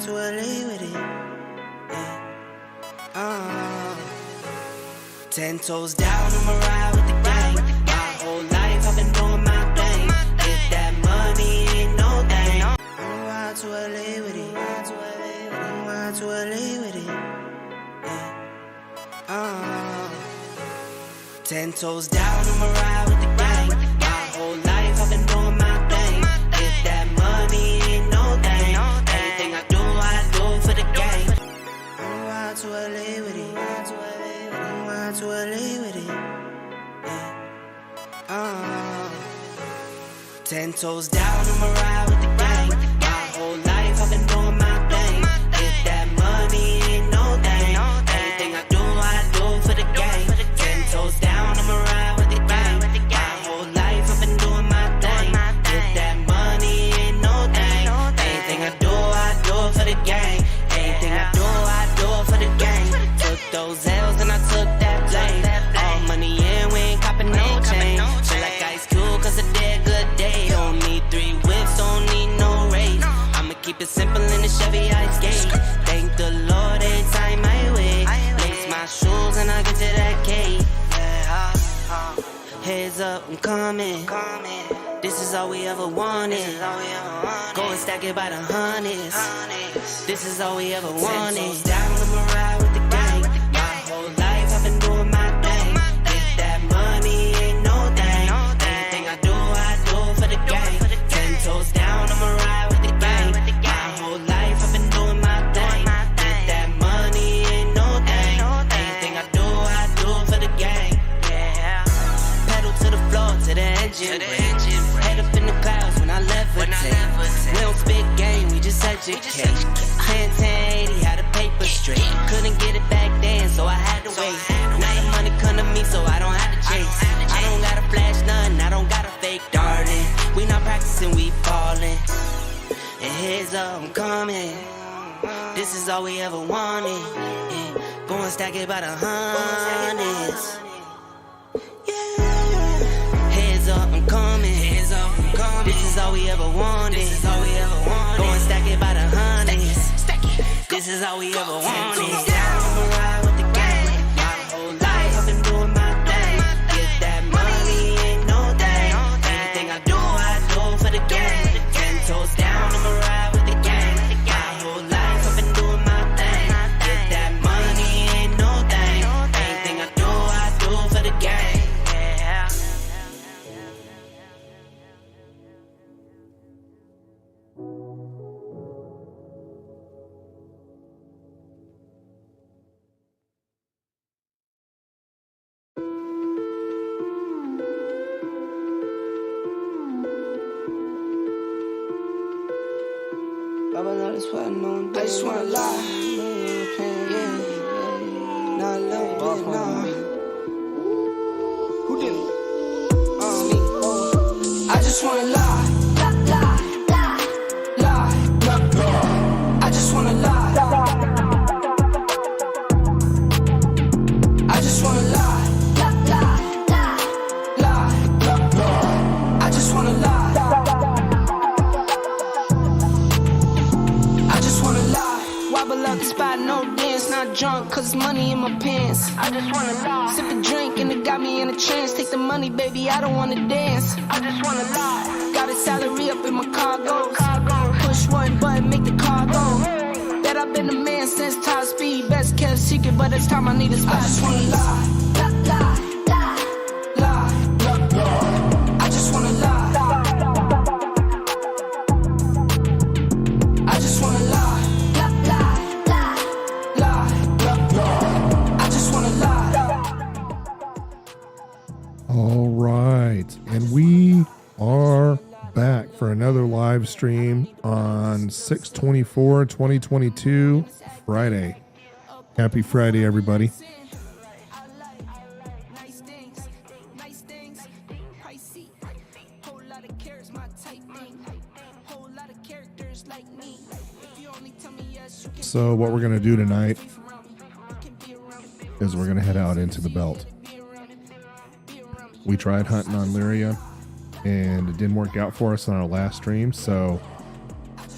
to LA with it. Yeah. 10 toes down, I'ma ride with the gang. My whole life I've been doing my thing. Get that money, ain't no thing. I'ma ride to LA with it. I'ma ride to LA with it. Yeah. 10 toes down, I'ma ride with the gang. My whole life I've been doing my thing. Get that money, ain't no thing. Anything I do for the gang. I'ma ride to LA with it. I'ma ride to LA with it. Yeah. 10 toes down, I'ma ride with the gang. My whole life I've been doing my thing. Get that money, ain't no thing. Anything I do for the gang. 10 toes down, I'ma ride with the gang. My whole life I've been doing my thing. Get that money, ain't no thing. Anything I do for the gang. Anything I do for the gang. Took those L's and I took that blame. All money in, we ain't copping no chain. Feel like Ice Cube, cause a dead good day. Don't need 3 whips, don't need no race. I'ma keep it simple in the Chevy Ice Gate. Thank the Lord every time I wait. Lace my shoes and I get to that cake. Heads up, I'm coming. This is all we ever wanted. Go and stack it by the hundreds. This is all we ever wanted. 10 toes down, I'ma ride with the gang. My whole life I've been doing my thing. Get that money, ain't no thing. Anything I do for the gang. 10 toes down, I'ma ride with the gang. My whole life I've been doing my thing. Get that money, ain't no thing. Anything I do for the gang. Pedal to the floor, to the engine. Head up in the clouds when I levitate. We don't spit game, we just educate. 1080, how the paper straight. Couldn't get it back then, so I had to wait. Now the money come to me, so I don't have to chase. I don't gotta flash nothing, I don't gotta fake, darling. We not practicing, we falling. And heads up, I'm coming. This is all we ever wanted. Yeah. Go and stack it by the hundreds. Heads up, I'm coming. This is all we ever wanted. Go and stack it by the hundreds. This is all we ever wanted. I'ma ride with the gang. My whole life I've been doing my thing. Get that money, ain't no thing. Anything I do for the gang. 10 toes down, I'ma ride with the gang. My whole life I've been doing my thing. Get that money, ain't no thing. Anything I do for the gang. I just wanna lie. Yeah. Not a little bit, nah. Who did it? I just wanna lie. I just wanna lie. I just wanna lie. I just wanna lie. Wobble out the spot, no dance, not drunk, cause money in my pants. I just wanna lie. Sip a drink and it got me in a trance. Take the money, baby, I don't wanna dance. I just wanna lie. Got a salary up in my cargo. Push one button, make the car go. Bet I've been a man since top speed. Best kept secret, but it's time I need a spot. I just wanna lie. I just wanna lie. I just wanna lie. All right, and we are back for another live stream on 6/24/2022, Friday. Happy Friday, everybody. So what we're going to do tonight is we're going to head out into the belt. We tried hunting on Lyria and it didn't work out for us on our last stream, so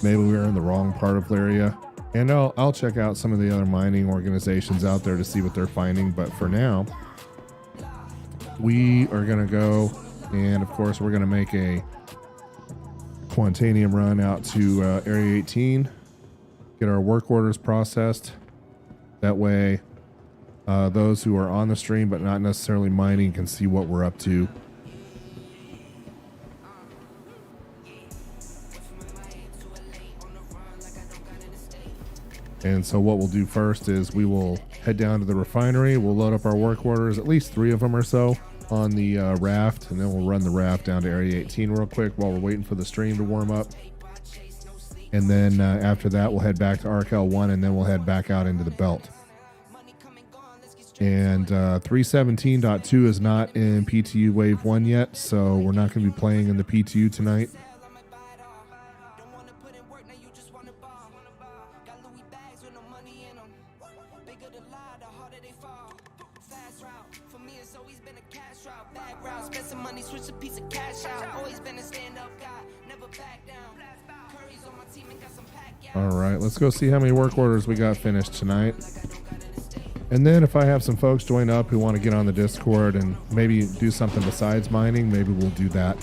maybe we were in the wrong part of Lyria And I'll check out some of the other mining organizations out there to see what they're finding. But for now, we are going to go, and of course, we're going to make a Quantanium run out to Area 18, get our work orders processed. That way, those who are on the stream but not necessarily mining can see what we're up to. And so what we'll do first is we will head down to the refinery. We'll load up our work orders, at least 3 of them or so, on the raft, and then we'll run the raft down to Area 18 real quick while we're waiting for the stream to warm up. And then after that, we'll head back to Arc L1, and then we'll head back out into the belt. And 317.2 is not in PTU Wave 1 yet, so we're not going to be playing in the PTU tonight. All right, let's go see how many work orders we got finished tonight. And then if I have some folks join up who want to get on the Discord and maybe do something besides mining, maybe we'll do that.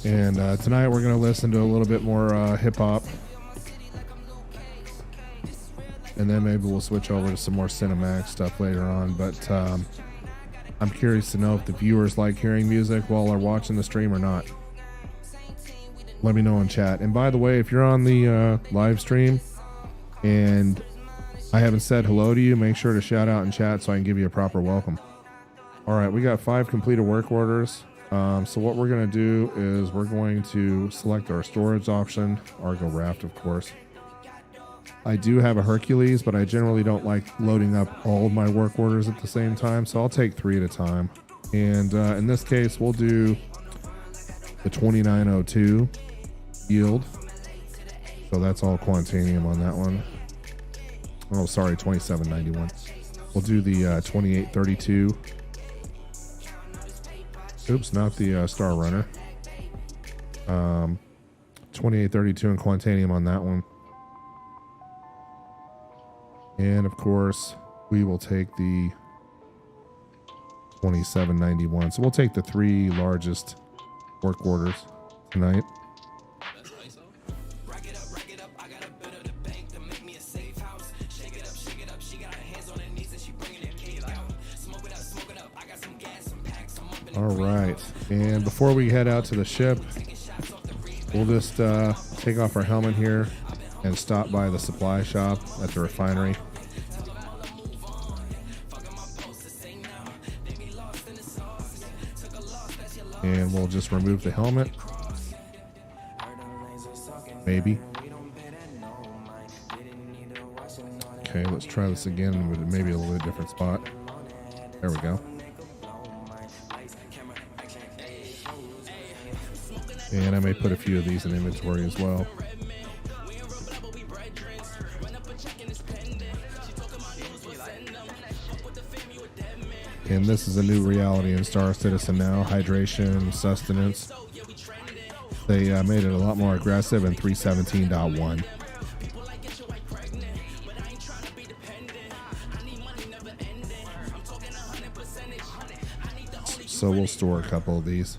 And tonight we're going to listen to a little bit more hip hop. And then maybe we'll switch over to some more Cinemax stuff later on. But I'm curious to know if the viewers like hearing music while they're watching the stream or not. Let me know in chat. And by the way, if you're on the live stream and I haven't said hello to you, make sure to shout out in chat so I can give you a proper welcome. All right, we got 5 completed work orders. So what we're going to do is we're going to select our storage option, Argo Raft, of course. I do have a Hercules, but I generally don't like loading up all of my work orders at the same time, so I'll take 3 at a time. And in this case, we'll do the 2902 yield. So that's all Quantanium on that one. Oh, sorry, 2791. We'll do the 2832. Oops, not the Star Runner. 2832 and Quantanium on that one. And of course, we will take the 2791. So we'll take the 3 largest work orders tonight. All right, and before we head out to the ship, we'll just take off our helmet here and stop by the supply shop at the refinery. And we'll just remove the helmet. Maybe. Okay, let's try this again with maybe a little bit different spot. There we go. And I may put a few of these in inventory as well. And this is a new reality in Star Citizen now, hydration, sustenance. They made it a lot more aggressive in 317.1. So we'll store a couple of these.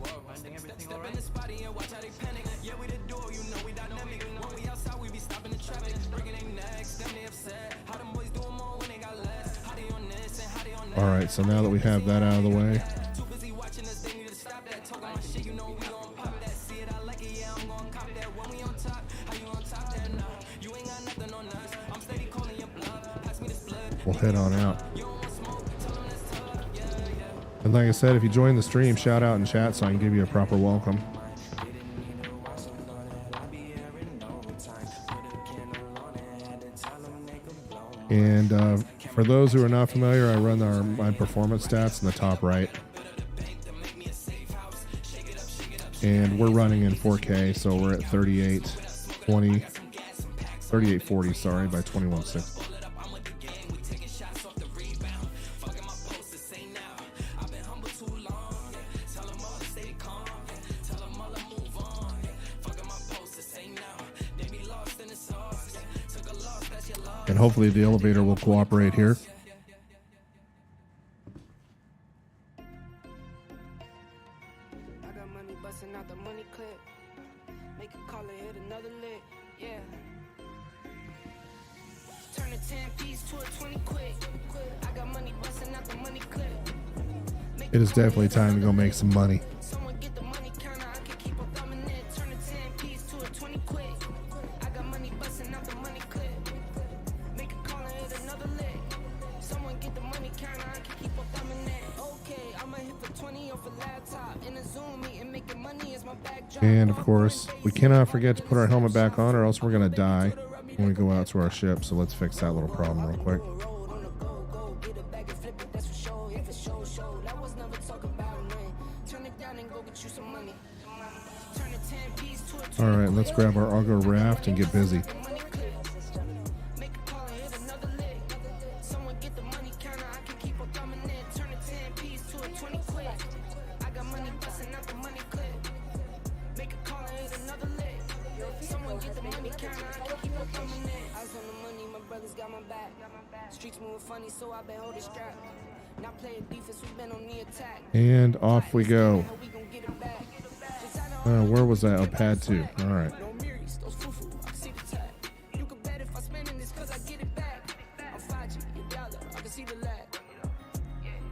All right, so now that we have that out of the way, we'll head on out. And like I said, if you join the stream, shout out in chat so I can give you a proper welcome. And for those who are not familiar, I run my performance stats in the top right. And we're running in 4K, so we're at 3840, sorry, by 21.6. And hopefully the elevator will cooperate here. I got money busting out the money clip. Make a call and hit another lick. Yeah. Turn a 10-piece to a 20 quick. I got money busting out the money clip. It is definitely time to go make some money. Someone get the money counter, I can keep on thumbing it. Turn a 10-piece to a 20 quick. I got money busting out the money clip. Make a call and hit another lick. Someone get the money counter, I can keep on thumbing it. Okay, I'ma hit for 20 off a laptop. In a Zoom meeting, making money is my backdrop. And of course, we cannot forget to put our helmet back on or else we're gonna die when we go out to our ship. So let's fix that little problem real quick. All right, let's grab our Argo raft and get busy. And off we go. Where was that? Oh, pad 2. All right.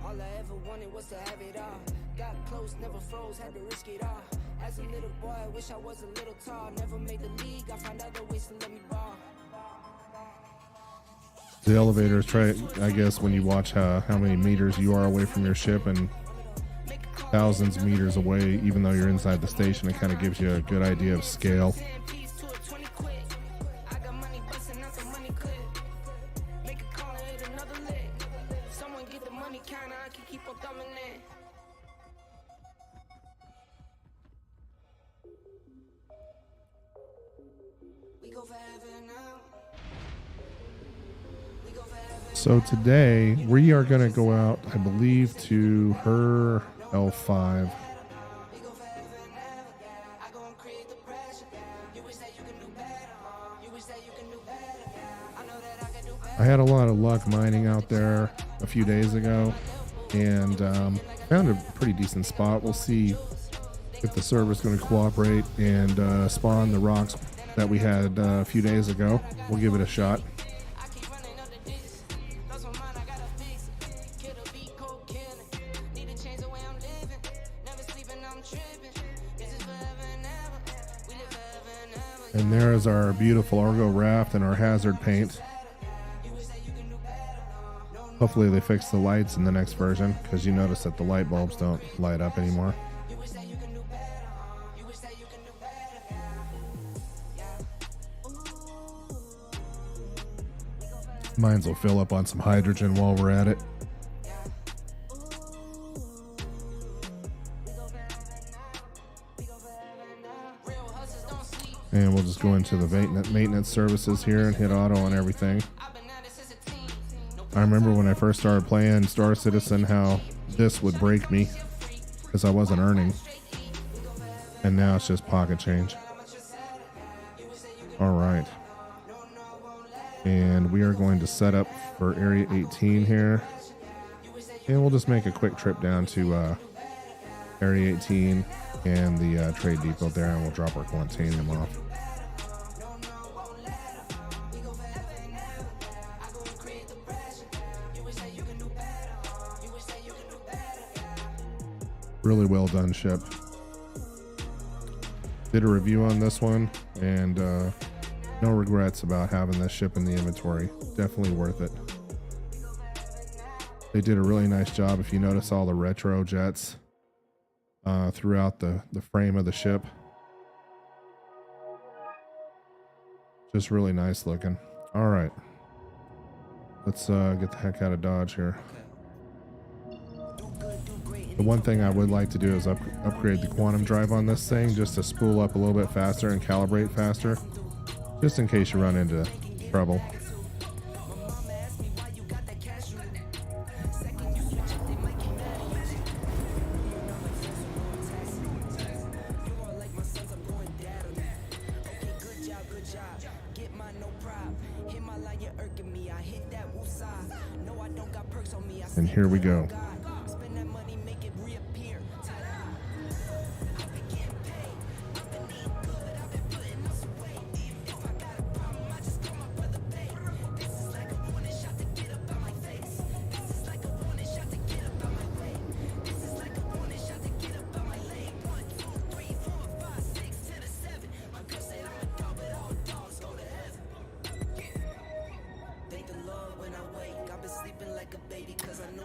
All I ever wanted was to have it all. Got close, never froze, had to risk it all. As a little boy, I wish I was a little tall. Never made the league, I found other ways to let me ball. The elevators try, I guess, when you watch how many meters you are away from your ship and thousands of meters away, even though you're inside the station, it kind of gives you a good idea of scale. So today we are going to go out, I believe, to her L5. I had a lot of luck mining out there a few days ago and found a pretty decent spot. We'll see if the server's going to cooperate and spawn the rocks that we had a few days ago. We'll give it a shot. And there is our beautiful Argo raft and our hazard paint. Hopefully they fix the lights in the next version, because you notice that the light bulbs don't light up anymore. Mines will fill up on some hydrogen while we're at it. And we'll just go into the maintenance services here and hit auto on everything. I remember when I first started playing Star Citizen how this would break me because I wasn't earning. And now it's just pocket change. All right. And we are going to set up for Area 18 here. And we'll just make a quick trip down to Area 18 and the trade depot there, and we'll drop our quantanium off. Really well done ship. Did a review on this one, and no regrets about having this ship in the inventory. Definitely worth it. They did a really nice job. If you notice all the retro jets throughout the frame of the ship, just really nice looking. All right, let's get the heck out of Dodge here. The one thing I would like to do is upgrade the quantum drive on this thing, just to spool up a little bit faster and calibrate faster, just in case you run into trouble. Get my no prop, hit my line, you're irking me. And here we go.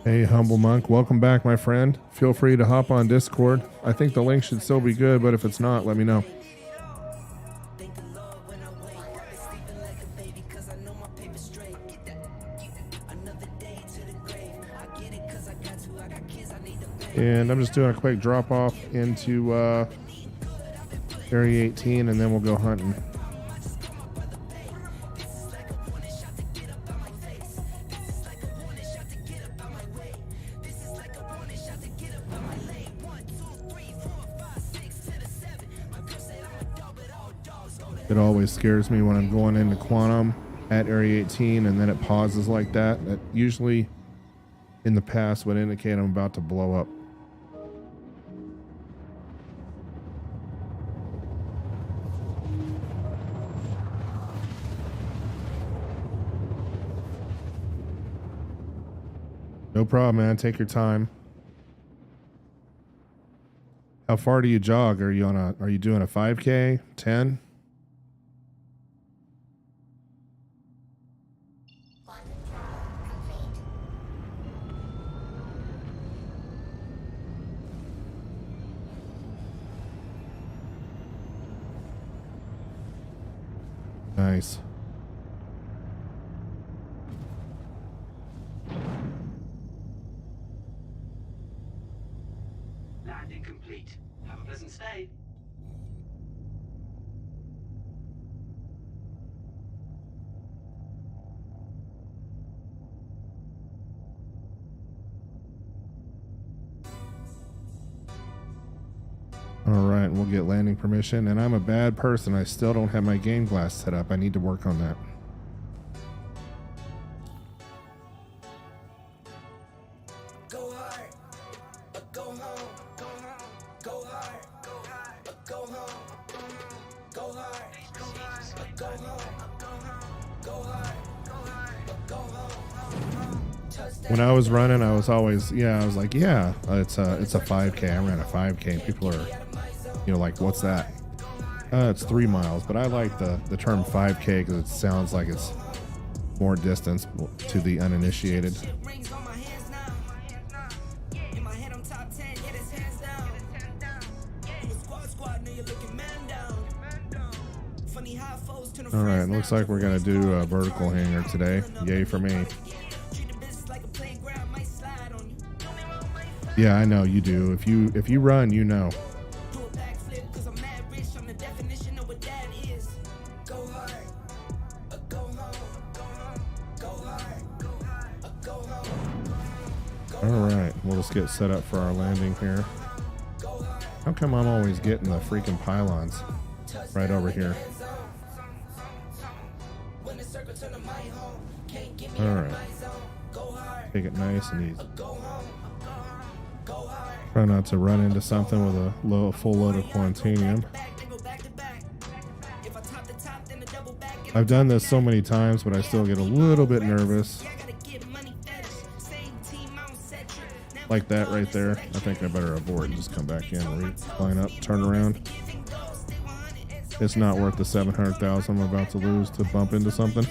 Hey, Humble Monk, welcome back, my friend. Feel free to hop on Discord. I think the link should still be good, but if it's not, let me know. And I'm just doing a quick drop off into Area 18, and then we'll go hunting. It always scares me when I'm going into Quantum at Area 18 and then it pauses like that. That usually in the past would indicate I'm about to blow up. No problem, man. Take your time. How far do you jog? Are you doing a 5K? 10? Nice. Landing complete. Have a pleasant stay. All right, we'll get landing permission. And I'm a bad person. I still don't have my game glass set up. I need to work on that. Go hard, go home, go home, go hard, go hard, go home, go hard, go hard, go home, go hard, go home. When I was running, I was always, I was like, it's a 5K. I ran a 5K. People are, like, what's that? It's 3 miles, but I like the term 5K because it sounds like it's more distance to the uninitiated. All right, looks like we're gonna do a vertical hanger today. Yay for me. Yeah, I know you do. If you run, you know. All right, we'll just get set up for our landing here. How come I'm always getting the freaking pylons right over here? All right, take it nice and easy. Try not to run into something with a full load of quantanium. I've done this so many times, but I still get a little bit nervous. Like that right there. I think I better abort and just come back in, line up, turn around. It's not worth the 700,000 I'm about to lose to bump into something.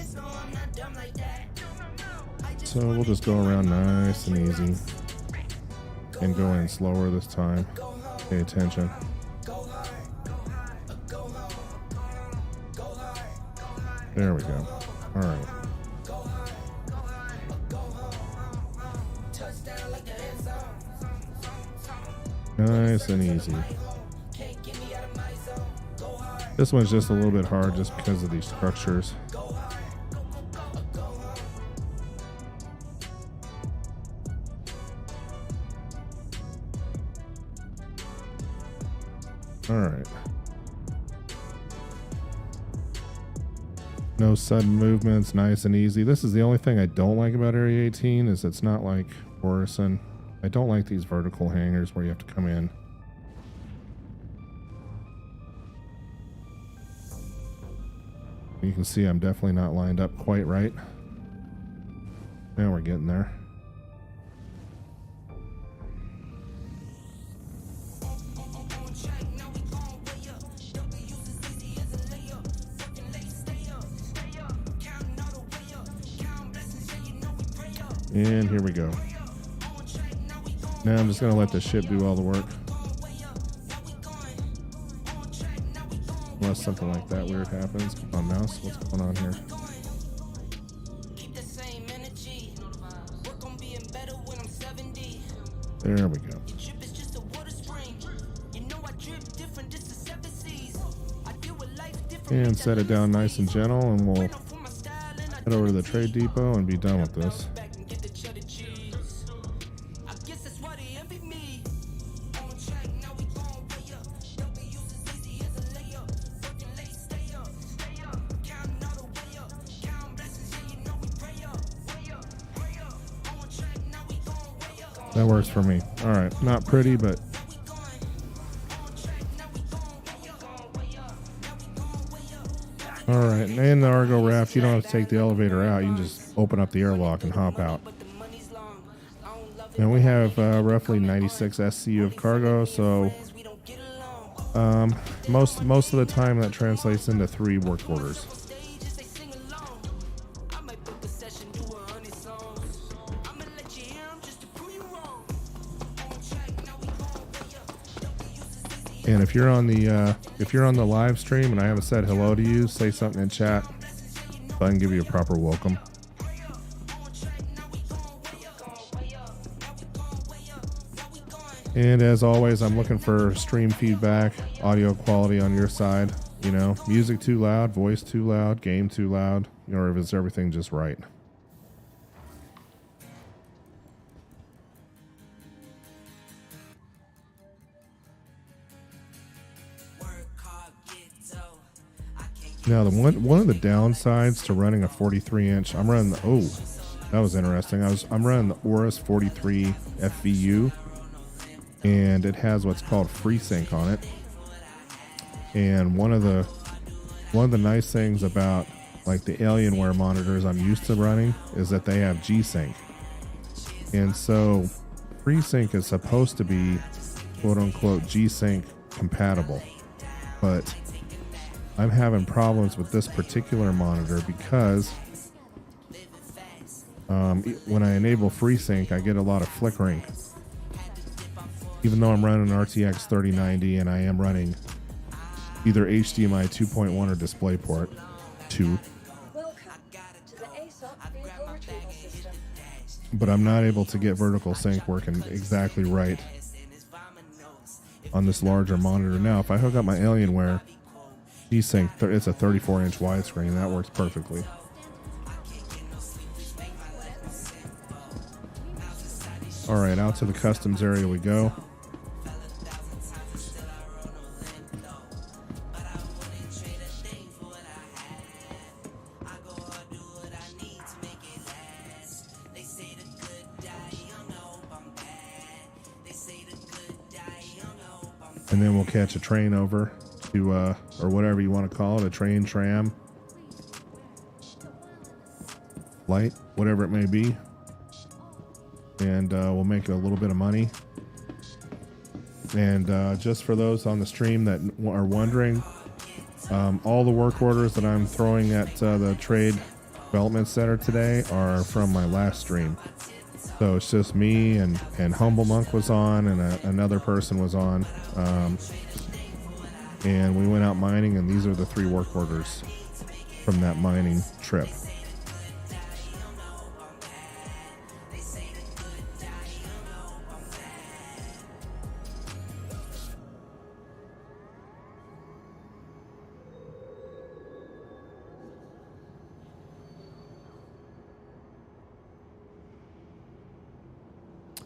So we'll just go around nice and easy. And go in slower this time. Pay attention. There we go. All right. Nice and easy. This one's just a little bit hard just because of these structures. All right. No sudden movements, nice and easy. This is the only thing I don't like about Area 18 is it's not like Orison. I don't like these vertical hangers where you have to come in. You can see I'm definitely not lined up quite right. Now we're getting there. And here we go. Now I'm just gonna let the ship do all the work. Unless something like that weird happens. Come on, mouse. What's going on here? There we go. And set it down nice and gentle, and we'll head over to the trade depot and be done with this. That works for me. All right, not pretty, but all right. And in the Argo raft, you don't have to take the elevator out. You can just open up the airlock and hop out. And we have roughly 96 SCU of cargo, so most of the time that translates into 3 work orders. And if you're on the live stream and I haven't said hello to you, say something in chat so I can give you a proper welcome. And as always, I'm looking for stream feedback, audio quality on your side. You know, music too loud, voice too loud, game too loud, or if it's everything just right. Now, one of the downsides to running a 43-inch, I'm running the, oh, that was interesting. I'm running the Aorus 43 FVU, and it has what's called FreeSync on it. And one of the nice things about like the Alienware monitors I'm used to running is that they have G-Sync, and so FreeSync is supposed to be quote unquote G-Sync compatible, but I'm having problems with this particular monitor because when I enable FreeSync, I get a lot of flickering. Even though I'm running an RTX 3090 and I am running either HDMI 2.1 or DisplayPort 2. But I'm not able to get vertical sync working exactly right on this larger monitor. Now, if I hook up my Alienware G-Sync, it's a 34-inch widescreen. That works perfectly. All right, out to the customs area we go. And then we'll catch a train over to, or whatever you want to call it, a train, tram, light, whatever it may be. And we'll make a little bit of money. And just for those on the stream that are wondering, all the work orders that I'm throwing at the Trade Development Center today are from my last stream. So it's just me and Humble Monk was on, and another person was on. And we went out mining, and these are the 3 work orders from that mining trip.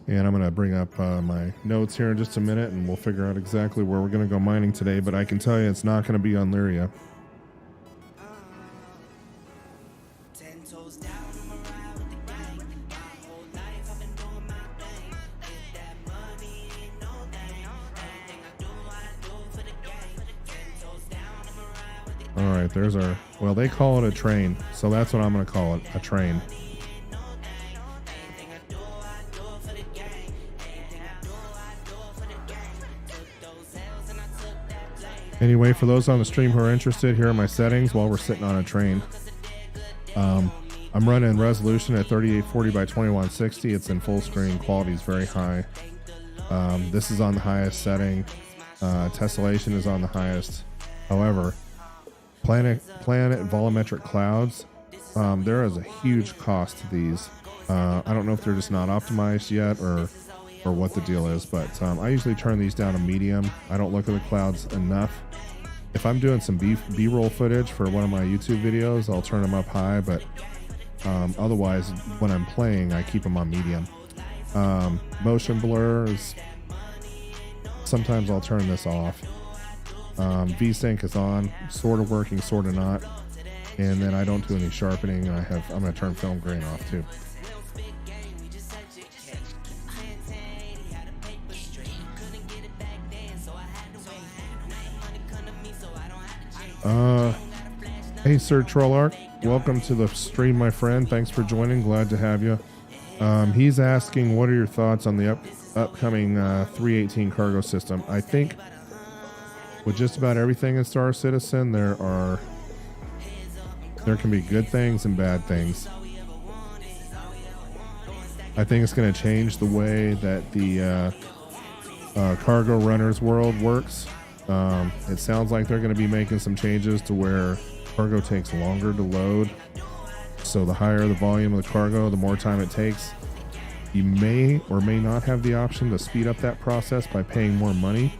And I'm going to bring up my notes here in just a minute, and we'll figure out exactly where we're going to go mining today. But I can tell you it's not going to be on Lyria. All right, there's our, well, they call it a train, so that's what I'm going to call it, a train. Anyway, for those on the stream who are interested, here are my settings while we're sitting on a train. I'm running resolution at 3840 by 2160. It's in full screen. Quality is very high. This is on the highest setting. Tessellation is on the highest. However, planet volumetric clouds, there is a huge cost to these. I don't know if they're just not optimized yet or what the deal is, but I usually turn these down to medium. I don't look at the clouds enough. If I'm doing some B-roll footage for one of my YouTube videos, I'll turn them up high, but otherwise when I'm playing, I keep them on medium. Motion blur is, sometimes I'll turn this off. VSync is on, sort of working, sort of not. And then I don't do any sharpening. I'm going to turn film grain off too. Hey Sir Trollark, welcome to the stream, my friend. Thanks for joining. Glad to have you. He's asking, what are your thoughts on the upcoming 318 cargo system? I think with just about everything in Star Citizen, there can be good things and bad things. I think it's going to change the way that the cargo runners world works. It sounds like they're going to be making some changes to where cargo takes longer to load. So the higher the volume of the cargo, the more time it takes. You may or may not have the option to speed up that process by paying more money,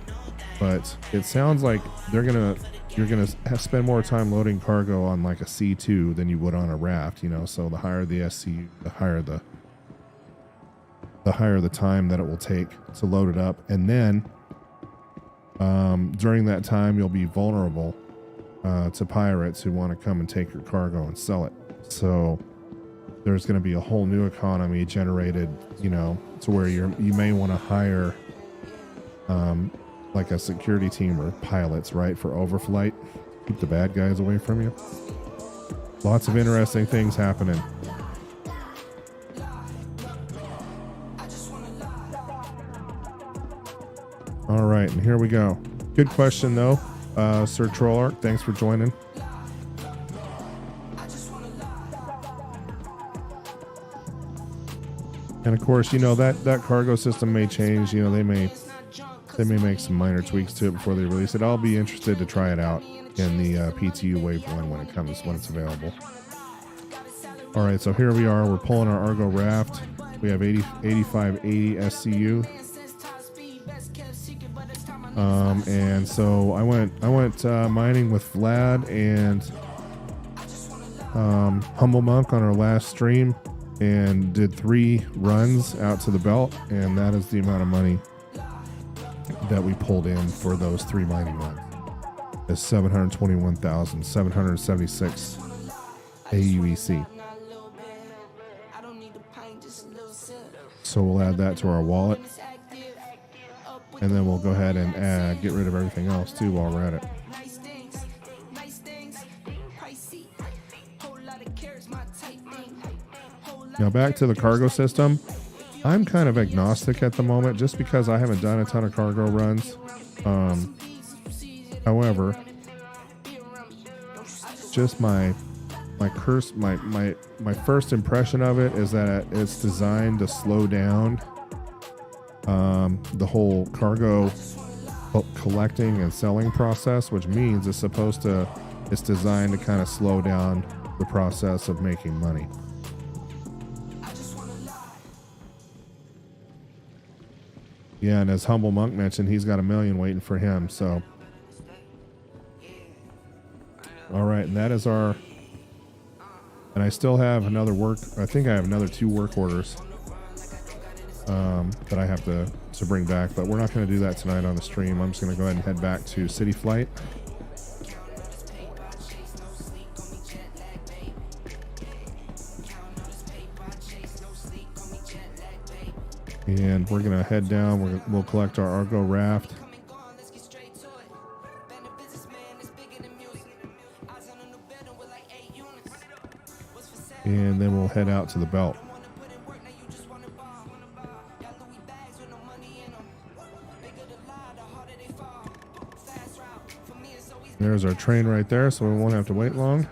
but it sounds like you're gonna spend more time loading cargo on like a C2 than you would on a raft, you know. So the higher the SCU, the higher the time that it will take to load it up, and then during that time you'll be vulnerable to pirates who want to come and take your cargo and sell it. So there's going to be a whole new economy generated, you know, to where you may want to hire like a security team or pilots, right, for overflight, keep the bad guys away from you. Lots of interesting things happening. All right, and here we go. Good question though, Sir Trollark. Thanks for joining. And of course, you know, that cargo system may change. You know, they may make some minor tweaks to it before they release it. I'll be interested to try it out in the PTU Wave 1 when it's available. All right, so here we are. We're pulling our Argo raft. We have 8580 SCU. And so I went mining with Vlad and Humble Monk on our last stream and did 3 runs out to the belt, and that is the amount of money that we pulled in for those 3 mining runs. It's 721,776 AUEC. So we'll add that to our wallet, and then we'll go ahead and get rid of everything else too while we're at it. Now back to the cargo system. I'm kind of agnostic at the moment just because I haven't done a ton of cargo runs. However, just my first impression of it is that it's designed to slow down the whole cargo collecting and selling process, which means it's designed to kind of slow down the process of making money. Yeah, and as Humble Monk mentioned, he's got $1 million waiting for him. So, all right, and that is our. And I still have another I think I have another 2 work orders that I have to bring back, but we're not going to do that tonight on the stream. I'm just going to go ahead and head back to City Flight. And we're going to head down. We'll collect our Argo raft. and then we'll head out to the belt. There's our train right there, so we won't have to wait long.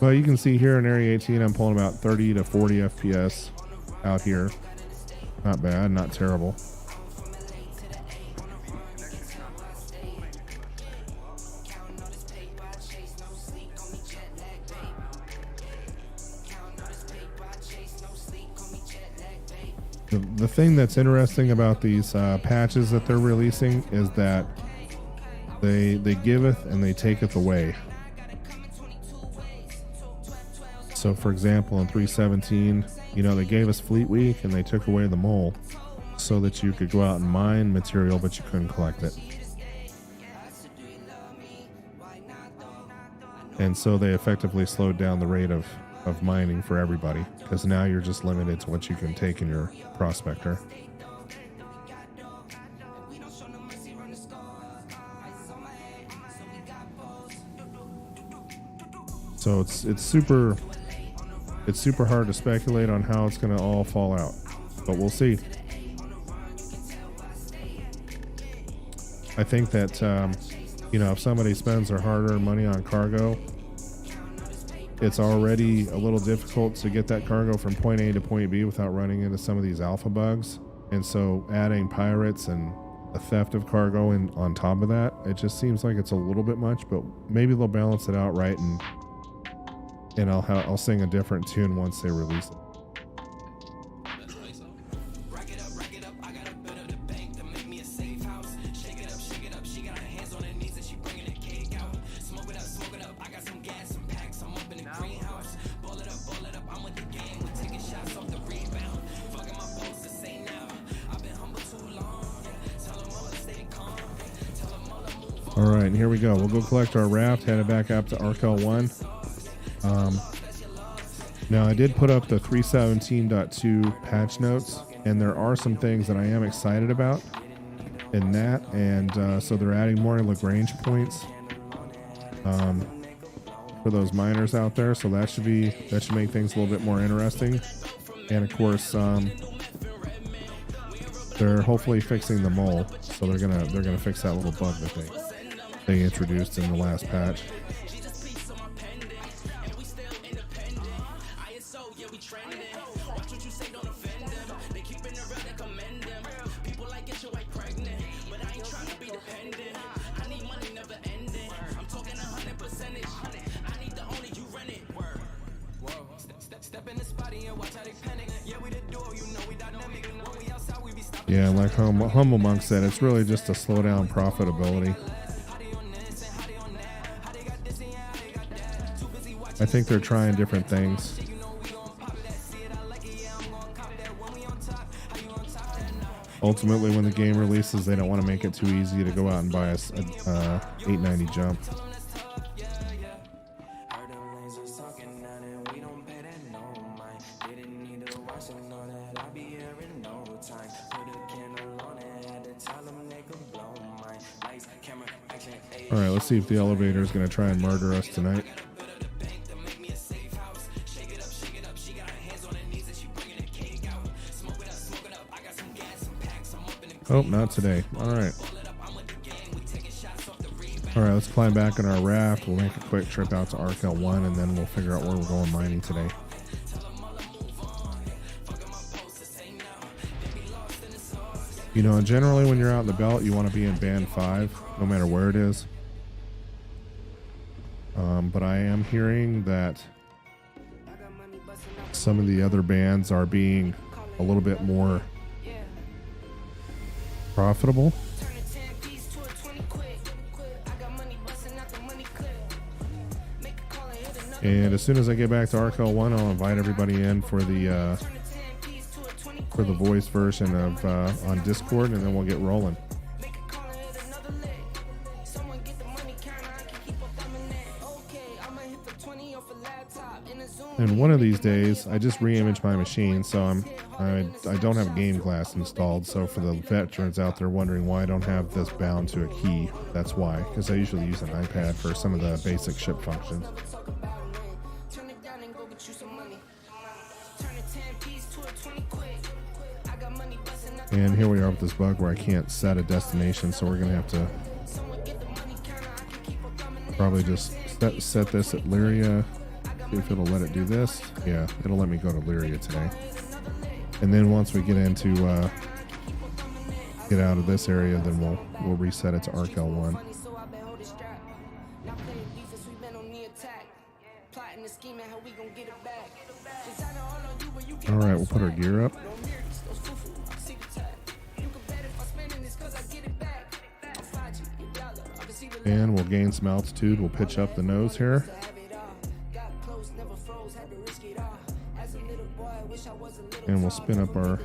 But you can see here in Area 18, I'm pulling about 30 to 40 FPS out here. Not bad, not terrible. The thing that's interesting about these patches that they're releasing is that they giveth and they taketh away. So for example, in 317, you know, they gave us Fleet Week and they took away the mole so that you could go out and mine material, but you couldn't collect it. And so they effectively slowed down the rate of mining for everybody, because now you're just limited to what you can take in your prospector. So it's super hard to speculate on how it's going to all fall out, but we'll see. I think that you know, if somebody spends their hard-earned money on cargo, it's already a little difficult to get that cargo from point A to point B without running into some of these alpha bugs. And so adding pirates and a theft of cargo in on top of that, it just seems like it's a little bit much, but maybe they'll balance it out right, and I'll sing a different tune once they release it. All right, and here we go. We'll go collect our raft, headed back up to Arkel 1. Now, I did put up the 317.2 patch notes, and there are some things that I am excited about in that. And so they're adding more Lagrange points for those miners out there. So that should make things a little bit more interesting. And of course, they're hopefully fixing the mole, so they're gonna fix that little bug that they introduced in the last patch. Yeah, like Humble Monk said, it's really just to slow down profitability. I think they're trying different things. Ultimately, when the game releases, they don't want to make it too easy to go out and buy a 890 jump. All right, let's see if the elevator is going to try and murder us tonight. Oh, not today. All right. All right, let's climb back in our raft. We'll make a quick trip out to Arkel 1, and then we'll figure out where we're going mining today. You know, generally when you're out in the belt, you want to be in band 5, no matter where it is. But I am hearing that some of the other bands are being a little bit more profitable. And as soon as I get back to Arkel 1, I'll invite everybody in for the voice version of on Discord, and then we'll get rolling. And one of these days, I just re-imaged my machine, so I don't have game glass installed. So for the veterans out there wondering why I don't have this bound to a key, that's why. Because I usually use an iPad for some of the basic ship functions. And here we are with this bug where I can't set a destination, so we're gonna have to probably just set this at Lyria. See if it'll let it do this. Yeah, it'll let me go to Lyria today. And then once we get into get out of this area, then we'll reset it to ArcL1. All right, we'll put our gear up. And we'll gain some altitude. We'll pitch up the nose here. And we'll spin up our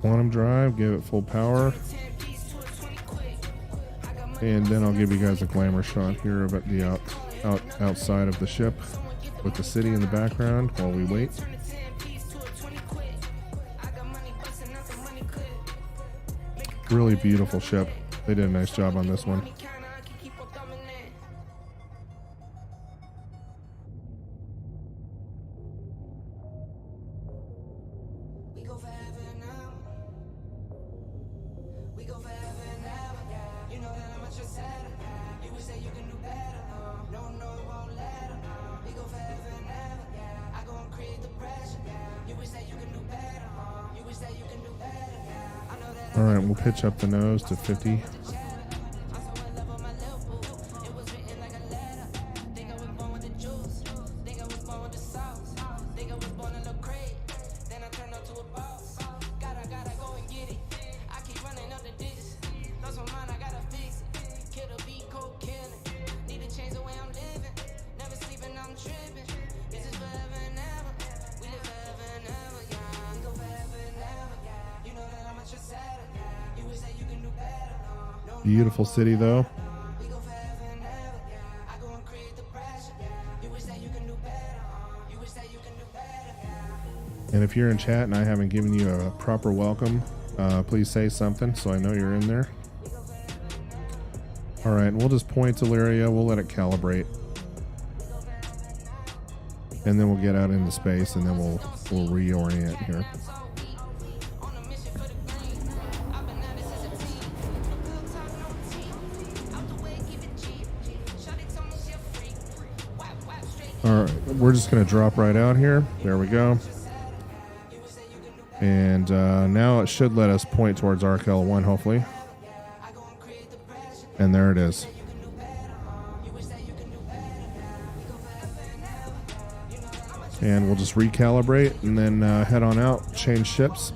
quantum drive, give it full power. And then I'll give you guys a glamour shot here of the outside of the ship with the city in the background while we wait. Really beautiful ship. They did a nice job on this one. All right, we'll pitch up the nose to 50. Beautiful city though. And if you're in chat and I haven't given you a proper welcome, please say something so I know you're in there. All right, we'll just point to Lyria. We'll let it calibrate. And then we'll get out into space and then we'll reorient here. All right, we're just going to drop right out here. There we go. And now it should let us point towards ArcL1, hopefully. And there it is. And we'll just recalibrate and then head on out, change ships.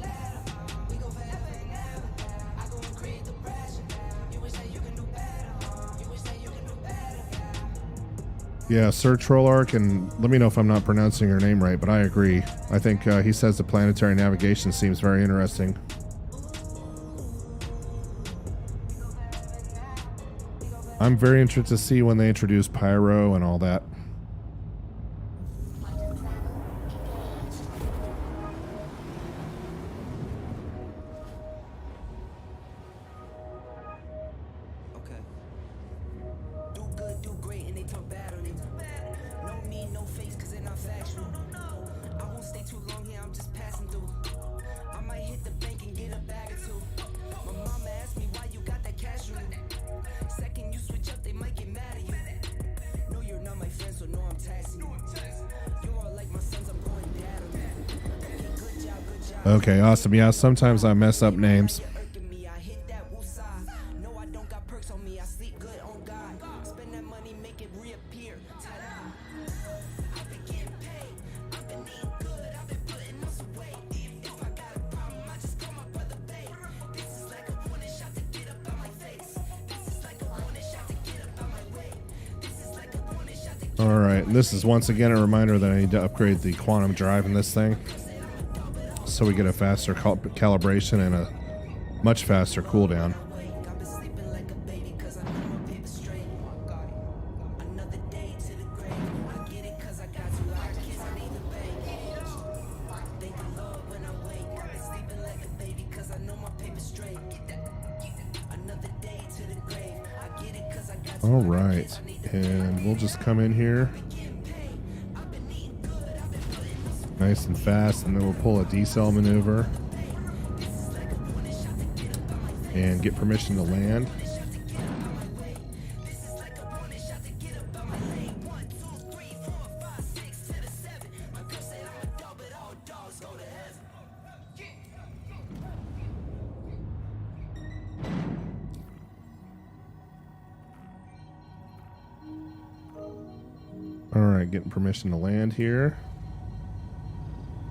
Yeah, Sir Trollark, and let me know if I'm not pronouncing your name right, but I agree. I think he says the planetary navigation seems very interesting. I'm very interested to see when they introduce Pyro and all that. Okay, awesome. Yeah, sometimes I mess up names. All right, this is once again a reminder that I need to upgrade the quantum drive in this thing, so we get a faster calibration and a much faster cooldown. All right, and we'll just come in here nice and fast, and then we'll pull a decel maneuver and get permission to land. All right, getting permission to land here.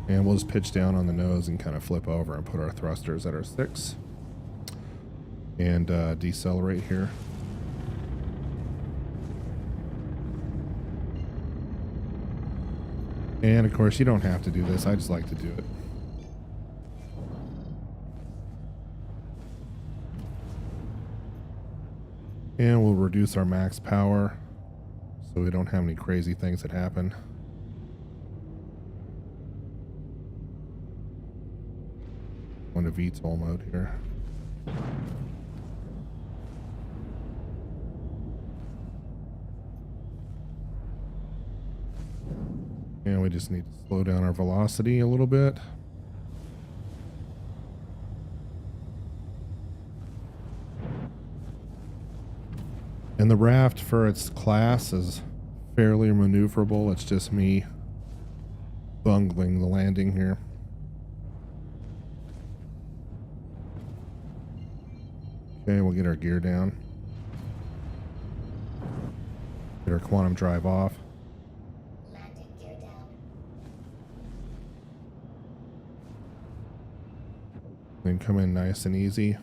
And we'll just pitch down on the nose and kind of flip over and put our thrusters at our 6. And decelerate here. And of course, you don't have to do this. I just like to do it. And we'll reduce our max power so we don't have any crazy things that happen. Go into VTOL mode here. And we just need to slow down our velocity a little bit. And the raft for its class is fairly maneuverable. It's just me bungling the landing here. Okay, we'll get our gear down. Get our quantum drive off. Landing gear down. Then come in nice and easy.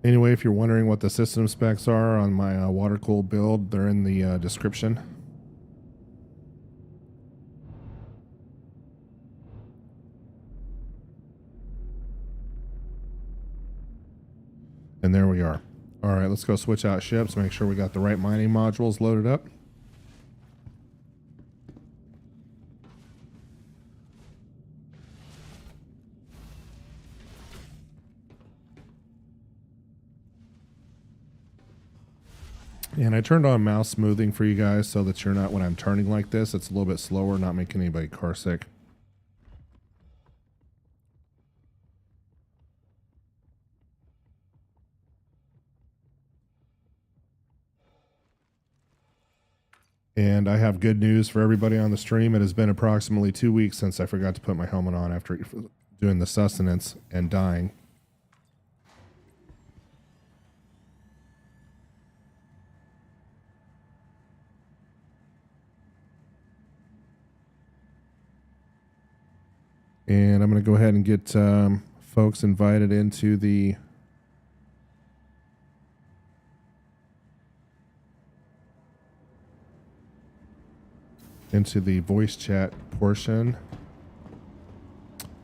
Anyway, if you're wondering what the system specs are on my water-cooled build, they're in the description. And there we are. All right, let's go switch out ships, make sure we got the right mining modules loaded up. And I turned on mouse smoothing for you guys so that you're not, when I'm turning like this, it's a little bit slower, not making anybody car sick. And I have good news for everybody on the stream. It has been approximately 2 weeks since I forgot to put my helmet on after doing the sustenance and dying. And I'm going to go ahead and get folks invited into the voice chat portion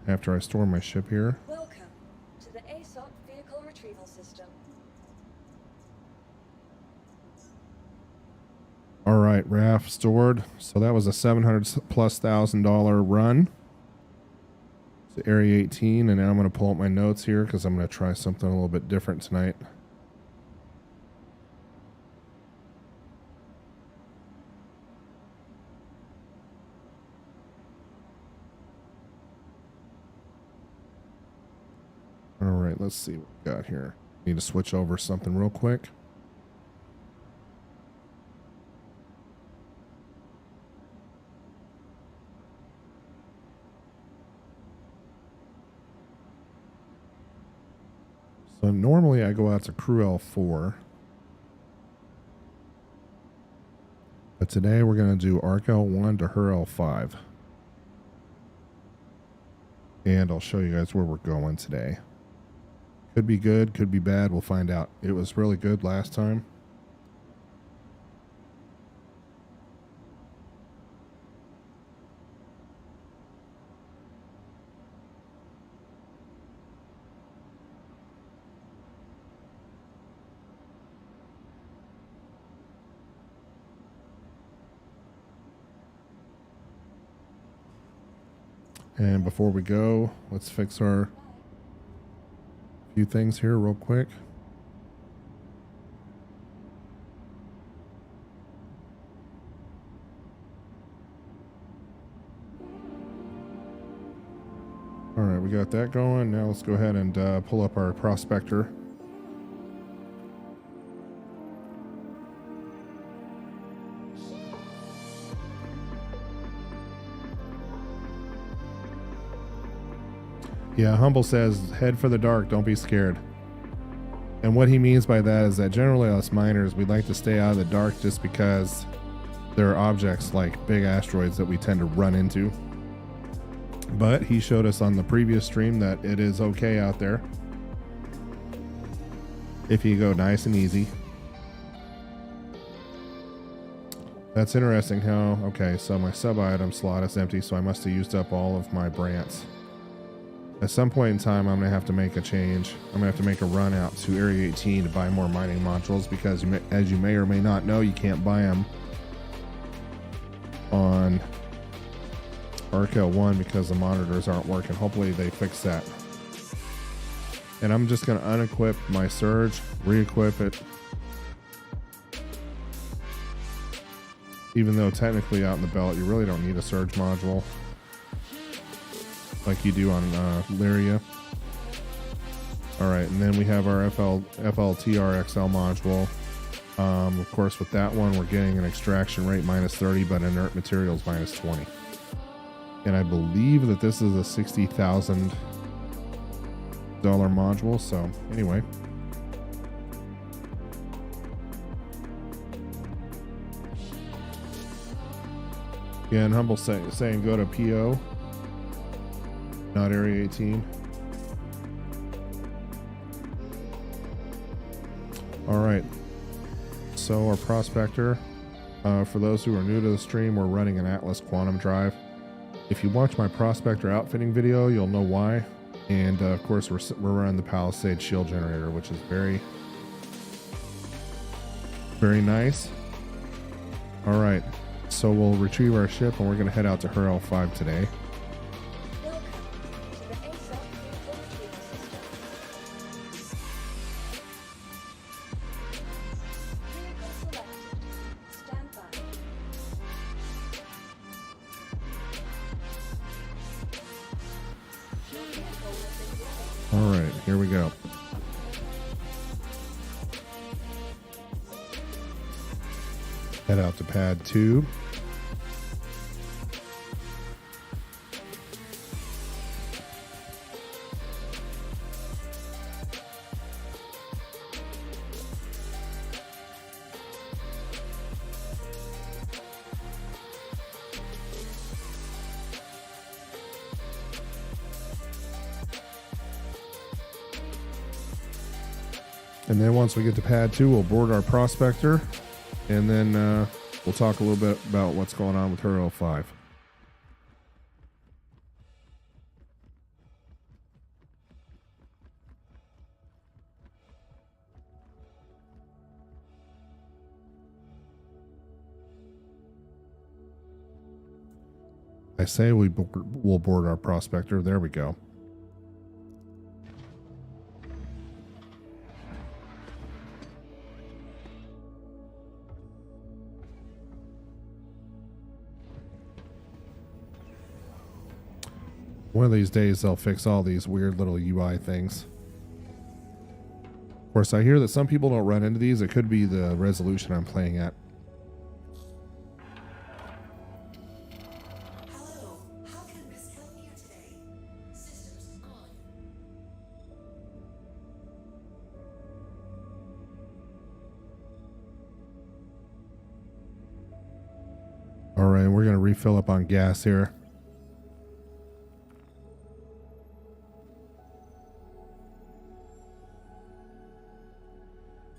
after I store my ship here. Welcome to the ASOP vehicle retrieval system. All right, RAF stored. So that was a $700,000+ run to Area 18, and now I'm going to pull up my notes here because I'm going to try something a little bit different tonight. All right, let's see what we got here. Need to switch over something real quick. So normally I go out to Crew L4. But today we're going to do Arc L1 to her L5. And I'll show you guys where we're going today. Could be good, could be bad. We'll find out. It was really good last time. And before we go, let's fix our few things here real quick. All right, we got that going. Now let's go ahead and pull up our prospector. Yeah, Humble says, head for the dark, don't be scared. And what he means by that is that generally us miners, we like to stay out of the dark just because there are objects like big asteroids that we tend to run into. But he showed us on the previous stream that it is okay out there if you go nice and easy. That's interesting how, okay, so my sub item slot is empty, so I must have used up all of my brants. At some point in time, I'm going to have to make a change. I'm going to have to make a run out to Area 18 to buy more mining modules because, as you may or may not know, you can't buy them on Arkel 1 because the monitors aren't working. Hopefully they fix that. And I'm just going to unequip my Surge, re-equip it. Even though technically out in the belt, you really don't need a Surge module like you do on Lyria. Alright, and then we have our FLTR XL module. Of course, with that one, we're getting an extraction rate -30, but inert materials -20. And I believe that this is a $60,000 module, so anyway. Again, Humble saying go to PO. Not Area 18. All right. So our prospector, for those who are new to the stream, we're running an Atlas Quantum Drive. If you watch my prospector outfitting video, you'll know why. And of course, we're running the Palisade Shield Generator, which is very, very nice. All right. So we'll retrieve our ship, and we're going to head out to Hurl 5 today. All right, here we go. Head out to pad 2. And then once we get to pad 2, we'll board our prospector, and then we'll talk a little bit about what's going on with Hurl 5. I say we'll board our prospector. There we go. One of these days they'll fix all these weird little UI things. Of course, I hear that some people don't run into these. It could be the resolution I'm playing at. Hello, how can Miss help you today? Systems on. All right, we're going to refill up on gas here.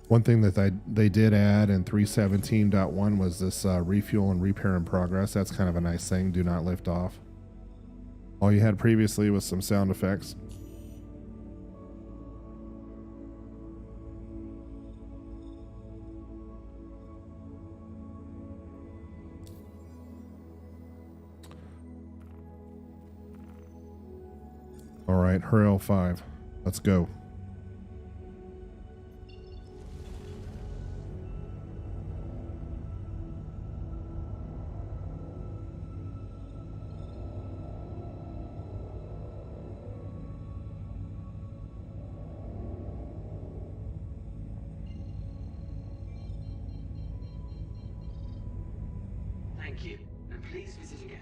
One thing that they did add in 317.1 was this refuel and repair in progress. That's kind of a nice thing. Do not lift off. All you had previously was some sound effects. All right, referral 5. Let's go. Thank you, and please visit again.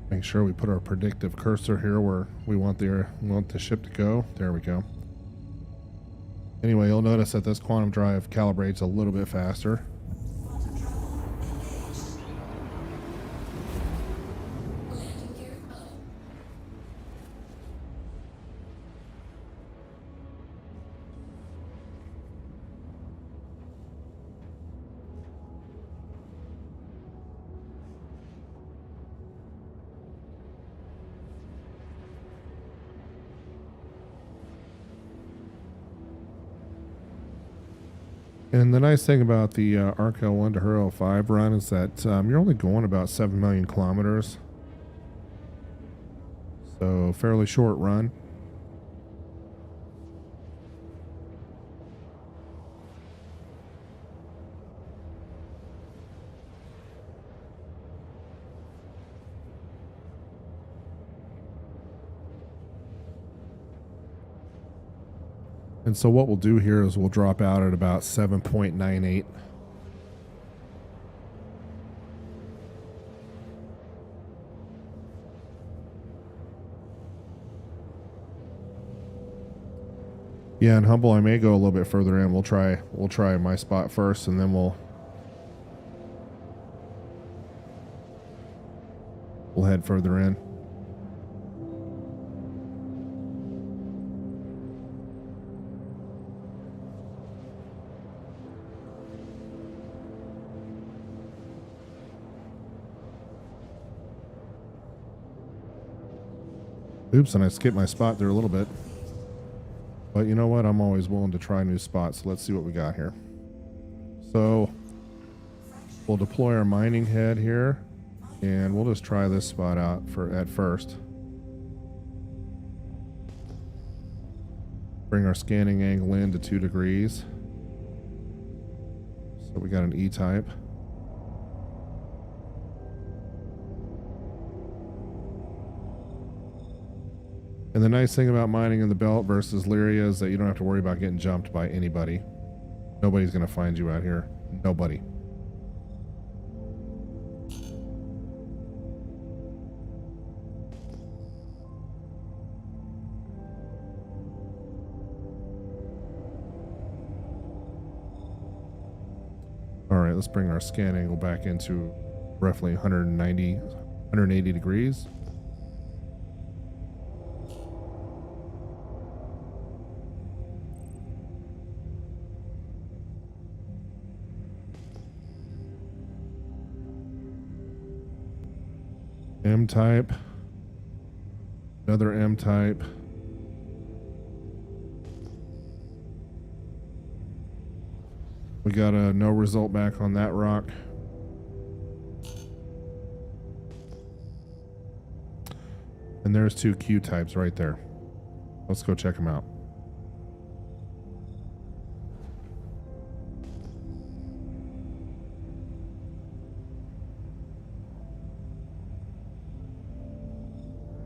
Make sure we put our predictive cursor here where we want the ship to go. There we go. Anyway, you'll notice that this quantum drive calibrates a little bit faster. Landing gear on. And the nice thing about the ARC L1 to HER 05 run is that you're only going about 7 million kilometers. So fairly short run. And so what we'll do here is we'll drop out at about 7.98. Yeah, and Humble, I may go a little bit further in. We'll try my spot first, and then we'll head further in. Oops, and I skipped my spot there a little bit. But you know what? I'm always willing to try new spots. So let's see what we got here. So we'll deploy our mining head here, and we'll just try this spot out at first. Bring our scanning angle in to 2 degrees. So we got an E-type. And the nice thing about mining in the belt versus Lyria is that you don't have to worry about getting jumped by anybody. Nobody's going to find you out here. Nobody. All right, let's bring our scan angle back into roughly 180 degrees. M-type, another M-type. We got a no result back on that rock. And there's 2 Q-types right there. Let's go check them out.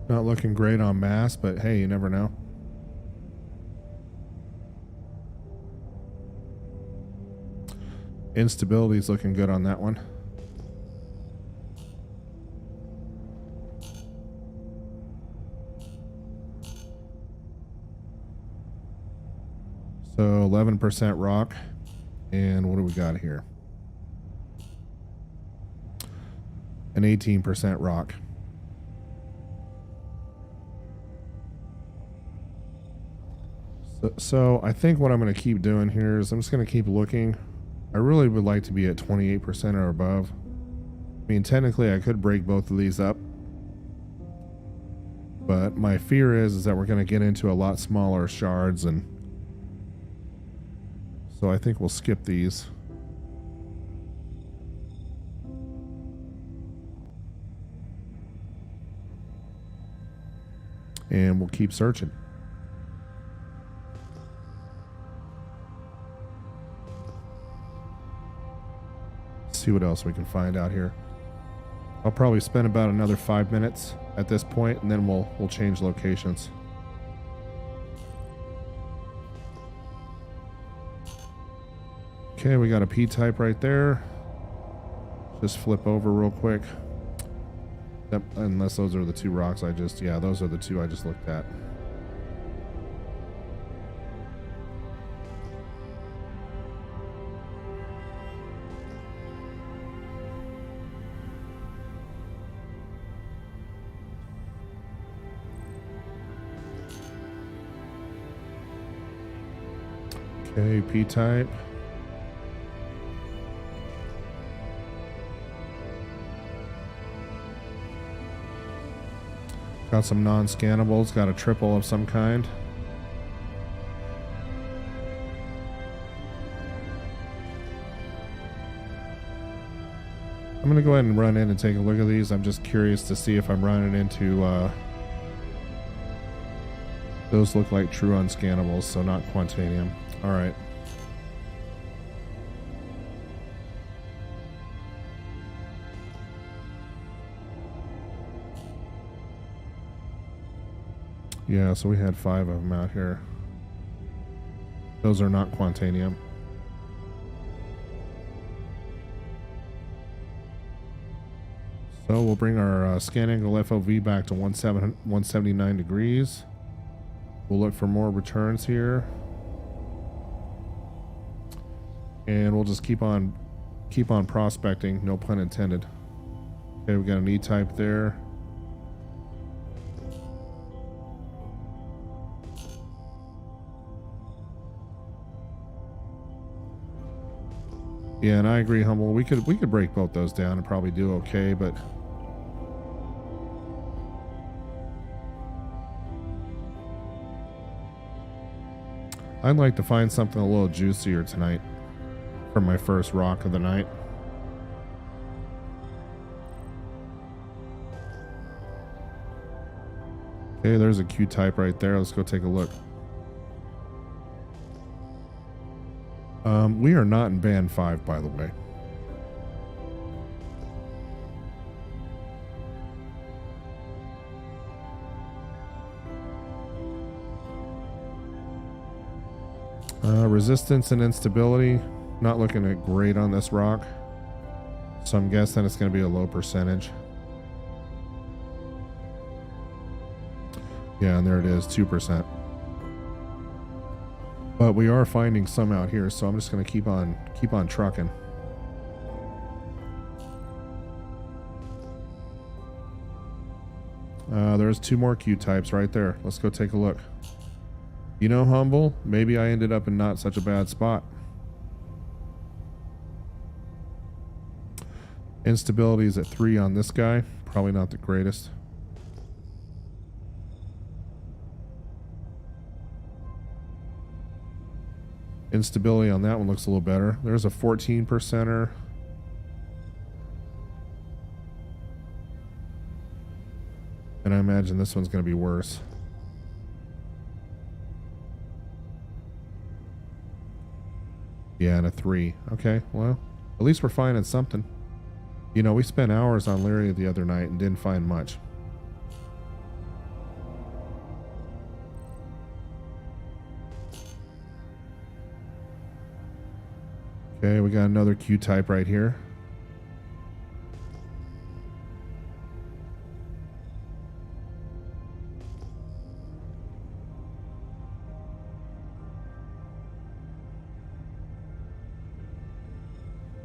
Not looking great on mass, but hey, you never know. Instability is looking good on that one. So 11% rock. And what do we got here? An 18% rock. So I think what I'm going to keep doing here is I'm just going to keep looking. I really would like to be at 28% or above. I mean, technically I could break both of these up, but my fear is that we're going to get into a lot smaller shards, and so I think we'll skip these. And we'll keep searching. See what else we can find out here. I'll probably spend about another 5 minutes at this point, and then we'll change locations. Okay, we got a P-type right there. Just flip over real quick. Yep, unless those are the two rocks yeah, those are the two I just looked at. Okay, P-type. Got some non-scannables, got a triple of some kind. I'm going to go ahead and run in and take a look at these. I'm just curious to see if I'm running into... those look like true unscannables, so not Quantanium. Alright. Yeah, so we had 5 of them out here. Those are not Quantanium. So we'll bring our scan angle FOV back to 179 degrees. We'll look for more returns here. And we'll just keep on prospecting, no pun intended. Okay, we got an E-type there. Yeah, and I agree, Humble. We could break both those down and probably do okay, but I'd like to find something a little juicier tonight for my first rock of the night. Okay, there's a Q-type right there. Let's go take a look. We are not in band 5, by the way. Resistance and instability, not looking great on this rock. So I'm guessing it's going to be a low percentage. Yeah, and there it is, 2%. But we are finding some out here, so I'm just going to keep on trucking. There's 2 more Q-types right there. Let's go take a look. You know, Humble, maybe I ended up in not such a bad spot. Instability is at 3 on this guy. Probably not the greatest. Instability on that one looks a little better. There's a 14%er. And I imagine this one's going to be worse. Yeah, and a 3. Okay, well, at least we're finding something. You know, we spent hours on Lyria the other night and didn't find much. Okay, we got another Q-type right here.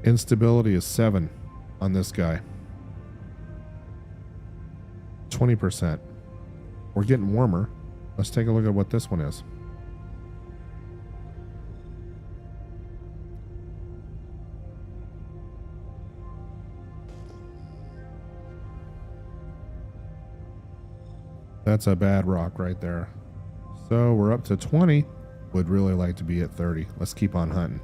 Instability is 7 on this guy. 20%. We're getting warmer. Let's take a look at what this one is. That's a bad rock right there. So we're up to 20. Would really like to be at 30. Let's keep on hunting.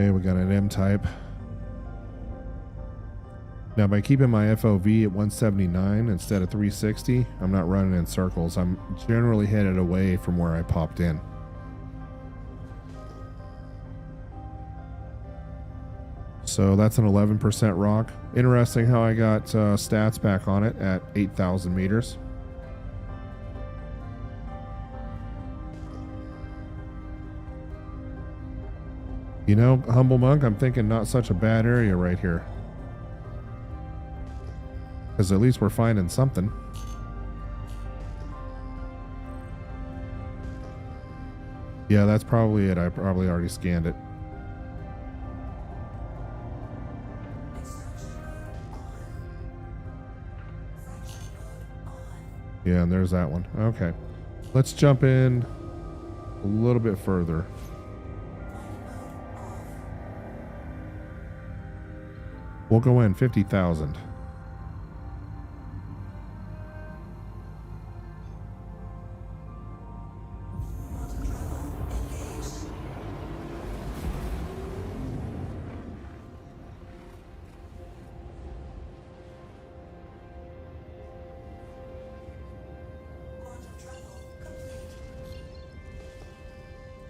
Okay, we got an M-type. Now, by keeping my FOV at 179 instead of 360, I'm not running in circles. I'm generally headed away from where I popped in. So that's an 11% rock. Interesting how I got stats back on it at 8,000 meters. You know, Humble Monk, I'm thinking not such a bad area right here. Because at least we're finding something. Yeah, that's probably it. I probably already scanned it. Yeah, and there's that one. Okay. Let's jump in a little bit further. We'll go in 50,000.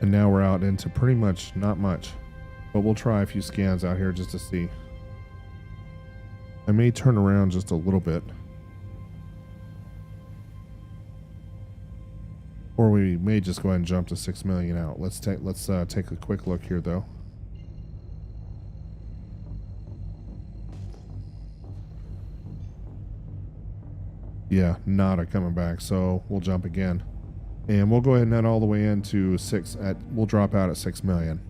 And now we're out into pretty much not much, but we'll try a few scans out here just to see. I may turn around just a little bit, or we may just go ahead and jump to 6 million out. Let's take a quick look here though. Yeah, nada coming back, so we'll jump again. And we'll go ahead and head all the way into we'll drop out at 6 million.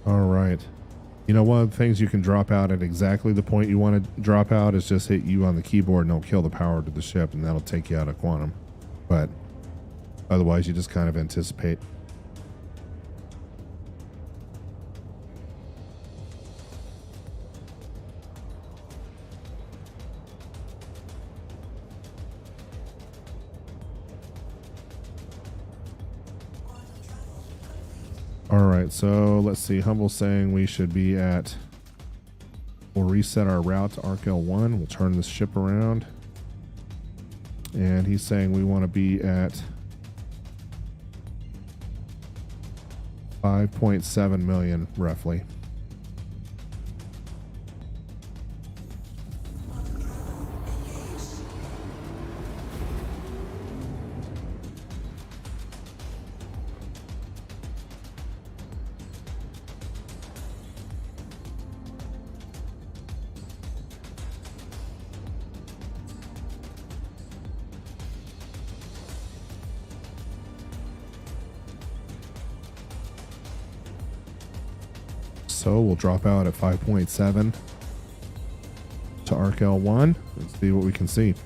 All right. You know, one of the things you can drop out at exactly the point you want to drop out is just hit U on the keyboard and it'll kill the power to the ship and that'll take you out of quantum. But otherwise you just kind of anticipate. All right, so let's see. Humble's saying we should be at. We'll reset our route to Arc L1. We'll turn this ship around. And he's saying we want to be at 5.7 million, roughly. So we'll drop out at 5.7 to Arc L1 and see what we can see.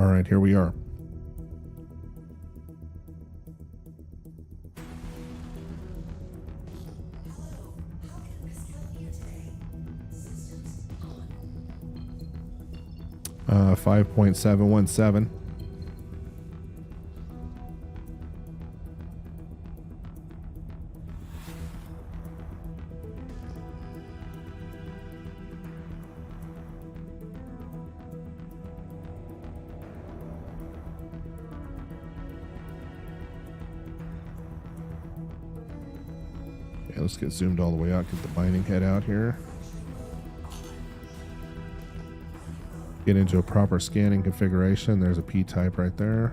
All right, here we are. How can Miss help you today? Systems on. 5.717. Yeah, let's get zoomed all the way out, get the binding head out here. Get into a proper scanning configuration. There's a P-type right there.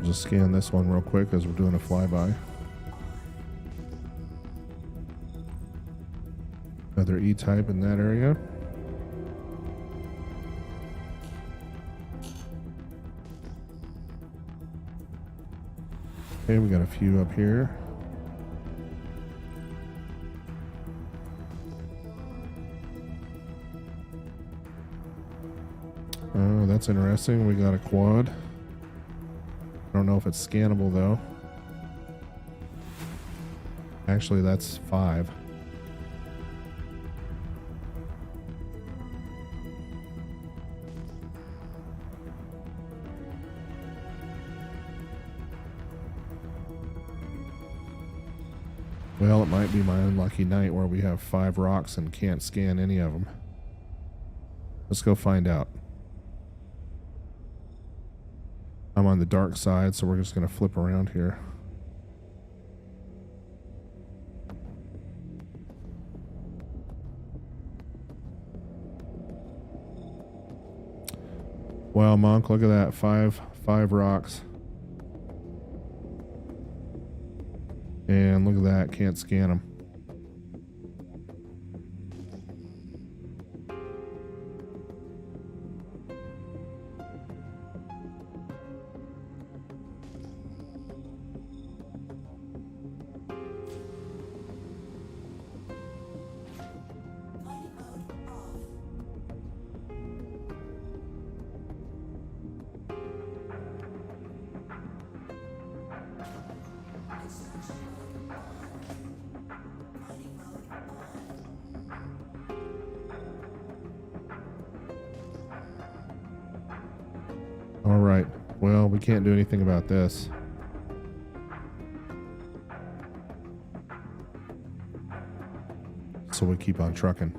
We'll just scan this one real quick as we're doing a flyby. Another E-type in that area. Okay, we got a few up here. Oh, that's interesting. We got a quad. I don't know if it's scannable though. Actually, that's 5. Well, it might be my unlucky night where we have 5 rocks and can't scan any of them. Let's go find out. I'm on the dark side, so we're just going to flip around here. Wow, Monk, look at that. 5 rocks. And look at that, can't scan them. All right. Well, we can't do anything about this. So we keep on trucking.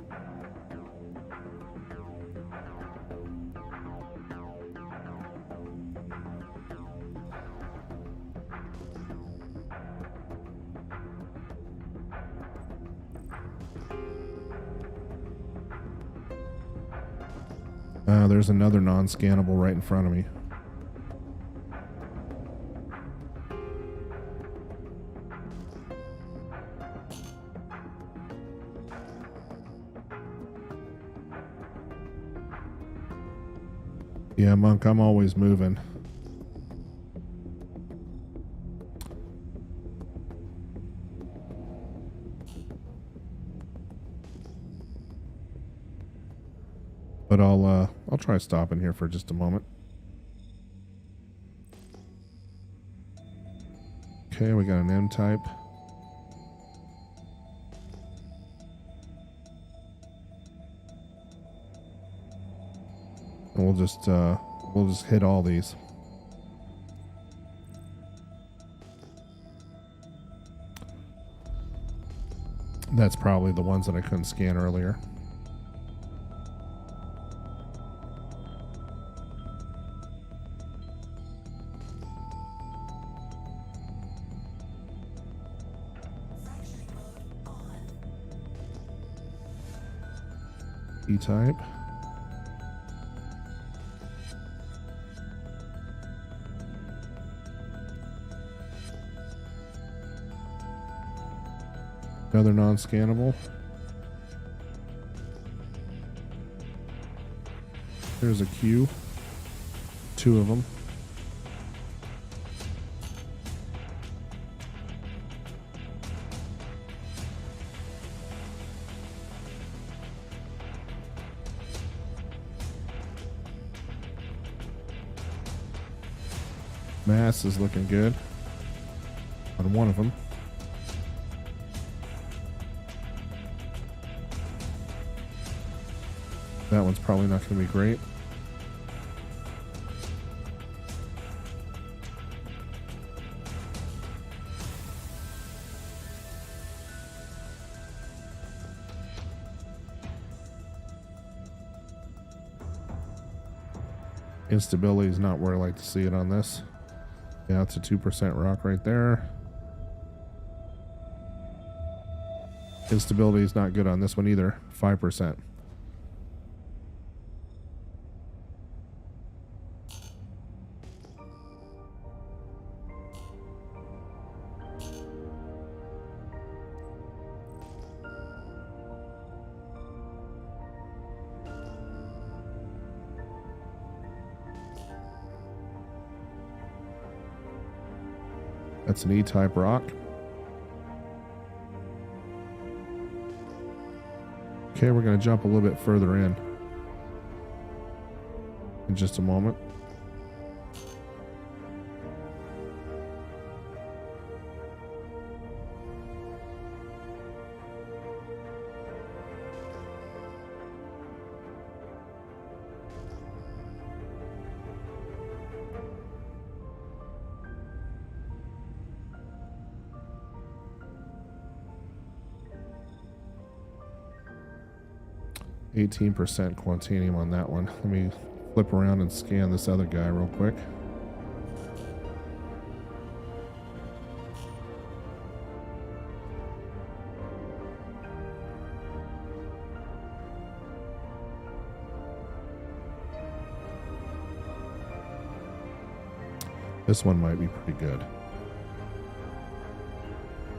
There's another non-scannable right in front of me. Yeah, Monk, I'm always moving. But I'll try stopping here for just a moment. Okay, we got an M-type. And we'll just hit all these. That's probably the ones that I couldn't scan earlier. E-type. Another non-scannable. There's a Q. 2 of them. Mass is looking good on one of them. That one's probably not going to be great. Instability is not where I like to see it on this. Yeah, it's a 2% rock right there. Instability is not good on this one either. 5%. That's an E-type rock. Okay, we're going to jump a little bit further in just a moment. %, quantanium on that one. Let me flip around and scan this other guy real quick. This one might be pretty good.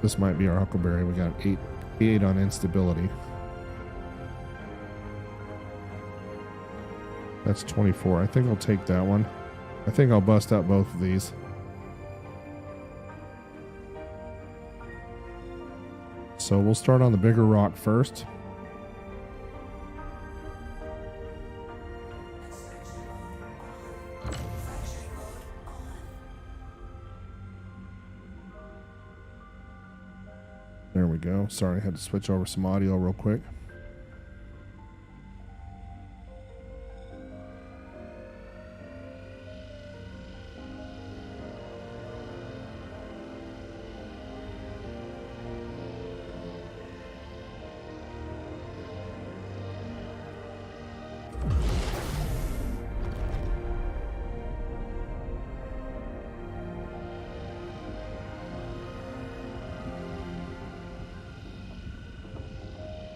This might be our Huckleberry. We got 8 on instability. That's 24. I think I'll take that one. I think I'll bust out both of these. So we'll start on the bigger rock first. There we go. Sorry, I had to switch over some audio real quick.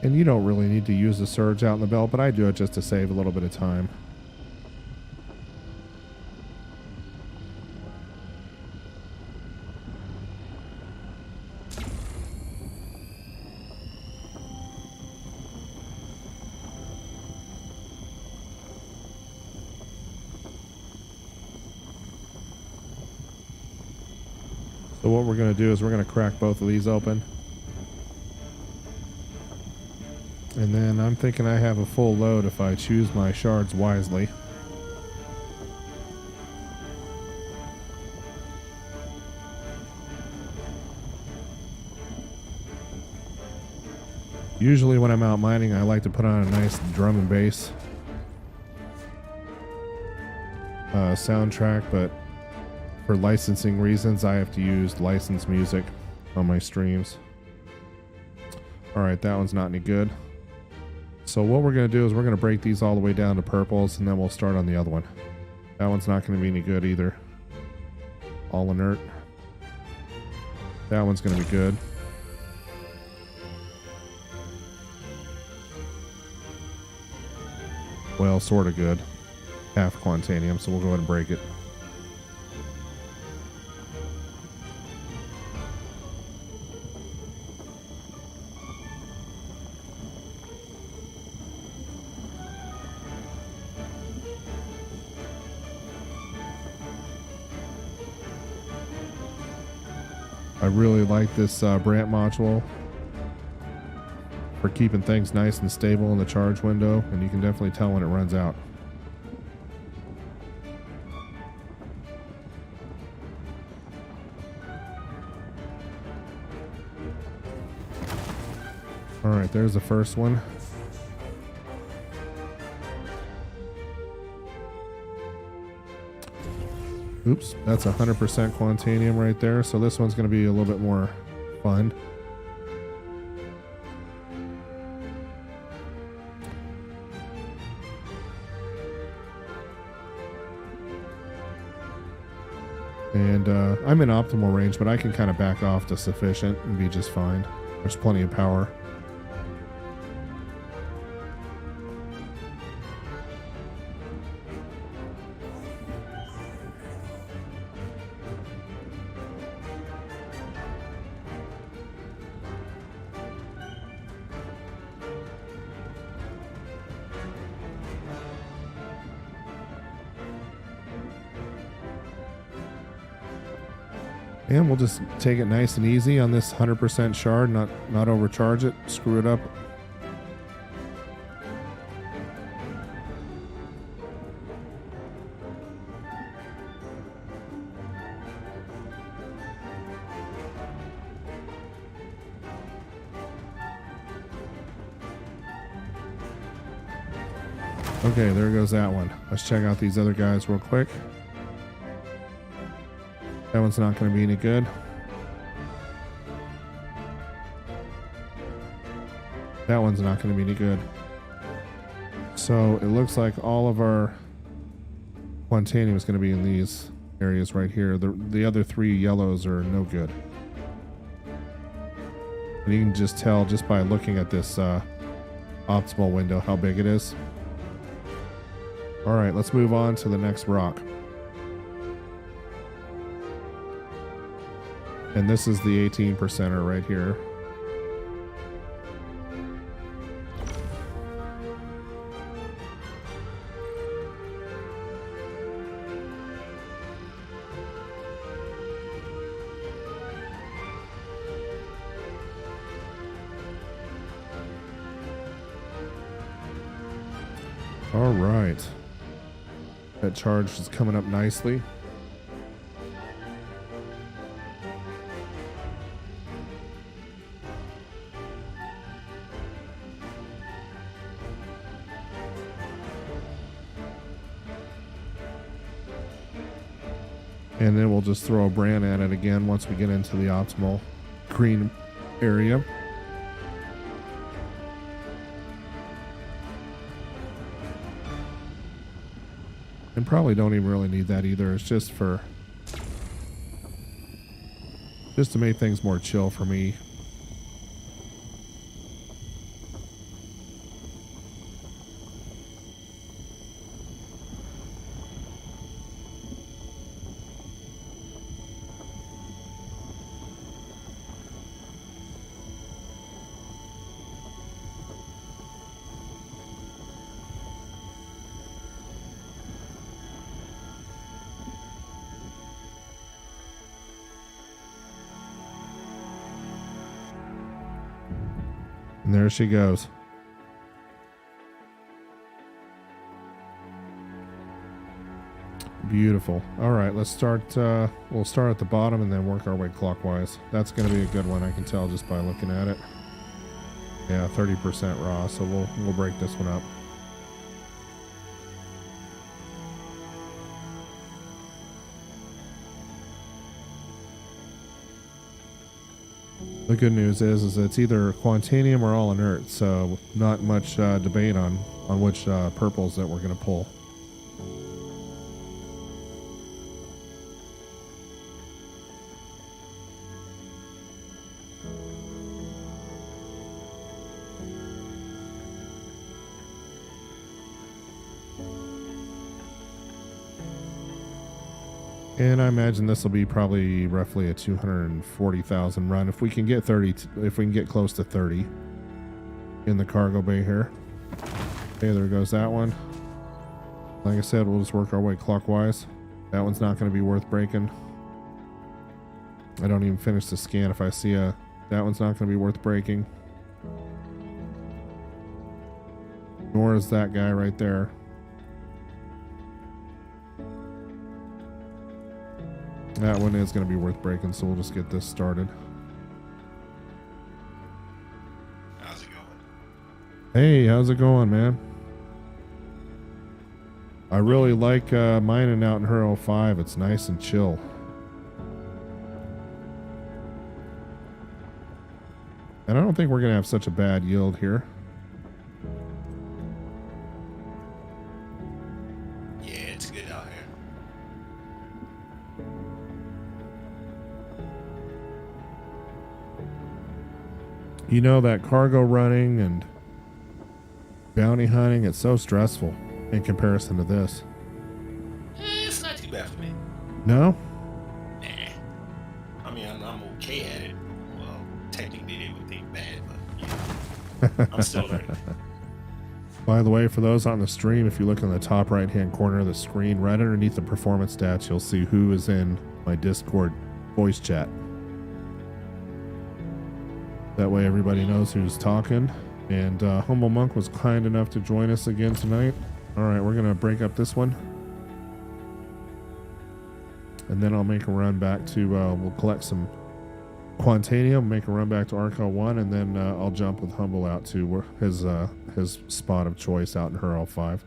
And you don't really need to use the surge out in the belt, but I do it just to save a little bit of time. So what we're going to do is we're going to crack both of these open. And then I'm thinking I have a full load if I choose my shards wisely. Usually when I'm out mining, I like to put on a nice drum and bass soundtrack, but for licensing reasons, I have to use licensed music on my streams. Alright, that one's not any good. So what we're going to do is we're going to break these all the way down to purples, and then we'll start on the other one. That one's not going to be any good either. All inert. That one's going to be good. Well, sort of good. Half quantanium, so we'll go ahead and break it. I really like this Brant module for keeping things nice and stable in the charge window, and you can definitely tell when it runs out. Alright, there's the first one. Oops, that's 100% quantanium right there, so this one's going to be a little bit more fun. And I'm in optimal range, but I can kind of back off to sufficient and be just fine. There's plenty of power. And we'll just take it nice and easy on this 100% shard, not overcharge it, screw it up. Okay, there goes that one. Let's check out these other guys real quick. That one's not going to be any good. That one's not going to be any good. So it looks like all of our Quantanium is going to be in these areas right here. The other three yellows are no good. And you can just tell just by looking at this optimal window how big it is. All right, let's move on to the next rock. And this is the 18%er right here. All right. That charge is coming up nicely. And then we'll just throw a brand at it again once we get into the optimal green area. And probably don't even really need that either. It's just to make things more chill for me. And there she goes. Beautiful. All right, let's start. We'll start at the bottom and then work our way clockwise. That's going to be a good one. I can tell just by looking at it. Yeah, 30% raw. So we'll break this one up. The good news is it's either Quantanium or all inert, so not much debate on which purples that we're going to pull. And I imagine this will be probably roughly a 240,000 run if we can get 30. If we can get close to 30 in the cargo bay here. Okay, there goes that one. Like I said, we'll just work our way clockwise. That one's not going to be worth breaking. I don't even finish the scan if I see that one's not going to be worth breaking. Nor is that guy right there. That one is going to be worth breaking, so we'll just get this started. How's it going? Hey, how's it going, man? I really like mining out in her 05. It's nice and chill. And I don't think we're going to have such a bad yield here. Yeah, it's good out here. You know, that cargo running and bounty hunting, it's so stressful in comparison to this. It's not too bad for me. No? Nah. I mean, I'm okay at it. Well, technically they would think bad, but yeah. I'm still learning. By the way, for those on the stream, if you look in the top right hand corner of the screen, right underneath the performance stats, you'll see who is in my Discord voice chat. That way everybody knows who's talking. And Humble Monk was kind enough to join us again tonight. All right, we're gonna break up this one, and then I'll make a run back to. We'll collect some Quantanium, make a run back to Arco 1, and then I'll jump with Humble out to his spot of choice out in her L5.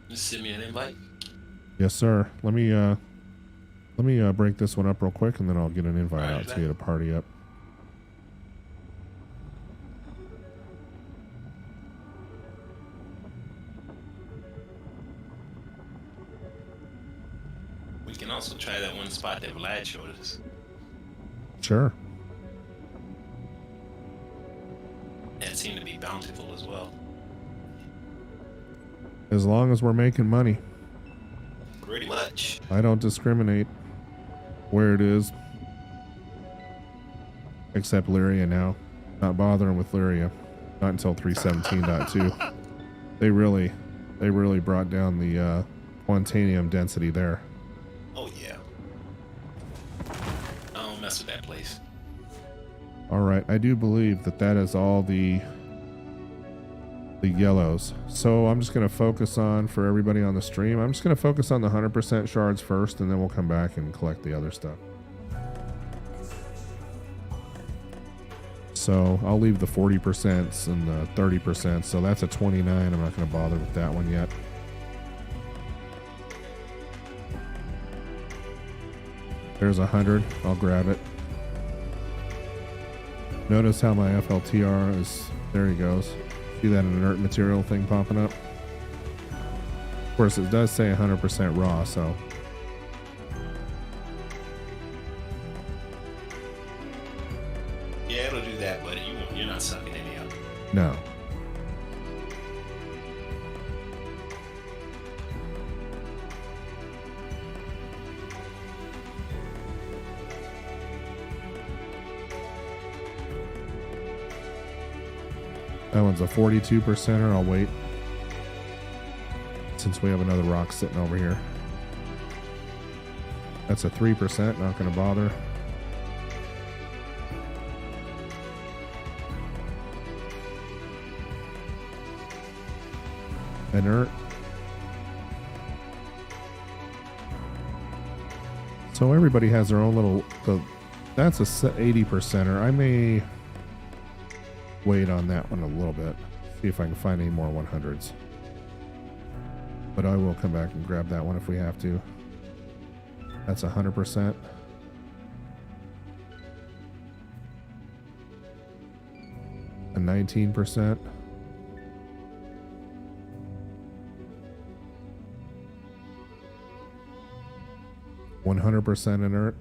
Just send me an invite. Yes, sir. Let me break this one up real quick, and then I'll get an invite out to you to party up. We can also try that one spot that Vlad showed us. Sure. That seemed to be bountiful as well. As long as we're making money. Pretty much. I don't discriminate where it is. Except Lyria now. Not bothering with Lyria. Not until 317.2. They really brought down the Quantanium density there. Oh yeah. I don't mess with that place. Alright, I do believe that is all the yellows. So I'm just going to focus on, for everybody on the stream, I'm just going to focus on the 100% shards first, and then we'll come back and collect the other stuff. So I'll leave the 40% and the 30%. So that's a 29. I'm not going to bother with that one yet. There's 100. I'll grab it. Notice how my FLTR is, there he goes. See that inert material thing popping up? Of course, it does say 100% raw, so. Yeah, it'll do that, but you're not sucking any up. No. That one's a 42%er. I'll wait. Since we have another rock sitting over here. That's a 3%. Not going to bother. Inert. So everybody has their own little. That's a 80%er. I may wait on that one a little bit. See if I can find any more 100s. But I will come back and grab that one if we have to. That's 100%. A 19%. %100% inert.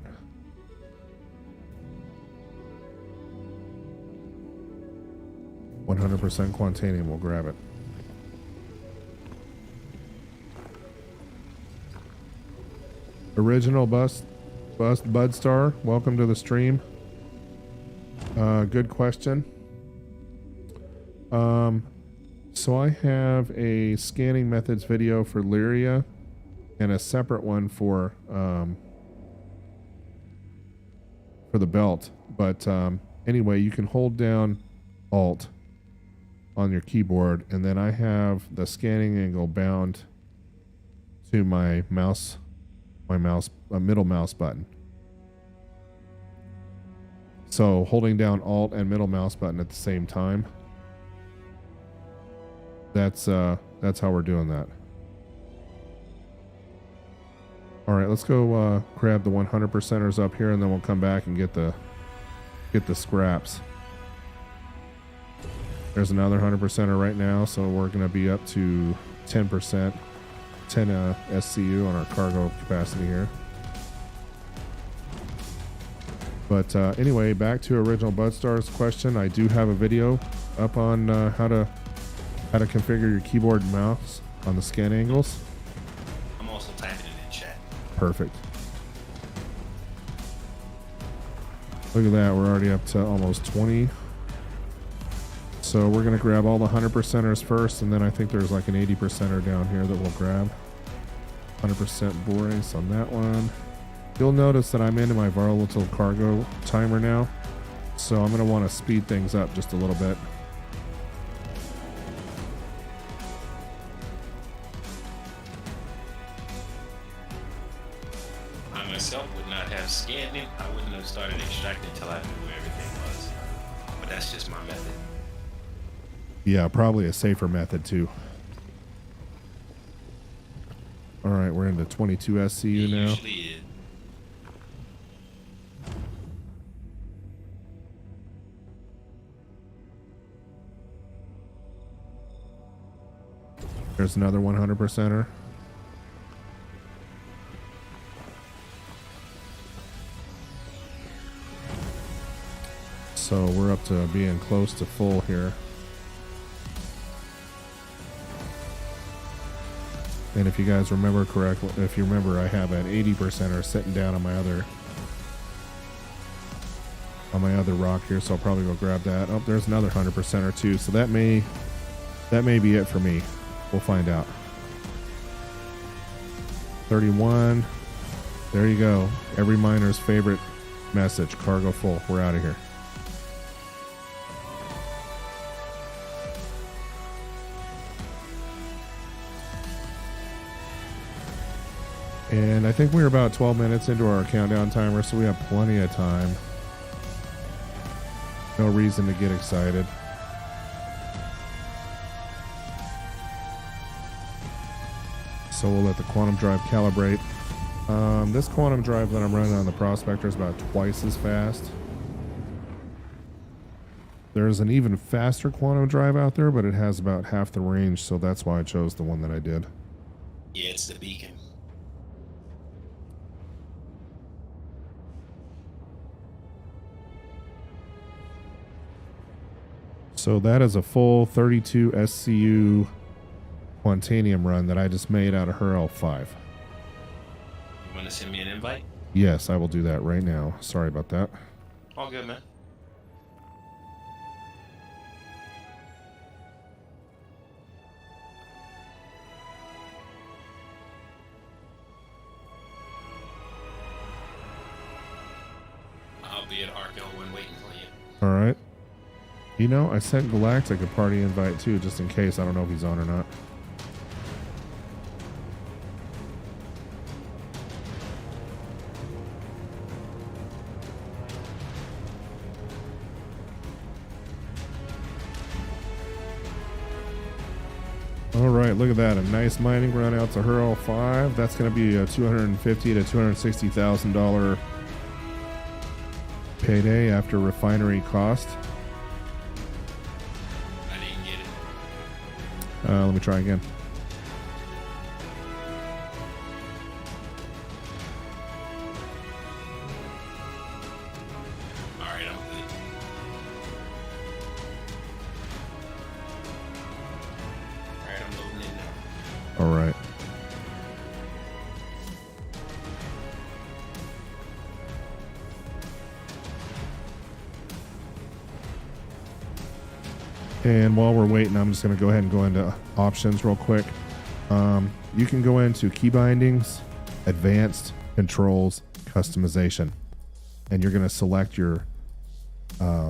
%100% Quantanium. We'll grab it. Original Bust Budstar, welcome to the stream. Good question. So I have a scanning methods video for Lyria and a separate one for the belt. But anyway, you can hold down Alt on your keyboard, and then I have the scanning angle bound to my middle mouse button. So holding down Alt and middle mouse button at the same time. That's how we're doing that. All right, let's go grab the 100%ers up here, and then we'll come back and get the scraps. There's another 100%er right now, so we're going to be up to 10%, 10 SCU on our cargo capacity here. But anyway, back to original Budstar's question. I do have a video up on how to configure your keyboard and mouse on the scan angles. I'm also typing it in chat. Perfect. Look at that, we're already up to almost 20. So we're going to grab all the 100%ers first, and then I think there's like an 80%er down here that we'll grab. 100% Borace on that one. You'll notice that I'm into my volatile cargo timer now, so I'm going to want to speed things up just a little bit. I myself would not have scanned it. I wouldn't have started extracting until I knew where everything was. But that's just my method. Yeah, probably a safer method too. All right, we're into 22 SCU It now. usually is. There's another 100%er. So we're up to being close to full here. And if you guys remember correctly, if you remember, I have an 80%er sitting down on my other rock here, so I'll probably go grab that. Oh, there's another 100%er too. So that may be it for me. We'll find out. 31. There you go. Every miner's favorite message. Cargo full. We're out of here. And I think we're about 12 minutes into our countdown timer, so we have plenty of time. No reason to get excited. So we'll let the quantum drive calibrate. This quantum drive that I'm running on the Prospector is about twice as fast. There's an even faster quantum drive out there, but it has about half the range, so that's why I chose the one that I did. Yeah, it's the beacon. So that is a full 32 SCU Quantanium run that I just made out of her L5. You want to send me an invite? Yes, I will do that right now. Sorry about that. All good, man. I'll be at Arco when waiting for you. All right. You know, I sent Galactic a party invite too, just in case. I don't know if he's on or not. All right, look at that. A nice mining run out to her L5. That's going to be a $250,000 to $260,000 payday after refinery cost. I didn't get it. Let me try again. All right, I'm good. All right, I'm loading in now. All right. And while we're waiting, I'm just going to go ahead and go into options real quick. You can go into key bindings, advanced controls, customization, and you're going to select your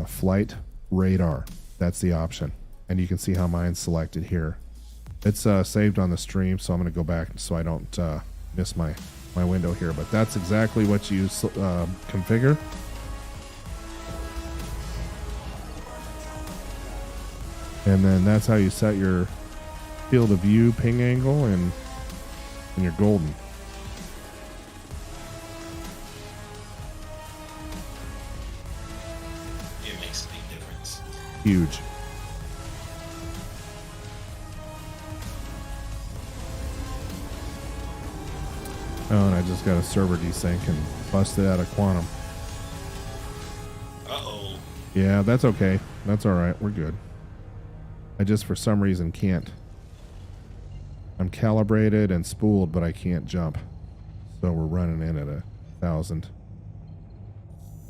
flight radar. That's the option. And you can see how mine's selected here. It's saved on the stream, so I'm going to go back so I don't miss my window here. But that's exactly what you configure. And then that's how you set your field of view ping angle, and you're golden. It makes a big difference. Huge. Oh, and I just got a server desync and busted out of quantum. Uh-oh. Yeah, that's okay. That's all right. We're good. I just, for some reason, can't. I'm calibrated and spooled, but I can't jump. So we're running in at 1,000.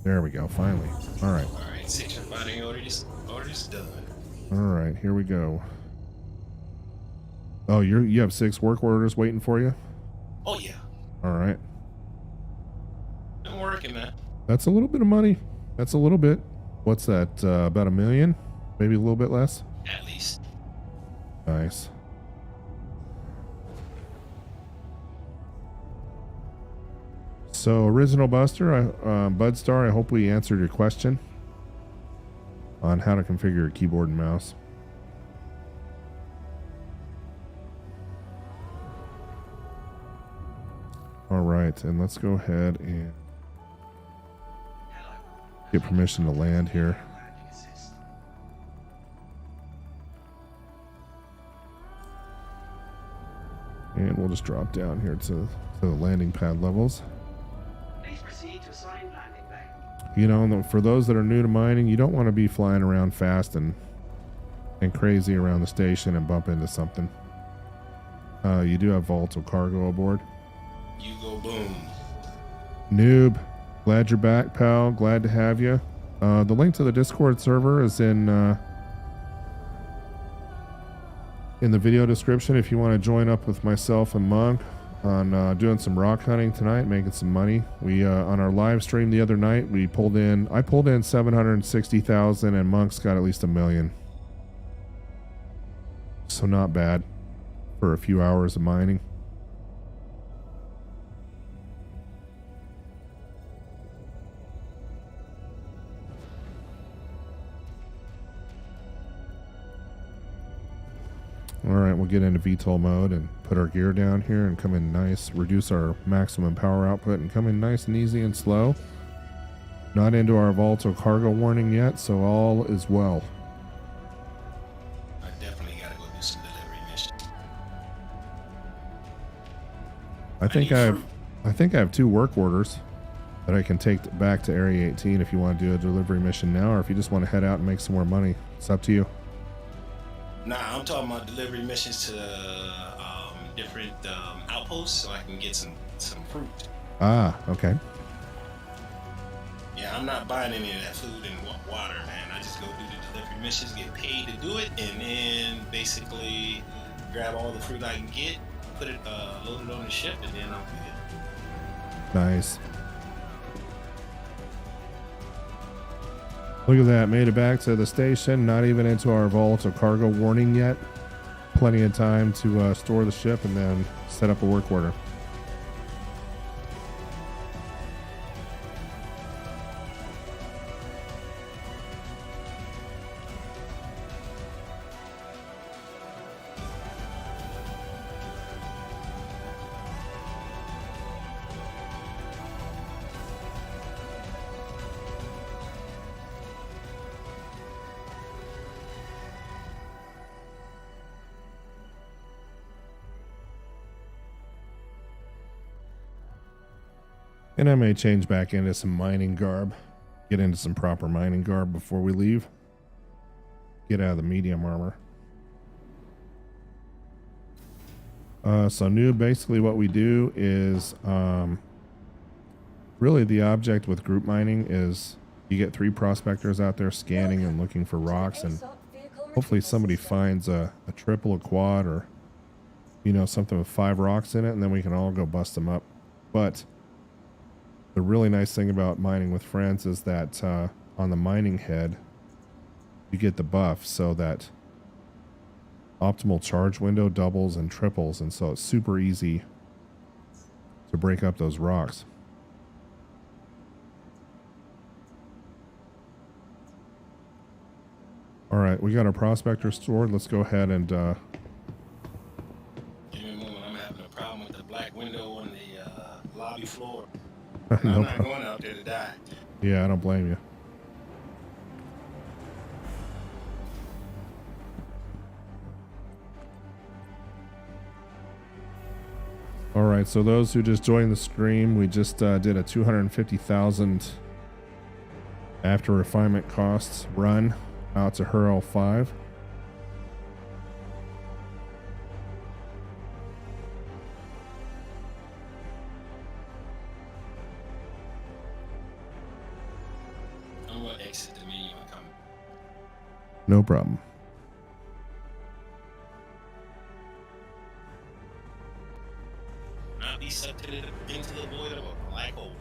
There we go, finally. All right. All right, section binding orders done. All right, here we go. Oh, you have 6 work orders waiting for you? Oh, yeah. All right. working, man. That's a little bit of money. That's a little bit. What's that? About $1 million? Maybe a little bit less? At least. Nice. So, Original Buster, Budstar, I hope we answered your question on how to configure your keyboard and mouse. All right, and let's go ahead and get permission to land here. And we'll just drop down here to the landing pad levels. Please proceed to assigned landing bay. You know, for those that are new to mining, you don't want to be flying around fast and crazy around the station and bump into something. You do have volatile cargo aboard. You go boom. Noob, glad you're back, pal. Glad to have you. The link to the Discord server is in the video description if you want to join up with myself and Monk on doing some rock hunting tonight, making some money. We on our live stream the other night, I pulled in 760,000 and Monk's got at least $1 million. So not bad for a few hours of mining. All right, we'll get into VTOL mode and put our gear down here and come in nice, reduce our maximum power output and come in nice and easy and slow. Not into our volatile cargo warning yet, so all is well. I definitely gotta go do some delivery missions. I think I have 2 work orders that I can take back to Area 18 if you want to do a delivery mission now, or if you just want to head out and make some more money. It's up to you. Nah, I'm talking about delivery missions to different outposts so I can get some fruit. Ah, okay. Yeah, I'm not buying any of that food and water, man. I just go do the delivery missions, get paid to do it, and then basically grab all the fruit I can get, put it, load it on the ship, and then I'm good. Nice. Look at that, made it back to the station, not even into our volatile cargo warning yet. Plenty of time to store the ship and then set up a work order. And I may change back into some mining garb. Get into some proper mining garb before we leave. Get out of the medium armor. So new, basically what we do is really the object with group mining is you get 3 prospectors out there scanning and looking for rocks, and hopefully somebody finds a triple, a quad, or something with 5 rocks in it, and then we can all go bust them up. But the really nice thing about mining with friends is that on the mining head, you get the buff so that optimal charge window doubles and triples, and so it's super easy to break up those rocks. All right, we got our prospector stored. Let's go ahead and Give me a moment. I'm having a problem with the black window on the lobby floor. no I'm not problem. going out there to die. Yeah, I don't blame you. All right, so those who just joined the stream, we just did a 250,000 after refinement costs run out to Hurl 5. I'm going to exit the menu and come. No problem. Not be sucked into the void of a black hole.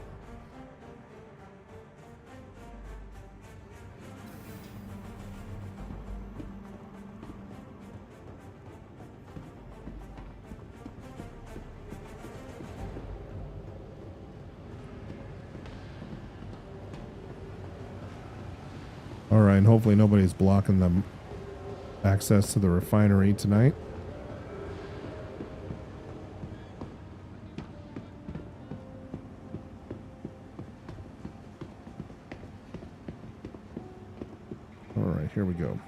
right, and hopefully nobody's blocking the access to the refinery tonight. All right, here we go.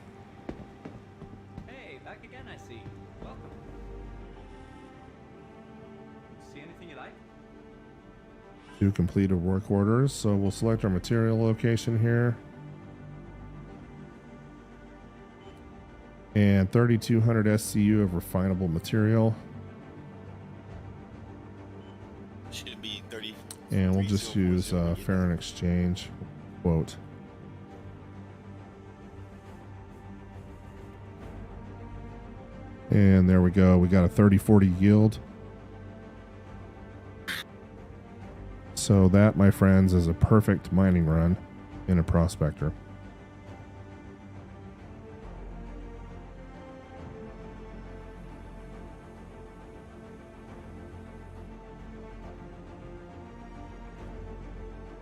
Hey, back again, I see. Welcome. See anything you like? 2 completed work orders. So we'll select our material location here. And 3,200 SCU of refinable material. Should be 30. And we'll just use fair and exchange quote. And there we go. We got a 30-40 yield. So that, my friends, is a perfect mining run in a prospector.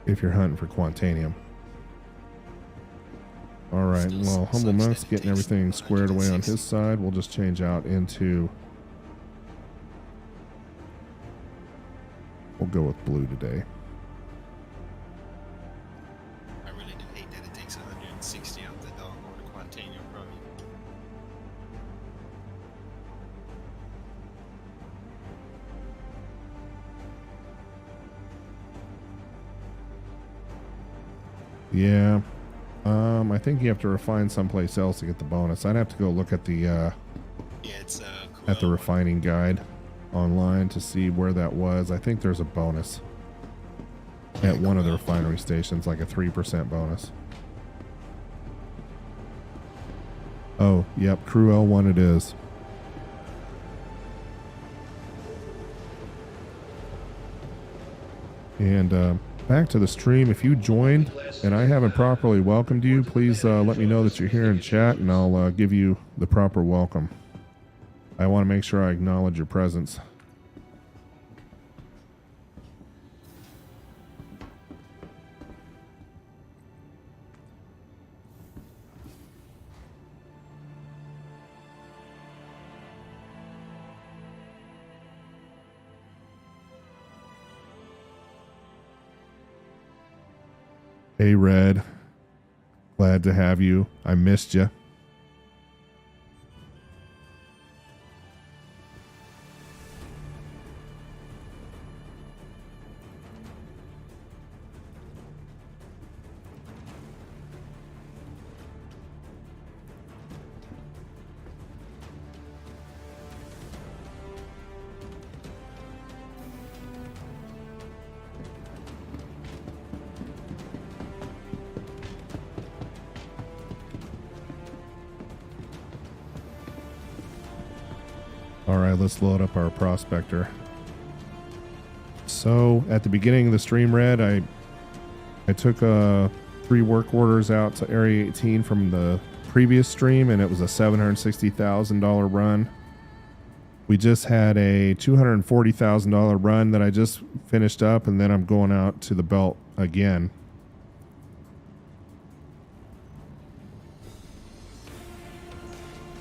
If you're hunting for Quantanium. All right, well, Humble Monk's getting everything squared away on his side. We'll just change out into... We'll go with blue today. I really do hate that it takes 160 out the dog or the Quantanium from you. Yeah. I think you have to refine someplace else to get the bonus. I'd have to go look at the Yeah, it's at the refining guide online to see where that was. I think there's a bonus at one of the refinery stations, like a 3% bonus. Oh, yep, Crew L1 it is. And back to the stream. If you joined and I haven't properly welcomed you, please let me know that you're here in chat, and I'll give you the proper welcome. I want to make sure I acknowledge your presence. Hey, Red. Glad to have you. I missed you. All right, let's load up our prospector. So at the beginning of the stream, Red, I took 3 work orders out to Area 18 from the previous stream, and it was a $760,000 run. We just had a $240,000 run that I just finished up, and then I'm going out to the belt again.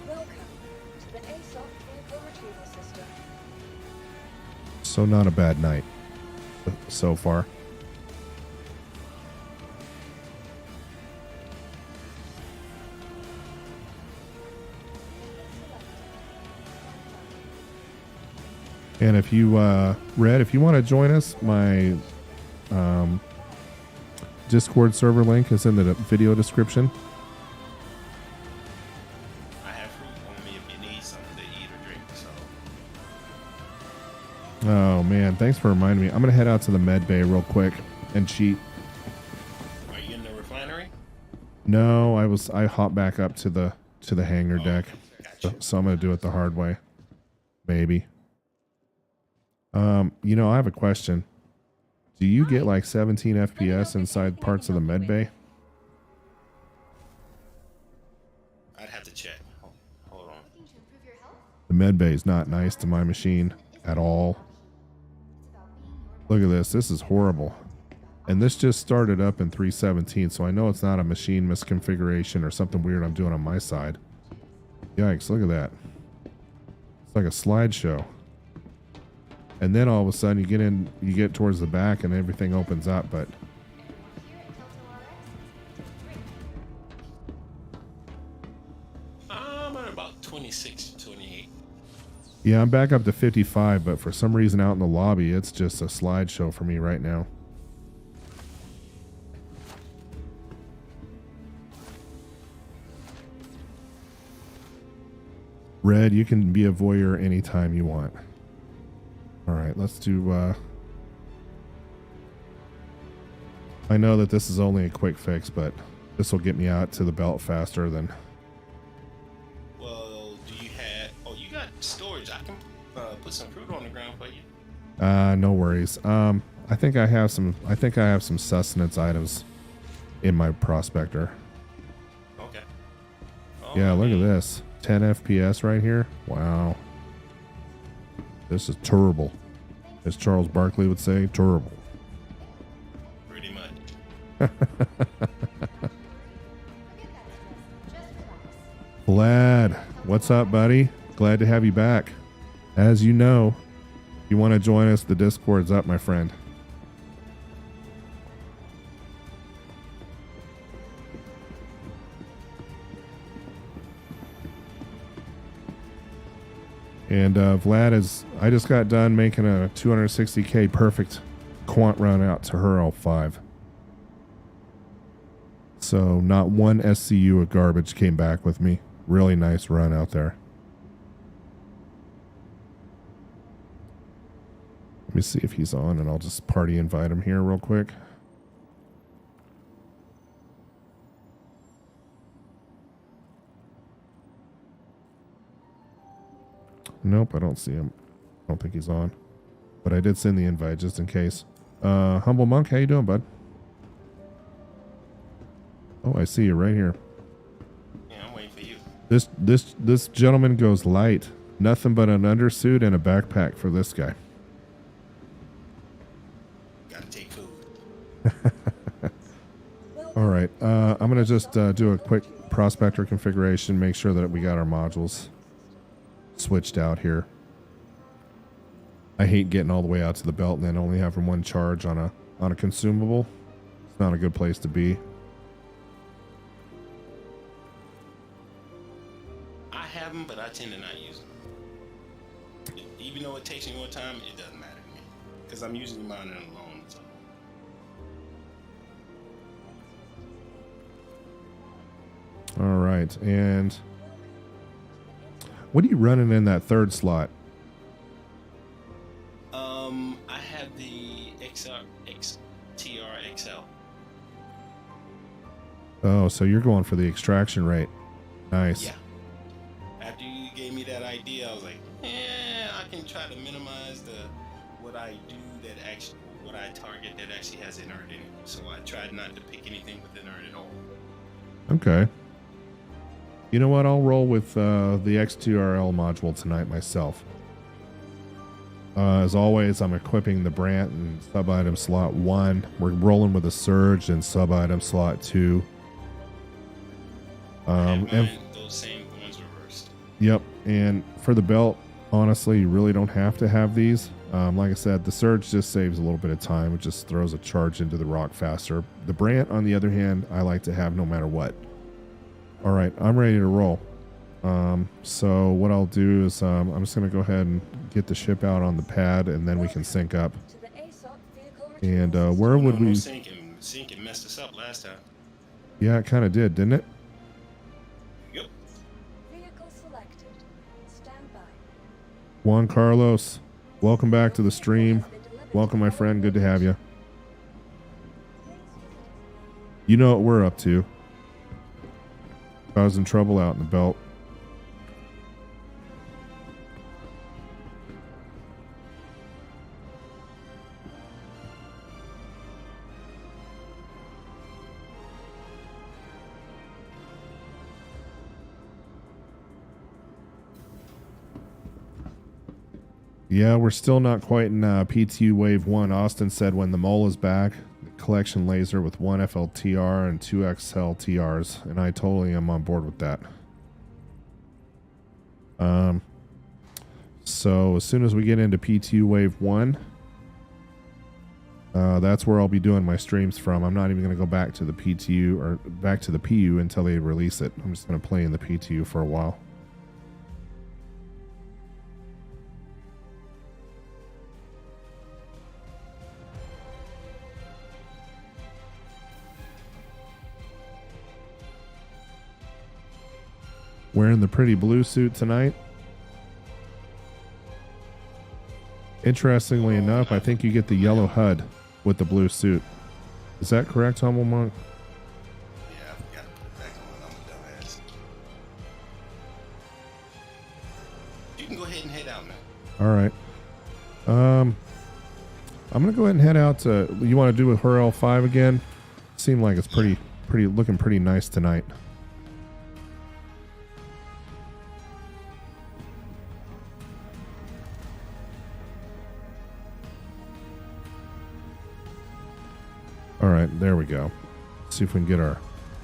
Welcome to the ASOP vehicle retrieval system. So not a bad night so far. And if you, Red, if you want to join us, my Discord server link is in the video description. I have fruit on me if you need something to eat or drink. So Oh man, thanks for reminding me. I'm gonna head out to the med bay real quick and cheat. are you in the refinery? No, I hopped back up to the hangar deck, so I'm gonna do it the hard way, maybe. You know, I have a question. Do you get like 17 FPS inside parts of the med bay? I'd have to check. Hold on. Looking to improve your health? The med bay is not nice to my machine at all. It's about being your Look at this. This is horrible. And this just started up in 317, so I know it's not a machine misconfiguration or something weird I'm doing on my side. Yikes, look at that. It's like a slideshow. And then all of a sudden you get towards the back and everything opens up, but I'm at about 26 to 28. yeah, I'm back up to 55, but for some reason out in the lobby, it's just a slideshow for me right now. Red, you can be a voyeur anytime you want. All right, let's do, I know that this is only a quick fix, but this will get me out to the belt faster than... Well, do you have... Oh, you got storage. I can put some fruit on the ground for you. No worries. I think I have some sustenance items in my prospector. Okay. Yeah, look at this. 10 FPS right here. Wow. This is terrible. As Charles Barkley would say, terrible. Pretty much. Vlad, what's up, buddy? Glad to have you back. As you know, if you want to join us, the Discord's up, my friend. And Vlad I just got done making a 260k perfect quant run out to her L5. So not one SCU of garbage came back with me. Really nice run out there. Let me see if he's on, and I'll just party invite him here real quick. Nope, I don't see him. I don't think he's on. But I did send the invite just in case. Humble Monk, how you doing, bud? Oh, I see you right here. Yeah, I'm waiting for you. This gentleman goes light. Nothing but an undersuit and a backpack for this guy. Gotta take food. All right, I'm gonna just do a quick prospector configuration, make sure that we got our modules switched out here. I hate getting all the way out to the belt and then only having one charge on a consumable. It's not a good place to be. I have them, but I tend to not use them. Even though it takes me more time, it doesn't matter to me because I'm usually monitoring alone. So. All right, and what are you running in that third slot? I have the XTR XL. Oh, so you're going for the extraction rate. Nice. Yeah. After you gave me that idea, I was like, I can try to minimize what I do what I target that actually has inert in it. So I tried not to pick anything with inert at all. Okay. You know what? I'll roll with the X2RL module tonight myself. As always, I'm equipping the Brant in sub-item slot 1. We're rolling with a Surge in sub-item slot 2. And those same ones reversed. Yep, and for the belt, honestly, you really don't have to have these. Like I said, the Surge just saves a little bit of time. It just throws a charge into the rock faster. The Brant, on the other hand, I like to have no matter what. All right, I'm ready to roll. So what I'll do is I'm just going to go ahead and get the ship out on the pad, and then we can sync up. And where would we... Sync messed us up last time. Yeah, it kind of did, didn't it? Yep. Vehicle selected. Stand by. Juan Carlos, welcome back to the stream. Welcome, my friend. Good to have you. You know what we're up to. Causing trouble out in the belt. Yeah, we're still not quite in PTU Wave 1. Austin said when the mole is back, collection laser with 1 FLTR and 2 XLTRs, and I totally am on board with that. So as soon as we get into PTU Wave 1, that's where I'll be doing my streams from. I'm not even going to go back to the PTU or back to the PU until they release it. I'm just going to play in the PTU for a while. Wearing the pretty blue suit tonight. Interestingly enough, I think you get the yellow HUD with the blue suit. Is that correct, Humble Monk? Yeah, I forgot to put it back on. I'm a dumbass. You can go ahead and head out now. All right. I'm gonna go ahead and head out to. You want to do a Hurl 5 again? Seemed like it's pretty looking pretty nice tonight. All right, there we go. See if we can get our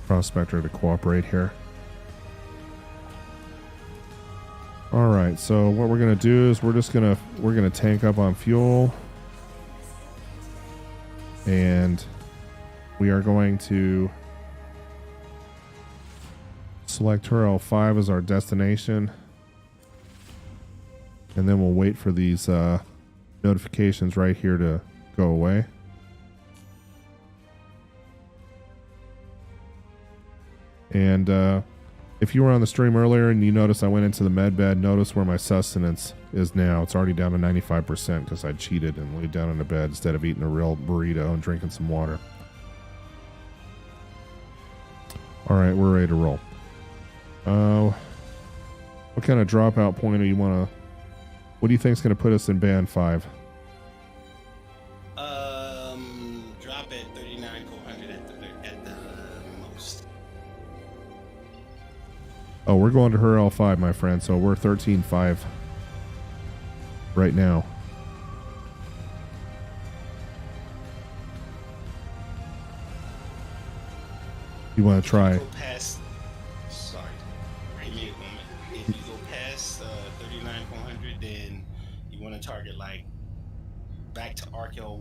prospector to cooperate here. All right, so what we're gonna do is we're gonna tank up on fuel, and we are going to select Hurl 5 as our destination, and then we'll wait for these notifications right here to go away. And if you were on the stream earlier and you noticed I went into the med bed, notice where my sustenance is now. It's already down to 95% because I cheated and laid down in the bed instead of eating a real burrito and drinking some water. All right, we're ready to roll. What kind of dropout point do you want to... What do you think is going to put us in band 5? Drop at 39,400 at the most. Oh, we're going to her L5, my friend. So we're 13.5 right now. You want to try? Go past, sorry, give me a moment. If you go past 39,400, then you want to target like back to Arkel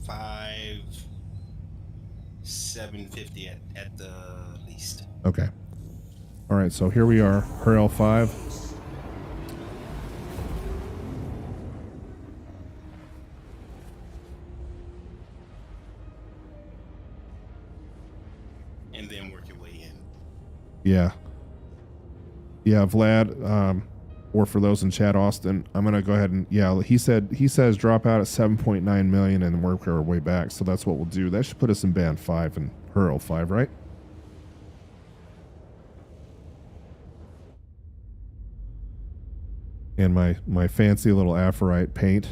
15750 at the least. Okay. All right, so here we are, her L5. And then work your way in. Yeah. Yeah, Vlad, or for those in chat, Austin, I'm gonna go ahead and he says drop out at 7.9 million and work our way back. So that's what we'll do. That should put us in band 5 and her L5, right? And my fancy little Aphorite paint.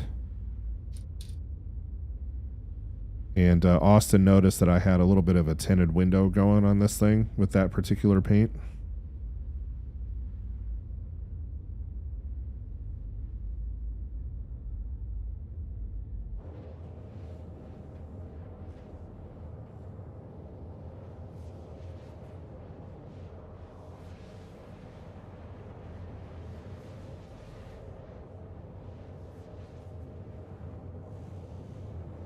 And Austin noticed that I had a little bit of a tinted window going on this thing with that particular paint.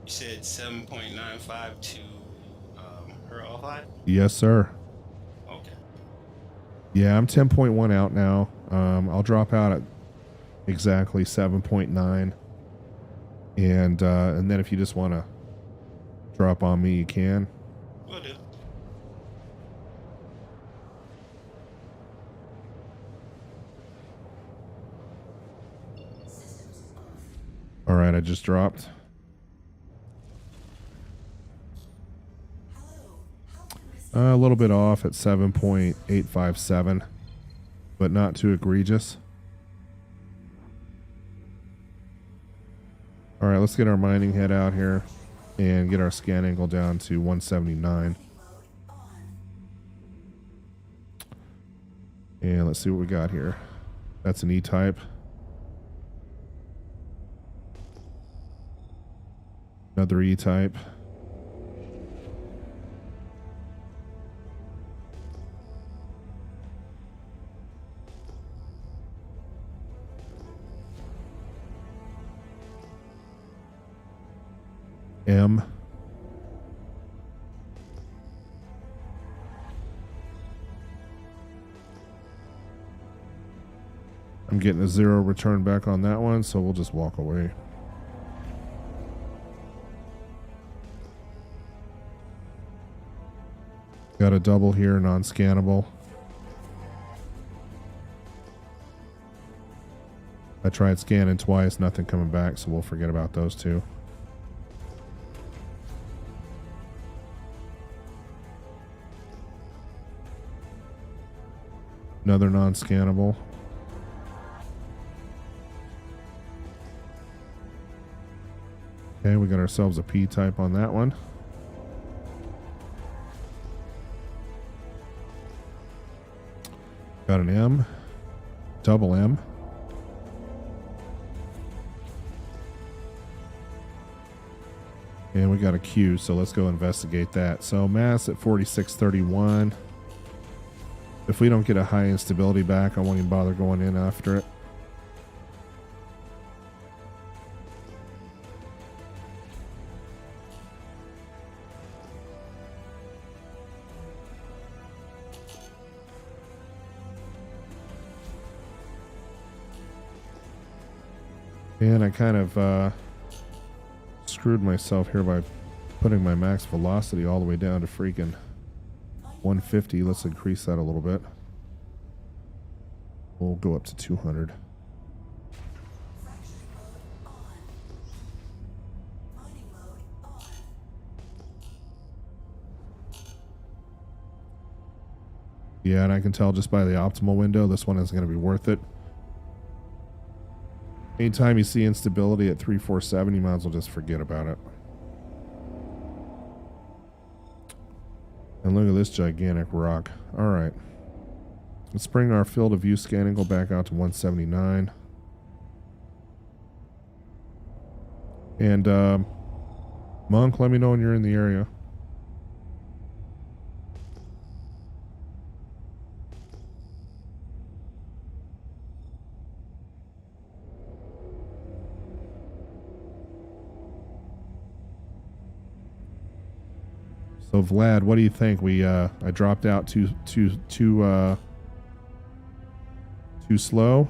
You said 7.95 to her L5? Yes, sir. Okay. Yeah, I'm 10.1 out now. I'll drop out at exactly 7.9. And then if you just want to drop on me, you can. Will do. All right, I just dropped. A little bit off at 7.857, but not too egregious. All right, let's get our mining head out here and get our scan angle down to 179. And let's see what we got here. That's an E-type. Another E-type. M. I'm getting a 0 return back on that one, so we'll just walk away. Got a double here, non-scannable. I tried scanning twice, nothing coming back, so we'll forget about those two. Another non-scannable. Okay, we got ourselves a P type on that one. Got an M, double M. And we got a Q, so let's go investigate that. So mass at 4631. If we don't get a high instability back, I won't even bother going in after it. And I kind of screwed myself here by putting my max velocity all the way down to freaking 150. Let's increase that a little bit. We'll go up to 200. Yeah, and I can tell just by the optimal window, this one isn't going to be worth it. Anytime you see instability at 347, you might as well just forget about it. And look at this gigantic rock. All right. Let's bring our field of view scan angle back out to 179. And Monk, let me know when you're in the area. So Vlad, what do you think? I dropped out too slow.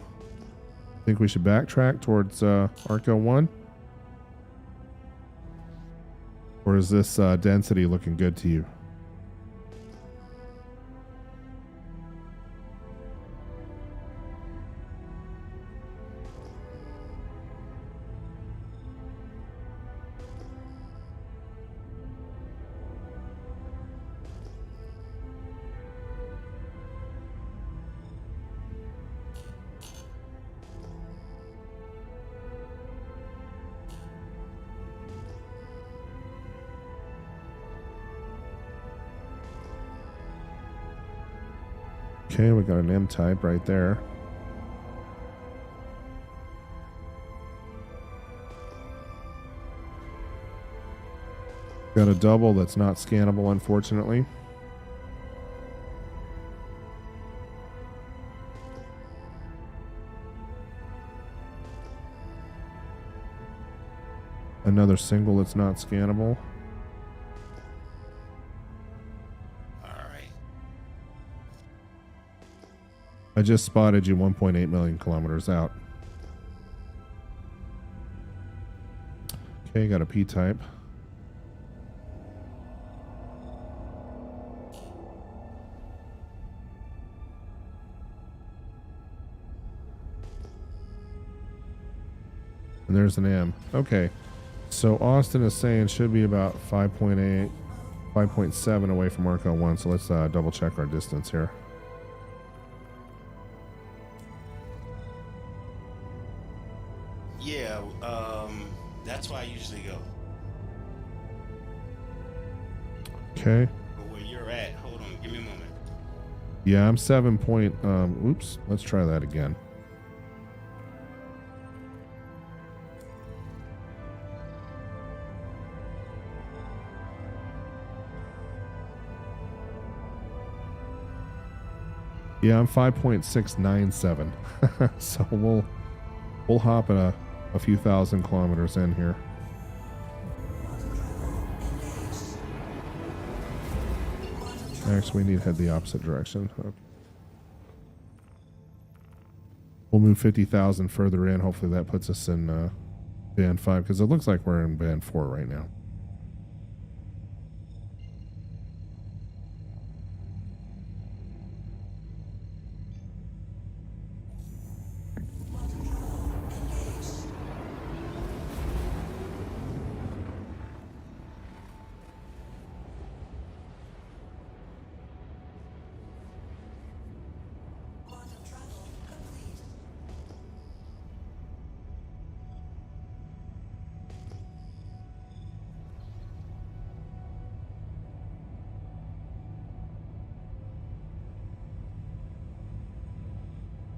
Think we should backtrack towards Arco 1? Or is this density looking good to you? Okay, we got an M type right there. Got a double that's not scannable, unfortunately. Another single that's not scannable. I just spotted you 1.8 million kilometers out. Okay, got a P type. And there's an M. Okay. So Austin is saying should be about 5.8, 5.7 away from Arco 1. So let's double check our distance here. Yeah, that's why I usually go. Okay. But where you're at, hold on, give me a moment. Yeah, I'm 7 point, oops, let's try that again. Yeah, I'm 5.697. So we'll hop a few thousand kilometers in here. Actually, we need to head the opposite direction. Okay. We'll move 50,000 further in. Hopefully that puts us in band 5, because it looks like we're in band 4 right now.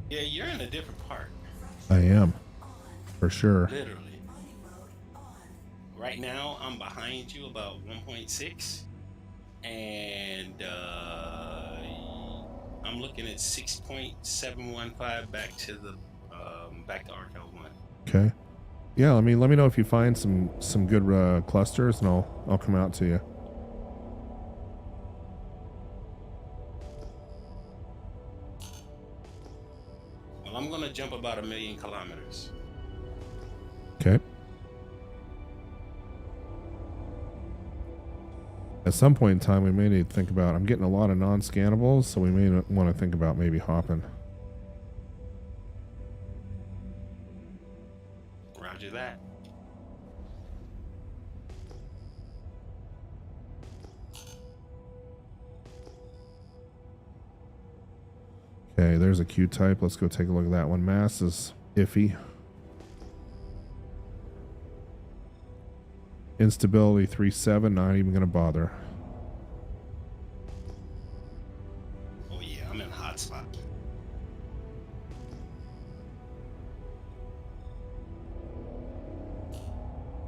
Yeah, you're in a different part. I am, for sure. Literally. Right now, I'm behind you about 1.6, and I'm looking at 6.715 back to the back to Arc L1. Okay. Yeah, I mean, let me know if you find some good clusters, and I'll come out to you. Well, I'm gonna jump about 1,000,000 kilometers. Okay. At some point in time, we may need to think about. I'm getting a lot of non-scannables, so we may want to think about maybe hopping. Roger that. Okay, there's a Q-type. Let's go take a look at that one. Mass is iffy. Instability 3.7. Not even going to bother. Oh yeah, I'm in a hot spot.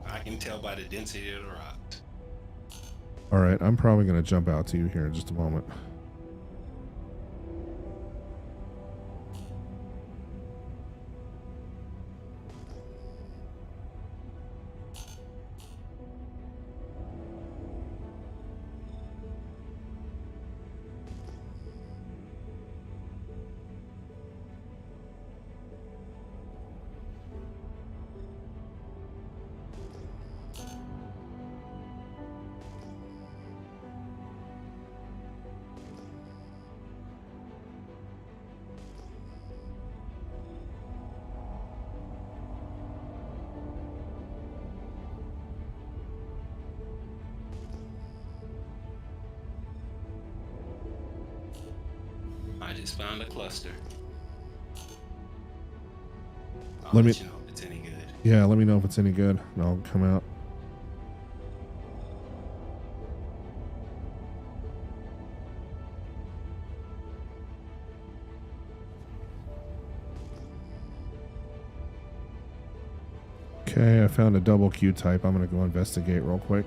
I can tell by the density of the rock. All right, I'm probably going to jump out to you here in just a moment. I just found a cluster. I'll Let me- let you know if it's any good. Yeah, let me know if it's any good, and I'll come out. Okay, I found a double Q-type. I'm going to go investigate real quick.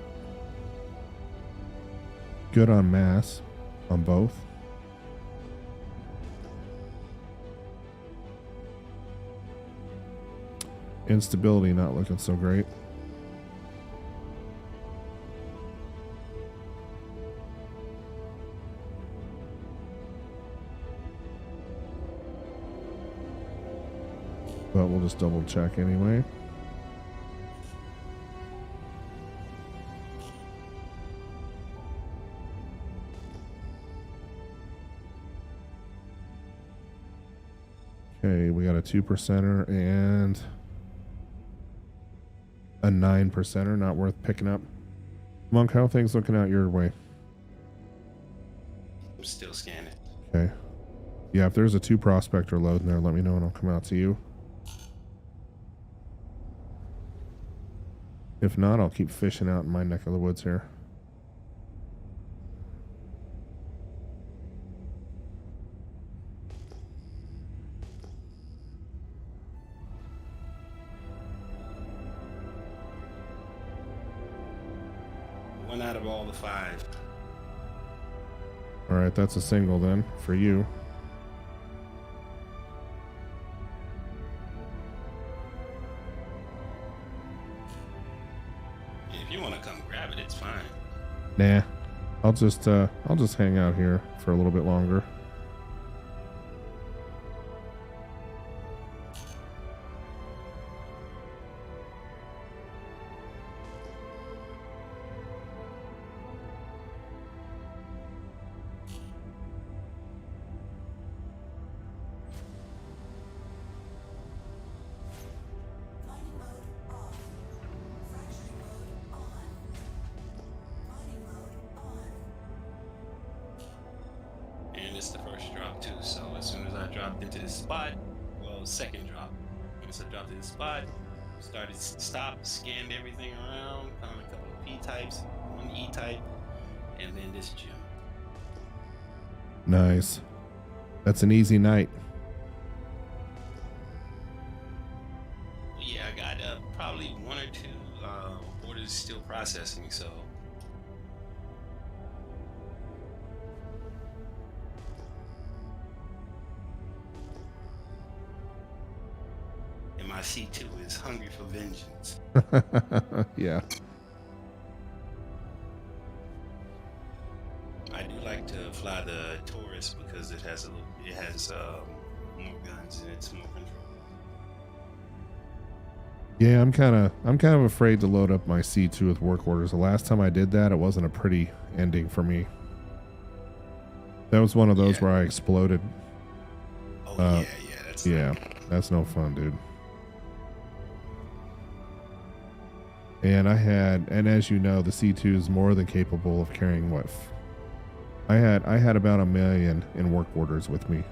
Good on mass on both. Instability not looking so great. But we'll just double check anyway. Okay, we got a 2%er and a 9%er, not worth picking up. Monk, how are things looking out your way? I'm still scanning. Okay. Yeah, if there's a 2 prospector load in there, let me know and I'll come out to you. If not, I'll keep fishing out in my neck of the woods here. One out of all the 5. All right, that's a single then for you. If you want to come grab it, it's fine. Nah, I'll just hang out here for a little bit longer. Mining mode off. Fracturing mode on. Mining mode on. And it's the first drop too, so as soon as I dropped into this spot, well, second drop. Once I dropped into the spot, stopped, scanned everything around, found a couple of P types, one E type, and then this gem. Nice. That's an easy night. Yeah, I got probably one or two orders still processing, so. And my C2 is hungry for vengeance. Yeah. I do like to fly the Taurus because it has more guns and it's more control. Yeah, I'm kind of afraid to load up my C2 with work orders. The last time I did that, it wasn't a pretty ending for me. That was one of those where I exploded. Oh Yeah, that's no fun, dude. And and as you know, the C2 is more than capable of carrying what? I had about 1 million in work orders with me.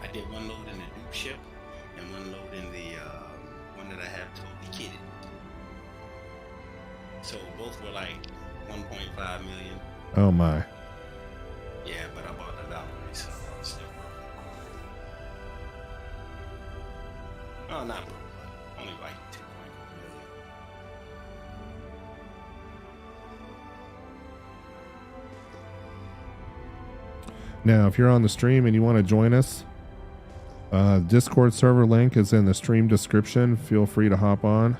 I did one load in the Duke ship and one load in the one that I have totally kitted. So both were like 1.5 million. Oh my. Yeah, but I bought the Valkyrie, so I'm still broke. Oh, not broke, but only like 2.4 million. Now, if you're on the stream and you want to join us, Discord server link is in the stream description. Feel free to hop on.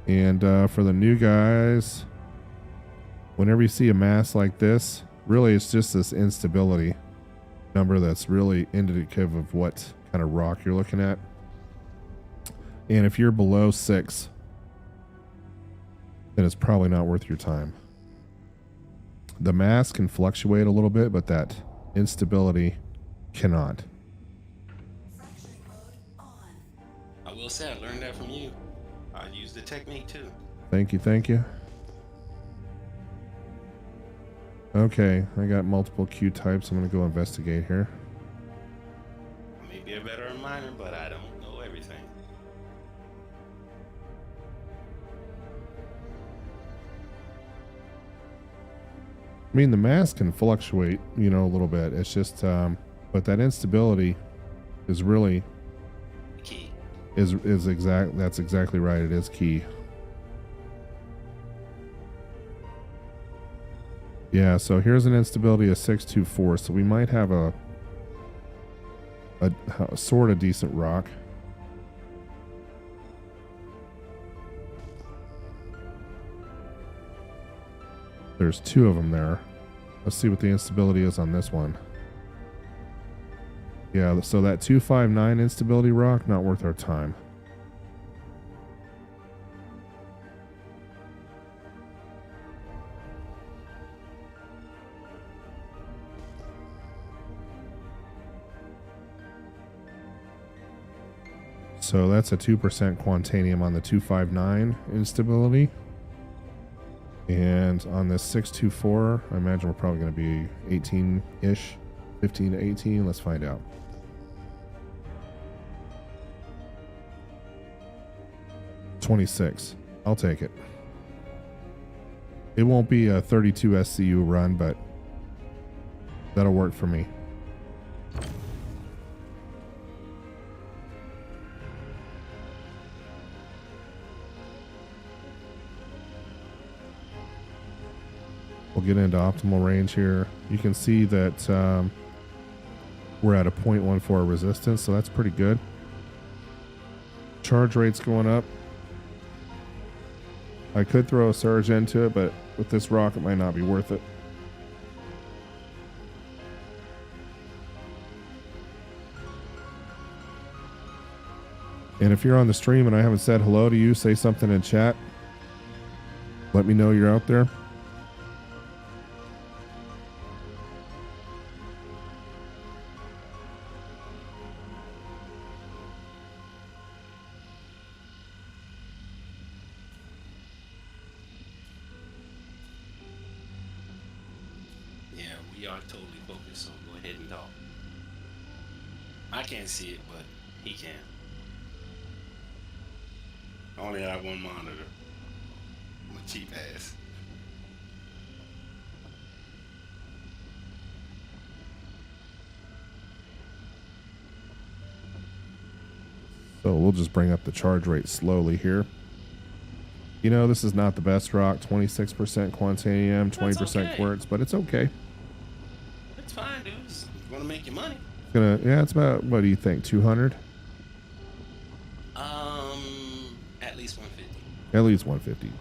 And for the new guys, whenever you see a mass like this, really it's just this instability number that's really indicative of what kind of rock you're looking at. And if you're below 6, then it's probably not worth your time. The mass can fluctuate a little bit, but that instability cannot. Fracturing mode on. I will say I learned that from you. I use the technique too. Thank you, thank you. Okay, I got multiple Q types. I'm going to go investigate here. I may be a better miner, but I don't know everything. I mean, the mass can fluctuate, you know, a little bit. It's just, but that instability is really Key. is that's exactly right. It is key. Yeah, so here's an instability of 624, so we might have a sort of decent rock. There's 2 of them there. Let's see what the instability is on this one. Yeah, so that 259 instability rock, not worth our time. So that's a 2% quantanium on the 259 instability. And on this 624, I imagine we're probably going to be 18-ish, 15 to 18. Let's find out. $26. I'll take it. It won't be a 32 SCU run, but that'll work for me. We'll get into optimal range here. You can see that we're at a 0.14 resistance, so that's pretty good. Charge rate's going up. I could throw a surge into it, but with this rock, it might not be worth it. And if you're on the stream and I haven't said hello to you, say something in chat. Let me know you're out there. Yeah, we are totally focused, so go ahead and talk. I can't see it, but he can. I only have one monitor. I'm a cheap ass. So we'll just bring up the charge rate slowly here. You know, this is not the best rock. 26% quantanium, 20% quartz, but it's okay. It's fine, dude. It's gonna make you money. Yeah, it's about, what do you think, 200? At least 150. At least 150.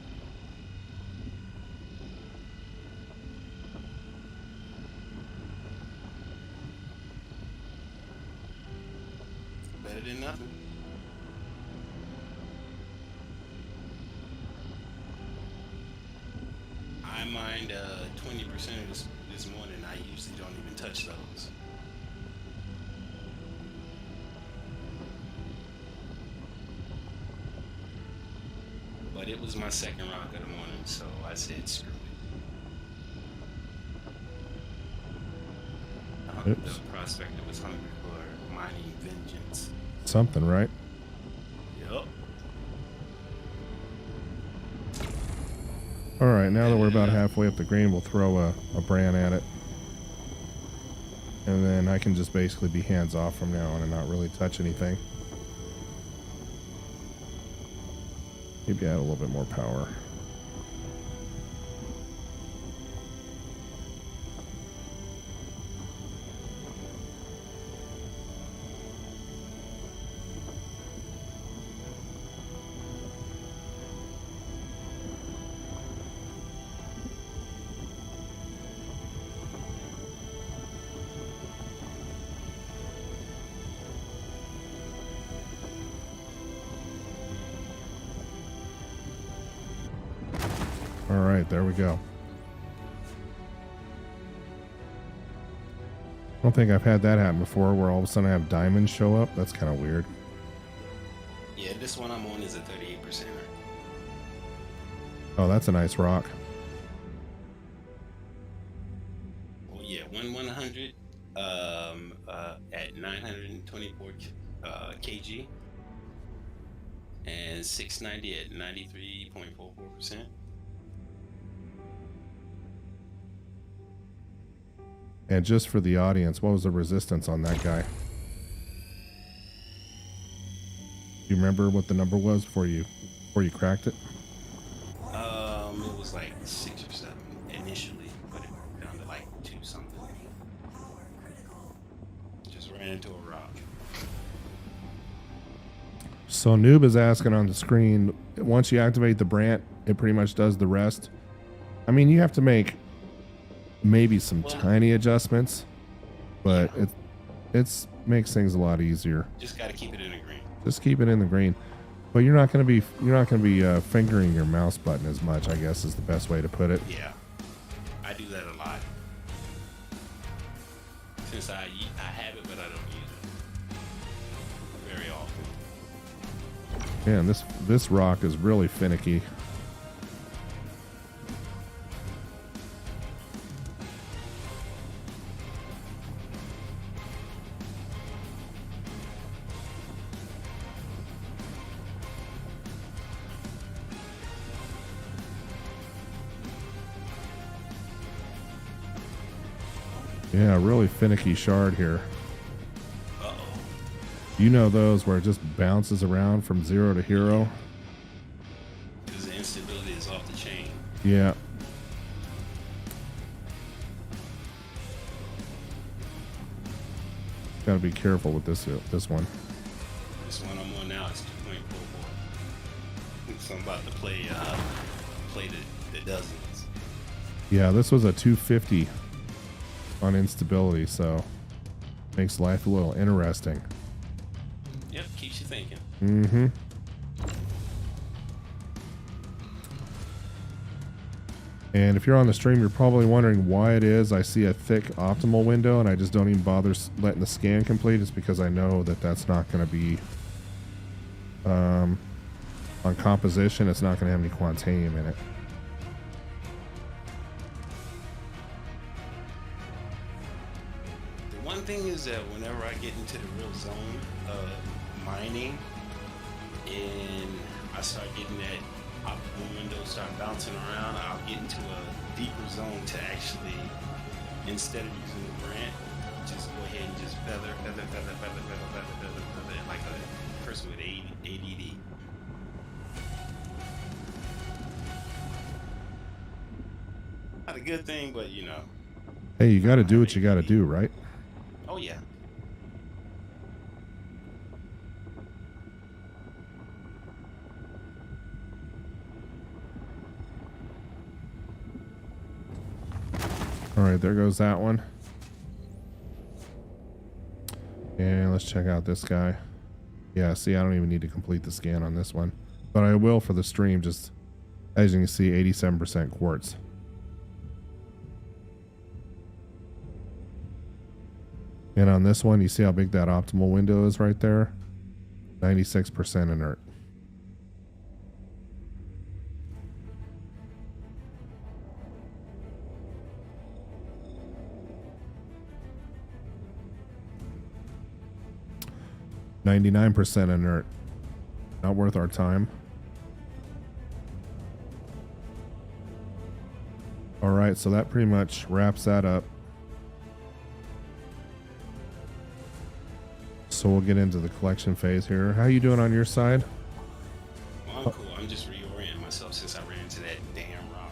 Better than nothing. I mined 20% of this morning. I usually don't even touch those. But it was my second rock of the morning, so I said screw it. Oops. The prospector was hungry for mining vengeance. Something, right? Yup. All right, now that we're about halfway up the green, we'll throw a brand at it. And then I can just basically be hands off from now on and not really touch anything. Maybe add a little bit more power. All right, there we go. I don't think I've had that happen before where all of a sudden I have diamonds show up. That's kind of weird. Yeah, this one I'm on is a 38%. Oh, that's a nice rock. Well, yeah, 100 at 924 kg and 690 at 93.44%. And just for the audience, what was the resistance on that guy? Do you remember what the number was before you cracked it? It was like 6 or 7 initially, but it broke down to like 2 something. Just ran into a rock. So Noob is asking on the screen, once you activate the Brant, it pretty much does the rest. I mean, you have to make maybe some tiny adjustments, but it makes things a lot easier. Just got to keep it in the green. Just keep it in the green. But you're not going to be fingering your mouse button as much, I guess is the best way to put it. Yeah, I do that a lot. Since I have it, but I don't use it very often. Man, this rock is really finicky. Yeah, really finicky shard here. Uh-oh. You know those where it just bounces around from 0 to hero? Because the instability is off the chain. Yeah. Gotta be careful with this one. This one I'm on now is 2.4. So I'm about to play the dozens. Yeah, this was a 250 on instability, so makes life a little interesting. Yep, keeps you thinking. Mm-hmm. And if you're on the stream, you're probably wondering why it is I see a thick optimal window and I just don't even bother letting the scan complete. It's because I know that that's not going to be on composition. It's not going to have any quantanium in it. The one thing is that whenever I get into the real zone of mining and I start getting that optimal window start bouncing around, I'll get into a deeper zone to actually, instead of using the brand, just go ahead and just feather like a person with ADD. Not a good thing, but you know. Hey, you got to do what you got to do, right? Oh yeah. All right, there goes that one. And let's check out this guy. Yeah, see, I don't even need to complete the scan on this one, but I will for the stream. Just as you can see, 87% quartz. And on this one, you see how big that optimal window is right there? 96% inert. %, inert. Not worth our time. All right, so that pretty much wraps that up. So we'll get into the collection phase here. How you doing on your side? Well, I'm cool. I'm just reorienting myself since I ran into that damn rock.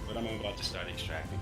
But I'm about to start extracting.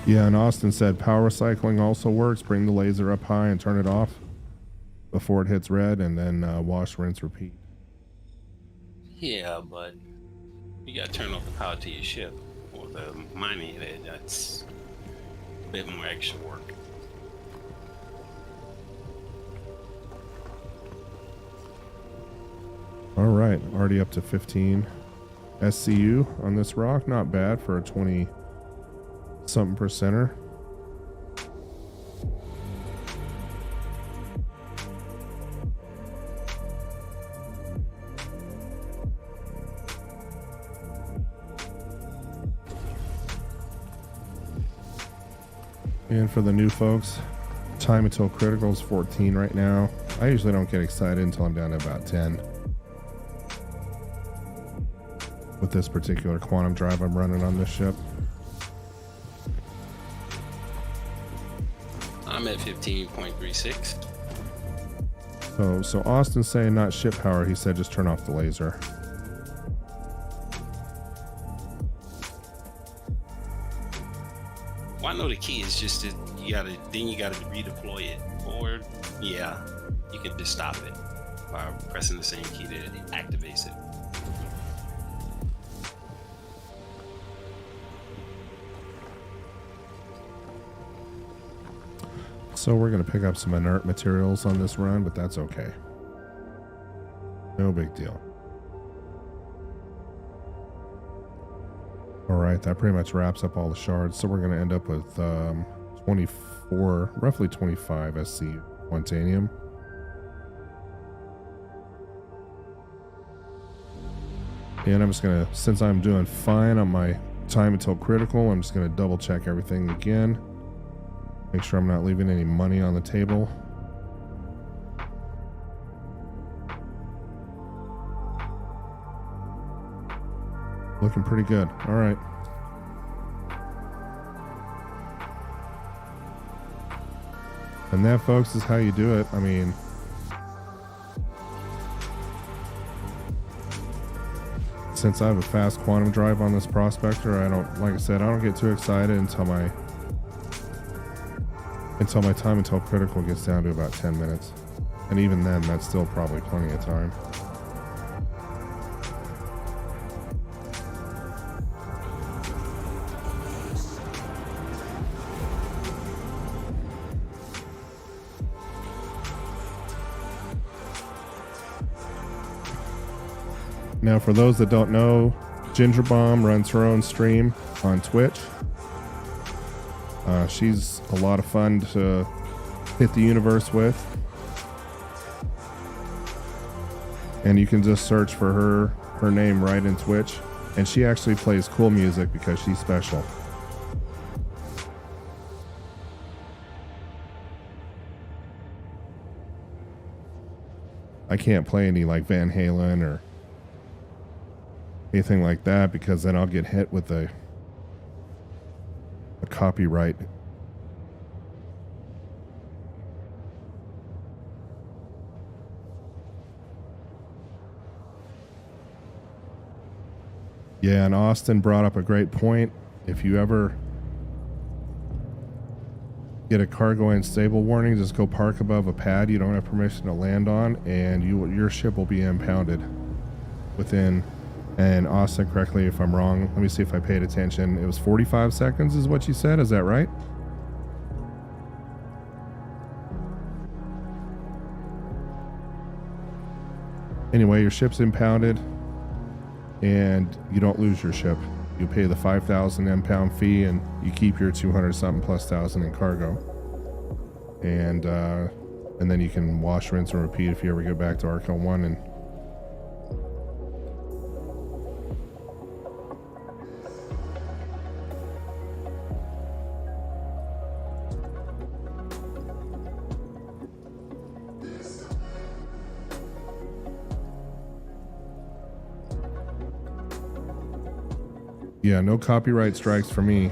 Yeah, and Austin said power cycling also works. Bring the laser up high and turn it off before it hits red, and then wash, rinse, repeat. Yeah, but you gotta turn off the power to your ship or the mining head. That's a bit more extra work. All right, already up to 15 SCU on this rock. Not bad for a 20 something percenter. And for the new folks, time until critical is 14 right now. I usually don't get excited until I'm down to about 10. With this particular quantum drive I'm running on this ship. I'm at 15.36. So Austin's saying not ship power. He said just turn off the laser. Well, I know the key is just that you gotta redeploy it, or yeah, you can just stop it by pressing the same key that activates it. So we're going to pick up some inert materials on this run, but that's okay. No big deal. All right, that pretty much wraps up all the shards. So we're going to end up with 24, roughly 25 SC Quantanium. And I'm just going to, since I'm doing fine on my time until critical, I'm just going to double check everything again. Make sure I'm not leaving any money on the table. Looking pretty good. All right. And that, folks, is how you do it. I mean, since I have a fast quantum drive on this prospector, I don't, like I said, I don't get too excited until my time until critical gets down to about 10 minutes. And even then, that's still probably plenty of time. Now, for those that don't know, Ginger Bomb runs her own stream on Twitch. She's a lot of fun to hit the universe with. And you can just search for her name right in Twitch. And she actually plays cool music because she's special. I can't play any like Van Halen or anything like that because then I'll get hit with a copyright. Yeah, and Austin brought up a great point. If you ever get a cargo unstable warning, just go park above a pad you don't have permission to land on, and your ship will be impounded within. And Austin, correctly if I'm wrong, let me see if I paid attention. It was 45 seconds is what you said. Is that right? Anyway, your ship's impounded and you don't lose your ship. You pay the 5,000 impound fee and you keep your 200 something plus thousand in cargo. And then you can wash, rinse, and repeat if you ever get back to Arco 1 and yeah, no copyright strikes for me.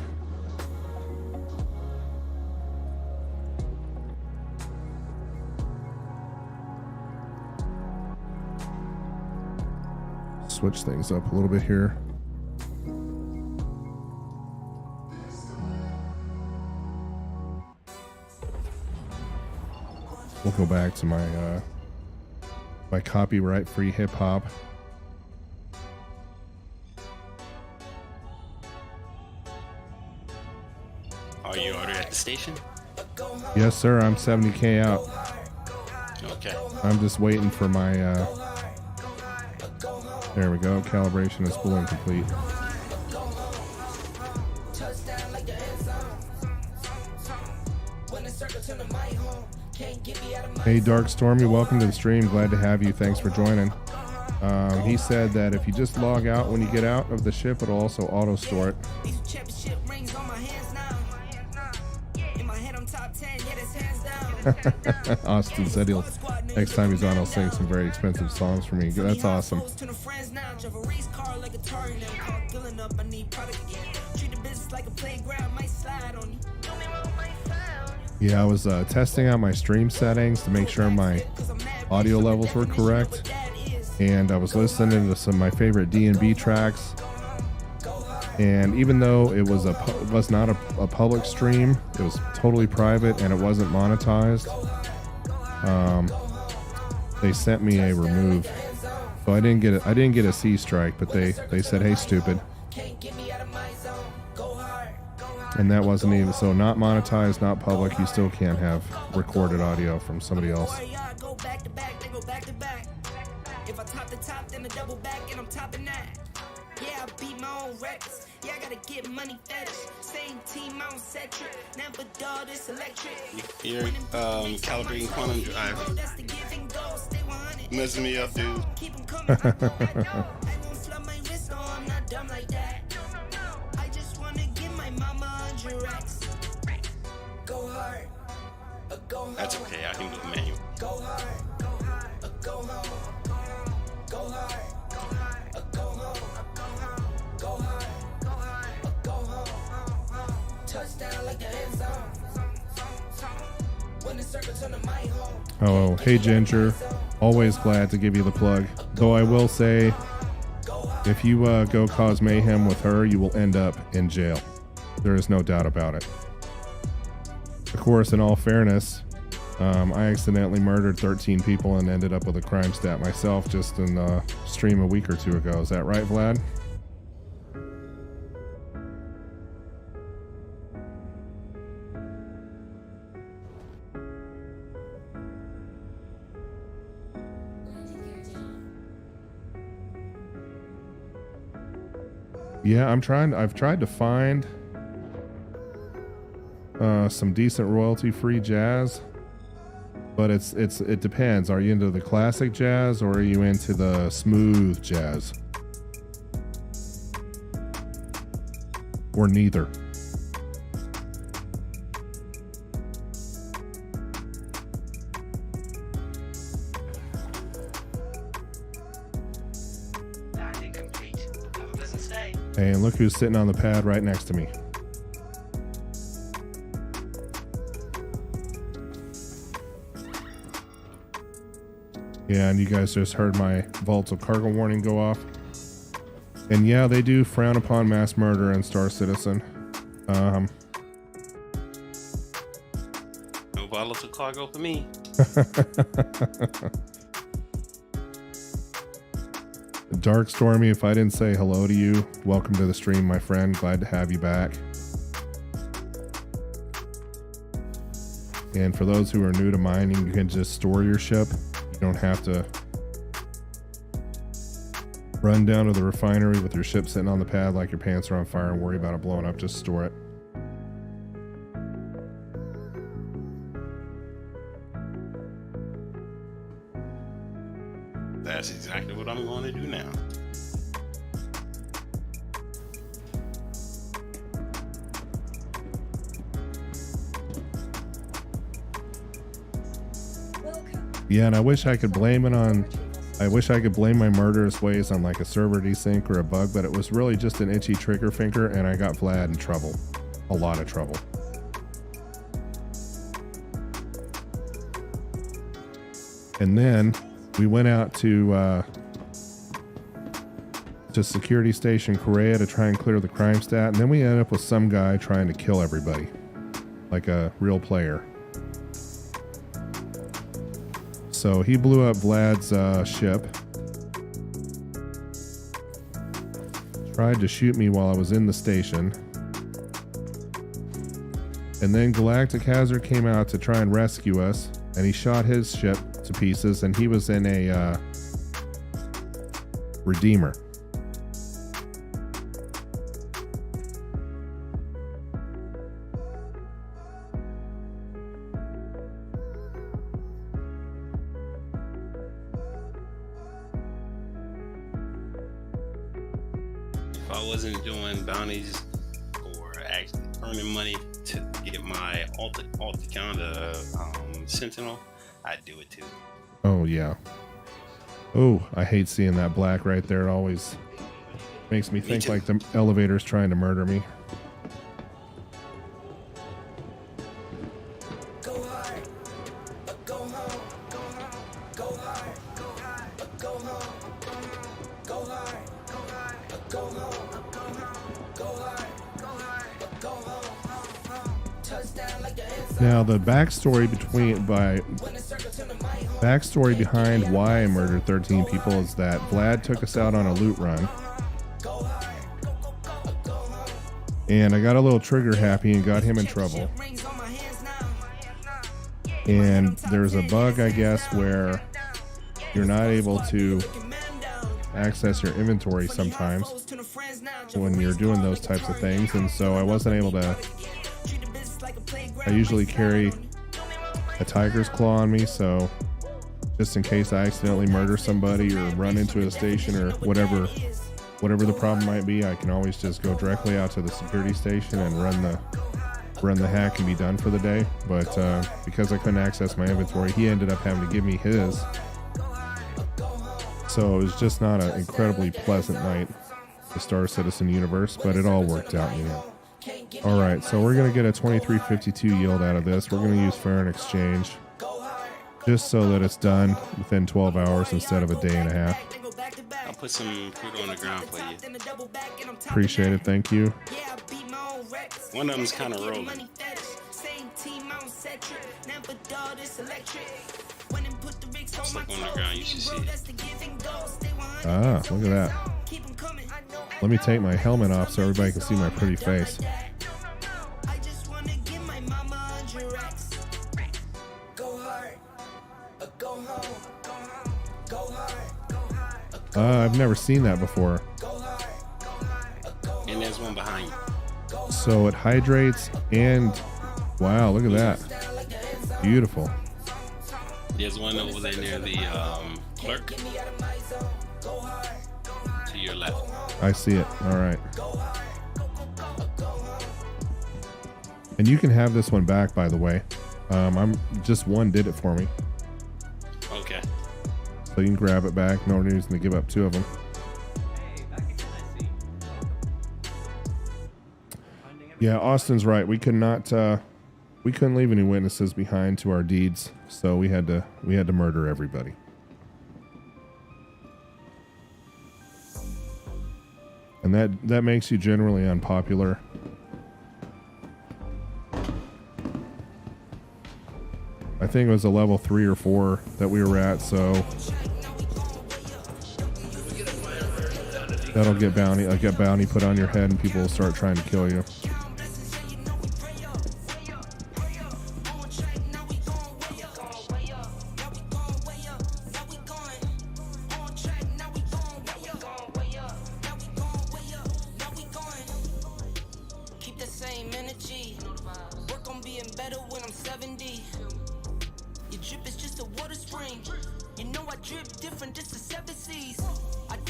Switch things up a little bit here. We'll go back to my my copyright-free hip-hop. Are you ordered at the station? Yes, sir. I'm 70K out. Okay. I'm just waiting for my, there we go. Calibration is full and complete. Hey, Dark Stormy, welcome to the stream. Glad to have you. Thanks for joining. He said that if you just log out when you get out of the ship, it'll also auto-store it. Austin said he'll next time he's on, he'll sing some very expensive songs for me. That's awesome. Yeah, I was testing out my stream settings to make sure my audio levels were correct, and I was listening to some of my favorite D&B tracks. And even though it was not a public stream, it was totally private and it wasn't monetized, they sent me a remove. So I didn't get a C strike, but they said, "Hey, stupid." And that wasn't even, so not monetized, not public. You still can't have recorded audio from somebody else. Yeah, I beat my own records. Yeah, I gotta get money fetish. Same team, I don't set trip. Never dull, this electric. You're calibrating quantum drive. That's the give and go. Stay 100. Messing me up, dude. Keep 'em coming. I won't flub my wrist, no, I'm not dumb like that. I just wanna give my mama 100 racks. Go hard, go home. That's okay. I can do the manual. Go hard, go home. Go hard, go home. Go hard, go home. Touchdown like the end zone. When the circle turn to my home. Oh, hey Ginger. Always glad to give you the plug. Though I will say, if you go cause mayhem with her, you will end up in jail. There is no doubt about it. Of course, in all fairness, I accidentally murdered 13 people and ended up with a crime stat myself just in a stream a week or two ago. Is that right, Vlad? Landing gear down. Yeah, I've tried to find some decent royalty-free jazz, but it depends. Are you into the classic jazz or are you into the smooth jazz? Or neither? Landing complete. Have a pleasant stay. Hey, and look who's sitting on the pad right next to me. Yeah, and you guys just heard my volatile cargo warning go off. And yeah, they do frown upon mass murder in Star Citizen. No volatile cargo for me. Dark Stormy, if I didn't say hello to you, welcome to the stream, my friend. Glad to have you back. And for those who are new to mining, you can just store your ship. You don't have to run down to the refinery with your ship sitting on the pad like your pants are on fire and worry about it blowing up. Just store it. That's exactly what I'm going to do now. Welcome. Yeah, and I wish I could blame it on... I wish I could blame my murderous ways on like a server desync or a bug, but it was really just an itchy trigger finger, and I got Vlad in trouble. A lot of trouble. And then we went out to Security Station Korea to try and clear the crime stat, and then we ended up with some guy trying to kill everybody. Like a real player. So he blew up Vlad's ship. Tried to shoot me while I was in the station. And then Galactic Hazard came out to try and rescue us, and he shot his ship to pieces, and he was in a Redeemer. If I wasn't doing bounties or actually earning money to get my alt account Sentinel, I'd do it too. Oh, yeah. Oh, I hate seeing that black right there. It always makes me think too. like the elevator's trying to murder me. Go hard, go home. Go hard, go home. Go hard, go home. Go home. Touchdown like the end zone. Now the backstory behind why I murdered 13 people is that Vlad took us out on a loot run. And I got a little trigger happy and got him in trouble. And there's a bug, I guess, where you're not able to access your inventory sometimes when you're doing those types of things, and so I wasn't able to. I usually carry a tiger's claw on me, so just in case I accidentally murder somebody or run into a station or whatever the problem might be, I can always just go directly out to the security station and run the hack and be done for the day. But because I couldn't access my inventory, he ended up having to give me his. So it was just not an incredibly pleasant night to Star Citizen Universe, but it all worked out in the end. All right, so we're going to get a 2352 yield out of this. We're going to use fair and exchange just so that it's done within 12 hours instead of a day and a half. I'll put some fruit on the ground for you. Appreciate it. Thank you. One of them's kind of rolling. Just look on the ground, you should see it. Ah, look at that. Let me take my helmet off so everybody can see my pretty face. I've never seen that before. And there's one behind you. So it hydrates and wow, look at that. Beautiful. There's one over there near the clerk. To your left. I see it. All right. And you can have this one back, by the way. I'm just one did it for me. Okay. So you can grab it back. No reason to give up two of them. Hey, back again I see. Yeah, Austin's right. We couldn't leave any witnesses behind to our deeds, so we had to murder everybody. And that makes you generally unpopular. I think it was a level 3 or 4 that we were at, so that'll get bounty put on your head and people will start trying to kill you.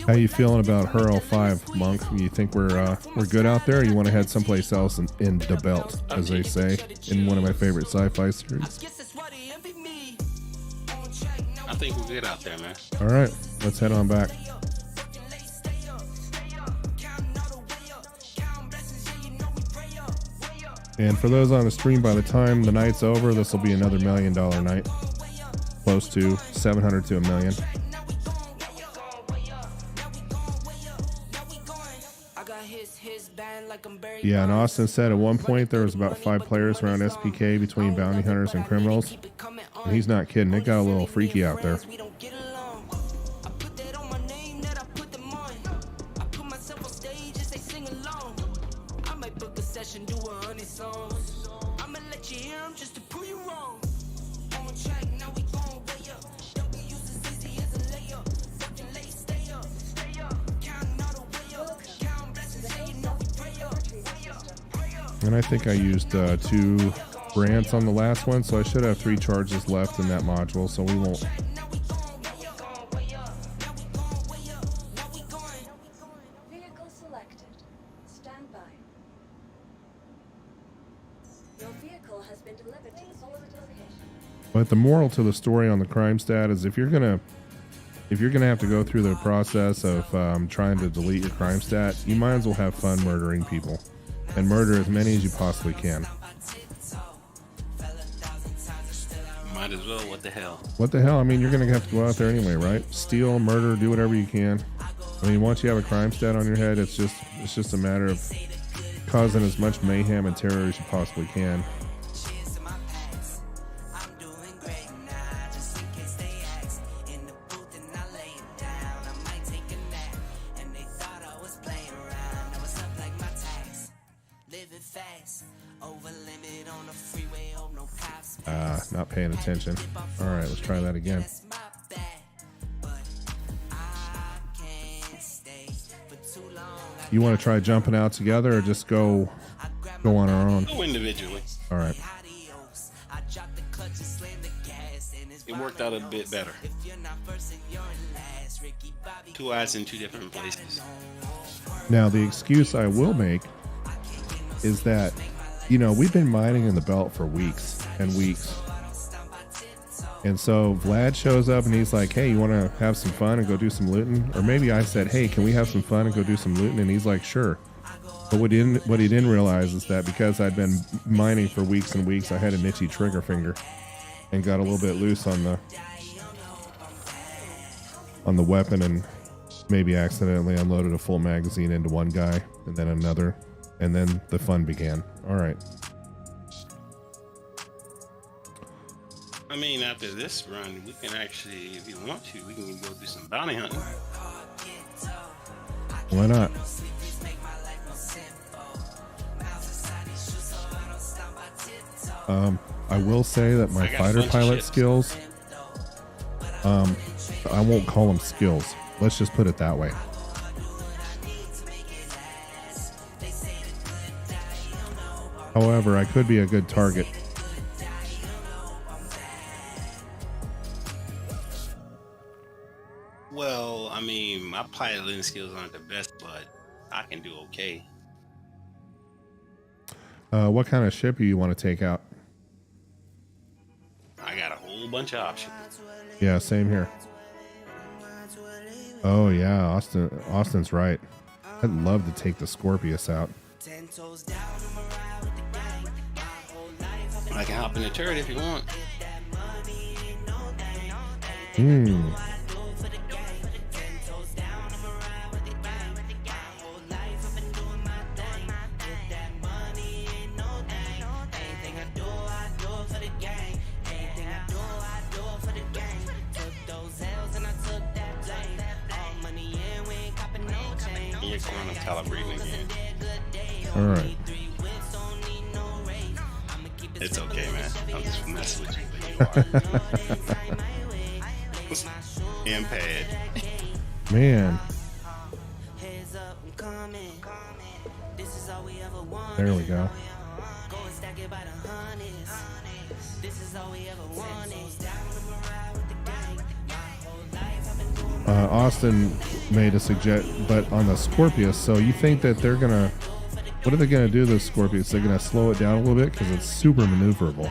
How you feeling about Hurl 5, Monk? You think we're good out there, or you want to head someplace else in the belt, as they say, in one of my favorite sci-fi series? I think we're good out there, man. All right, let's head on back. And for those on the stream, by the time the night's over, this will be another $1 million night, close to 700 to a million. Yeah, and Austin said at one point there was about 5 players around SPK between bounty hunters and criminals. And he's not kidding, it got a little freaky out there. And I think I used 2 grants on the last one, so I should have 3 charges left in that module, so we won't. Vehicle selected. Stand by. Your vehicle has been delivered to the solid location. But the moral to the story on the crime stat is if you're gonna have to go through the process of trying to delete your crime stat, you might as well have fun murdering people. And murder as many as you possibly can. Might as well. What the hell? What the hell? I mean, you're going to have to go out there anyway, right? Steal, murder, do whatever you can. I mean, once you have a crime stat on your head, it's just a matter of causing as much mayhem and terror as you possibly can. Not paying attention. All right, let's try that again. You want to try jumping out together or just go on our own? Go individually. All right. It worked out a bit better. 2 eyes in 2 different places. Now, the excuse I will make is that, you know, we've been mining in the belt for weeks and weeks. And so Vlad shows up and he's like, hey, you want to have some fun and go do some looting? Or maybe I said, hey, can we have some fun and go do some looting? And he's like, sure. But what he didn't realize is that because I'd been mining for weeks and weeks, I had an itchy trigger finger and got a little bit loose on the weapon and maybe accidentally unloaded a full magazine into one guy and then another. And then the fun began. All right. I mean, after this run, we can actually, if you want to, we can go do some bounty hunting. Why not? I will say that my fighter pilot skills, I won't call them skills. Let's just put it that way. However, I could be a good target. Well, I mean, my piloting skills aren't the best, but I can do okay. What kind of ship do you want to take out? I got a whole bunch of options. Yeah, same here. Oh yeah, Austin's right. I'd love to take the Scorpius out. I can hop in the turret if you want. You're going to calibrating again. All right. It's okay, man. I'm just messing with you, but you are. And pad. Man. There we go. Austin made a suggestion, but on the Scorpius. So you think that they're gonna? What are they gonna do to the Scorpius? They're gonna slow it down a little bit because it's super maneuverable.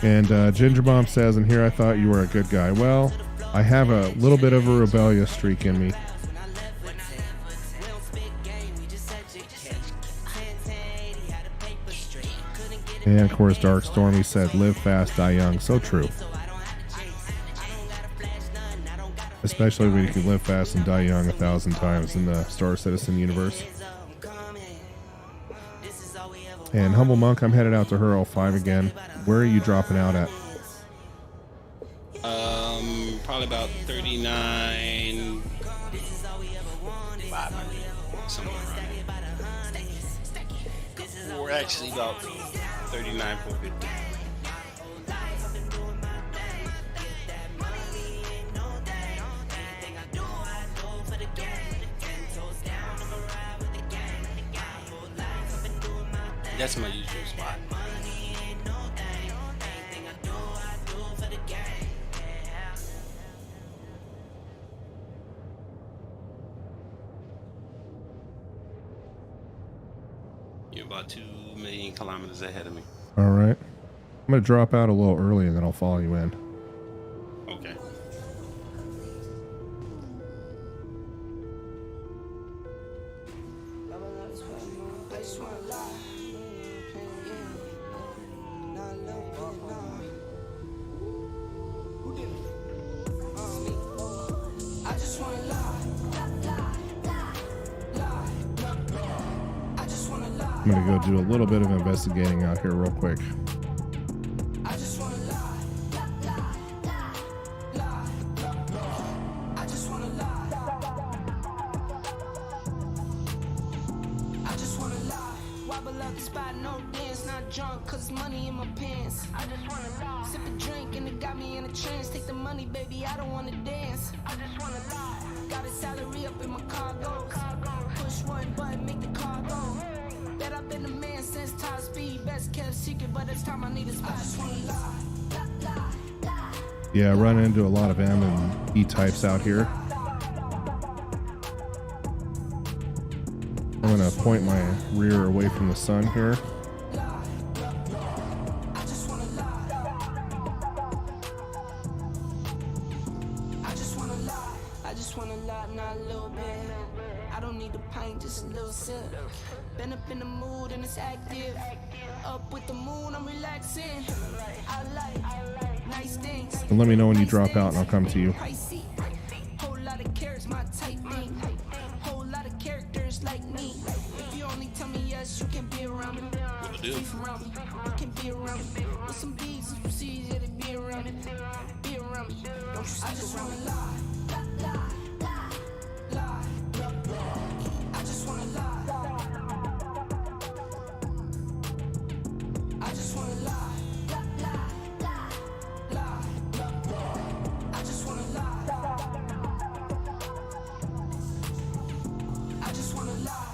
And Ginger Bomb says, "And here I thought you were a good guy." Well, I have a little bit of a rebellious streak in me. And of course, Dark Stormy said, "Live fast, die young." So true. Especially when you can live fast and die young 1,000 times in the Star Citizen universe. And Humble Monk, I'm headed out to Hurl 5 again. Where are you dropping out at? Probably about 39, 500, somewhere around there. Or actually about 39, 450. That's my usual spot. You're about 2 million kilometers ahead of me. All right. I'm going to drop out a little early and then I'll follow you in. Okay. I'm going to go do a little bit of investigating out here real quick. drunk, cause money in my pants. I just wanna lie. Sip a drink and it got me in a trance. Take the money, baby, I don't wanna dance. I just wanna lie. Got a salary up in my cargo. Push one button, make the car go. Bet I've been a man since top speed. Best kept secret, but it's time I need a spot. I just wanna lie. Yeah, I run into a lot of M and E types out here. I'm gonna point my rear away from the sun here. I just wanna lie. I just wanna lie. I just wanna lie, not a little bit. I don't need a pint, just a little sip. Been up in the mood and it's active. Up with the moon, I'm relaxing. I like nice things. And let me know when you drop out and I'll come to you. Pricey. Whole lot of carrots, my type thing. Whole lot of characters like me. If you only tell me yes, you can be around me. do. Beef around me, you can be around me. With some B's, it's procedure, yeah, they be around me. Be around me. Don't you stick around me. Lie. I just wanna lie. I just wanna lie. I just wanna lie. I just wanna lie.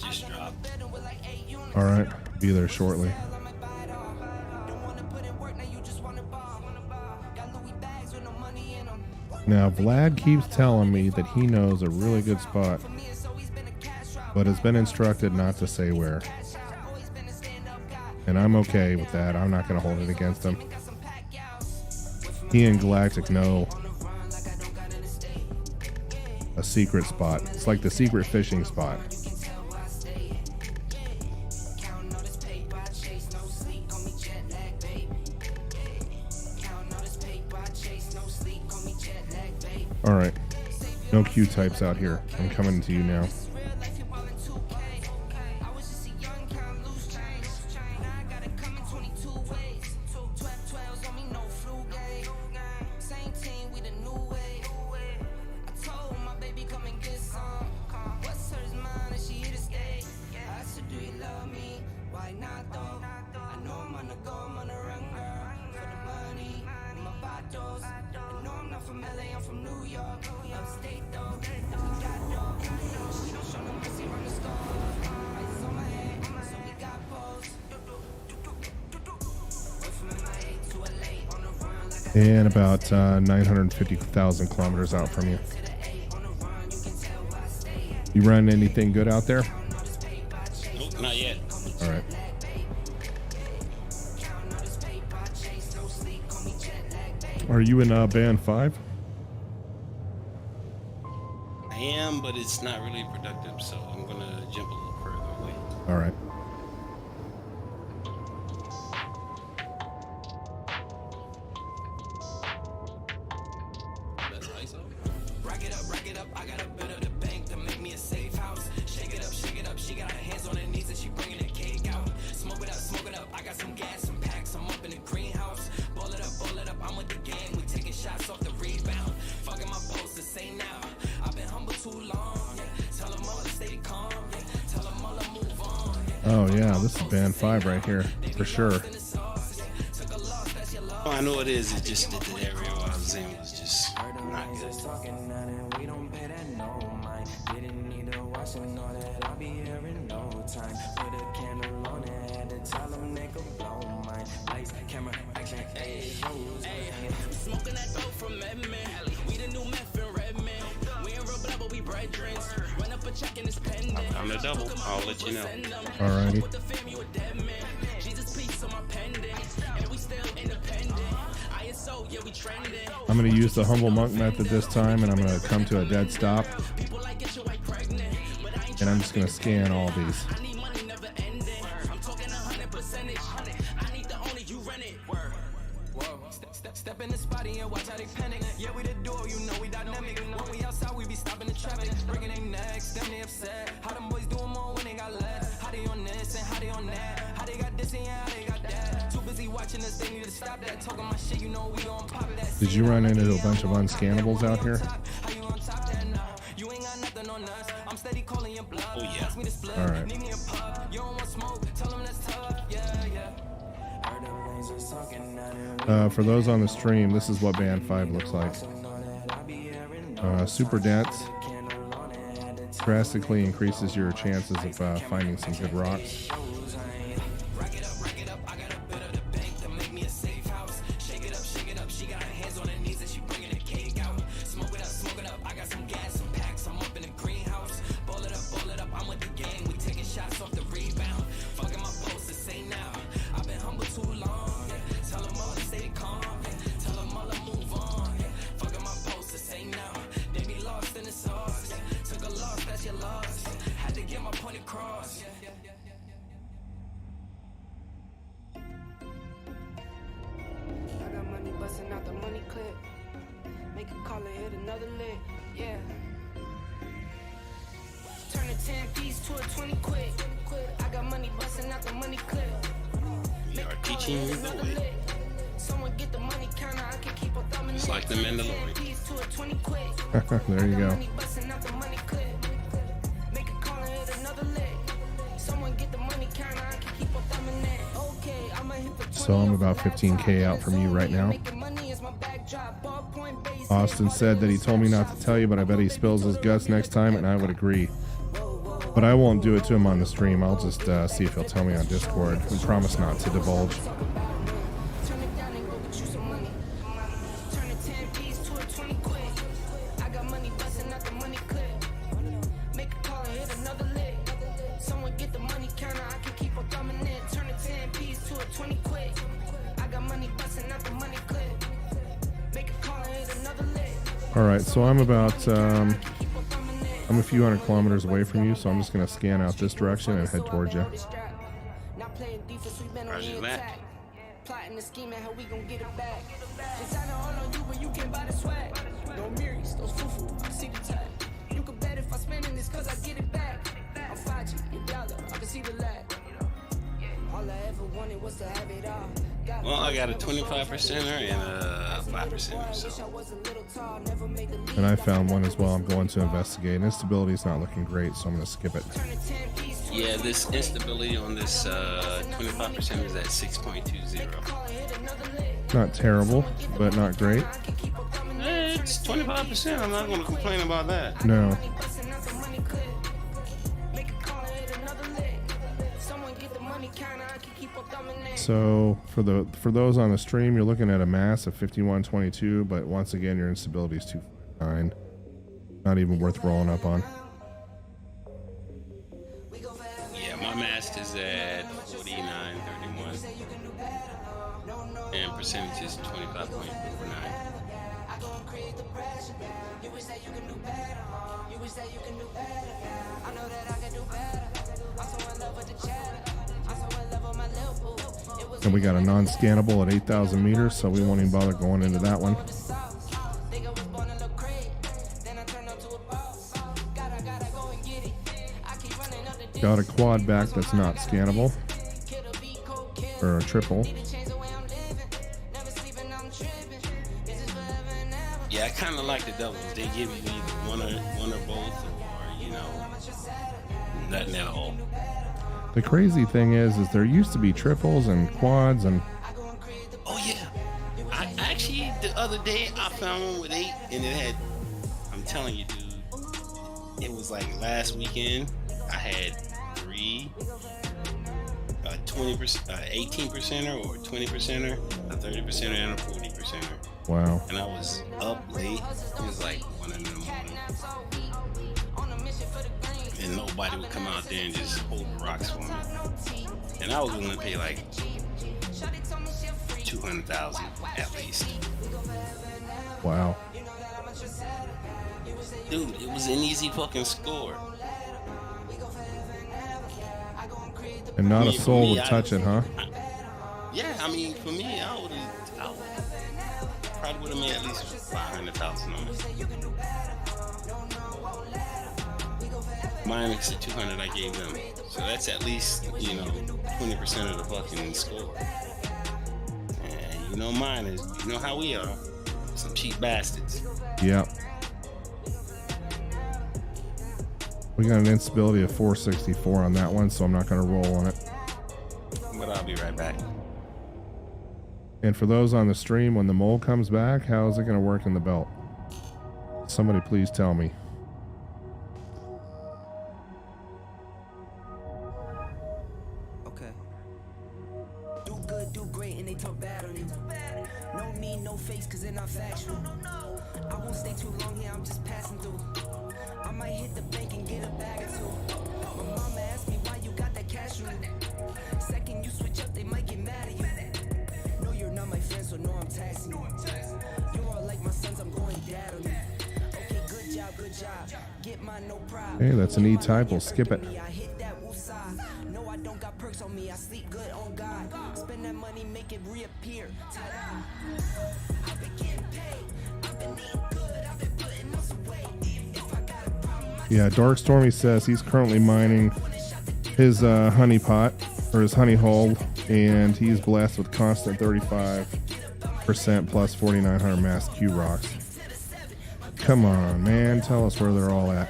Just dropped. All right, be there shortly. Now, Vlad keeps telling me that he knows a really good spot, but has been instructed not to say where. And I'm okay with that. I'm not going to hold it against him. He and Galactic know a secret spot. It's like the secret fishing spot. All right, no Q types out here. I'm coming to you now. And about 950,000 kilometers out from you. You run anything good out there? Nope, not yet. All right. Are you in band 5? I am, but it's not really productive, so I'm gonna jump a little further away. All right. That's ISO. Rack it up, I got a bit of the bank to make me a safe house. Shake it up, she got her hands on her knees and she bringing the cake out. Smoke it up, I got some gas, some packs, I'm up in the greenhouse. Ball it up, I'm with the gang, we taking shots off the rebound. Fucking my post to say now, I've been humble too long, yeah. Tell them all to stay calm, yeah. Tell them all to move on, yeah. Oh yeah, this is band 5 right here, for sure. Oh, I know it is. It just that the area I was in was just not good. Smoking that dope from Edmond. We the new meth and Redmond. We ain't real blood, but we bread drinks. Run up a check and it's pending. I'm the double. I'll let you know. Alrighty. With the fam, you a dead man. Jesus peace on my pendant. And we still independent. ISO I'm going to use the humble monk method this time, and I'm going to come to a dead stop. And I'm just going to scan all these. Step in the spot and watch how they panic. Yeah, we the duo, you know we dynamic. When we outside, we be stopping the traffic. Breaking their necks, them they upset. How them boys doing more when they got less? How they on this and how they on that? How they got this and how they got that? Too busy watching us, they need to stop that. Talking my shit, you know we gon' pop that. Did you run into a bunch of unscannables out here? How you on top that now? You ain't got nothing on us. I'm steady calling your bluff. Oh, yeah. Ask me to split. All right. Need me a puff. You don't want smoke. Tell them that's tough. Yeah, yeah. For those on the stream, this is what band 5 looks like. Super dense. Drastically increases your chances of finding some good rocks. It's like the Mandalorian. There you go. So I'm about 15K out from you right now. Austin said that he told me not to tell you, but I bet he spills his guts next time, and I would agree. But I won't do it to him on the stream. I'll just see if he'll tell me on Discord and promise not to divulge. Alright, so I'm about, I'm a few hundred kilometers away from you, so I'm just going to scan out this direction and head towards you. Roger that. Well, I got a 25%er and a 5%er, so. And I found one as well. I'm going to investigate. And instability is not looking great, so I'm going to skip it. Yeah, this instability on this 25% is at 6.20. Not terrible, but not great. It's 25%. I'm not going to complain about that. No. So for those on the stream, you're looking at a mass of 5122, but once again, your instability is 249. Not even worth rolling up on. Yeah, my mass is at 49.31, and percentage is 25.49. And we got a non-scannable at 8,000 meters, so we won't even bother going into that one. Got a quad back that's not scannable, or a triple. Yeah, I kind of like the doubles. They give you either one or both, or you know, nothing at all. The crazy thing is there used to be triples and quads and. Oh yeah, I actually the other day I found one with 8, and it had. I'm telling you, dude, it was like last weekend. I had 3, 20%, 18%er or 20%er, a 30%er, and a 40%er. Wow. And I was up late. It was like 1 in the morning. And nobody would come out there and just hold the rocks for me. And I was willing to pay like $200 200,000 at least. Wow. Dude, it was an easy fucking score. And not I a mean, for soul me, would touch it, huh? Yeah, I mean, for me, I probably would have made at least 500,000 on it. Minus the 200 I gave them, so that's at least 20% of the fucking score. And you know mine is, you know how we are, some cheap bastards. Yep. We got an instability of 464 on that one, so I'm not going to roll on it. But I'll be right back. And for those on the stream, when the mole comes back, how is it going to work in the belt? Somebody please tell me. Okay. Do good, do great, and they talk bad on you. No need, no face, cause they're not factual. I won't stay too long here, I'm just passing through. I might hit the bank and get a bag or two. My mama asked me why you got that cash on you. Second you switch up, they might get mad at you. No, you're not my friend, so no, I'm taxing you. You're all like my sons, I'm going dad on you. Okay, good job, good job. Get mine, no problem. Hey, that's an E-type. We'll skip it. I hit that woosah. No, I don't got perks on me. I sleep good on God. Spend that money, make it reappear. Ta-da. I've been getting paid. I've been eating good. I've been putting on some weight. If I got a problem, Yeah, Dark Stormy says he's currently mining his honey pot, or his honey hole, and he's blessed with constant 35% plus 4,900 mass Q rocks. Come on, man. Tell us where they're all at.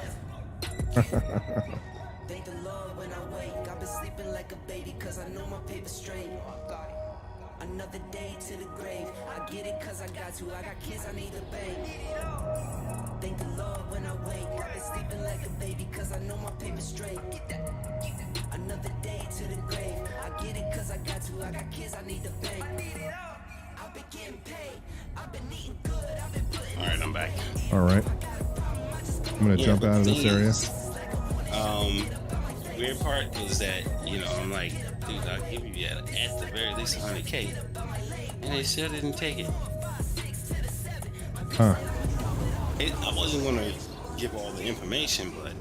thank the Lord when I wake. I've been sleeping like a baby cause I know my paper straight. Another day to the grave. I get it cause I got to. I got kids I need to bang. Thank the Lord when I wake. I've been sleeping like a baby cause I know my paper straight. Another day to the grave. I get it cause I got to. I got kids I need to bang. I've been getting paid. I've been eating good. I've been putting. All right, I'm back. All right. I'm going to jump out of this area. Weird part was that, I'm like, dude, I'll give you at the very least 100K. And they still didn't take it. Huh. I wasn't going to give all the information, but,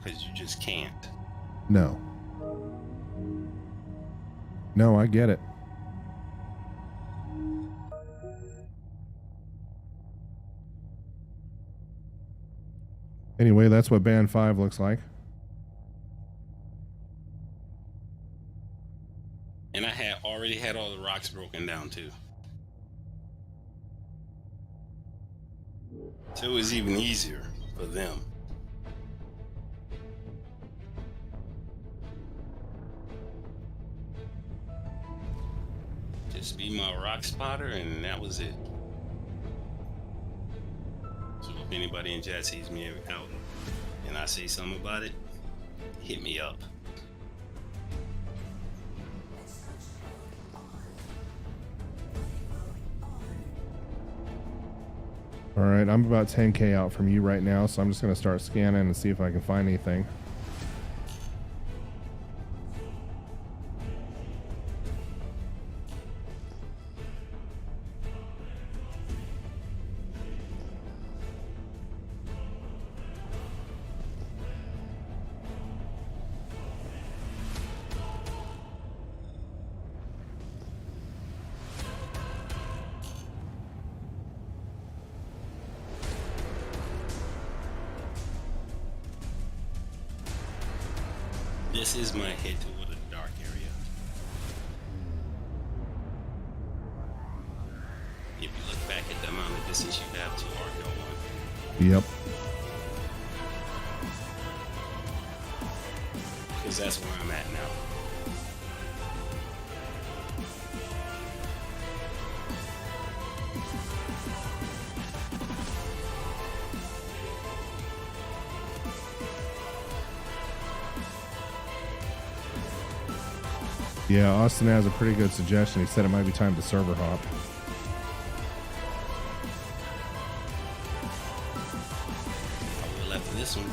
because you just can't. No. No, I get it. Anyway, that's what Band 5 looks like. And I had already had all the rocks broken down too. So it was even easier for them. Just be my rock spotter, and that was it. So if anybody in chat sees me out and I say something about it, hit me up. All right, I'm about 10K out from you right now, so I'm just going to start scanning and see if I can find anything. This is my head toward the dark area. If you look back at the amount of distance you have to RL1. Yep. Because that's where I'm at now. Yeah, Austin has a pretty good suggestion. He said it might be time to server hop. I will after this one.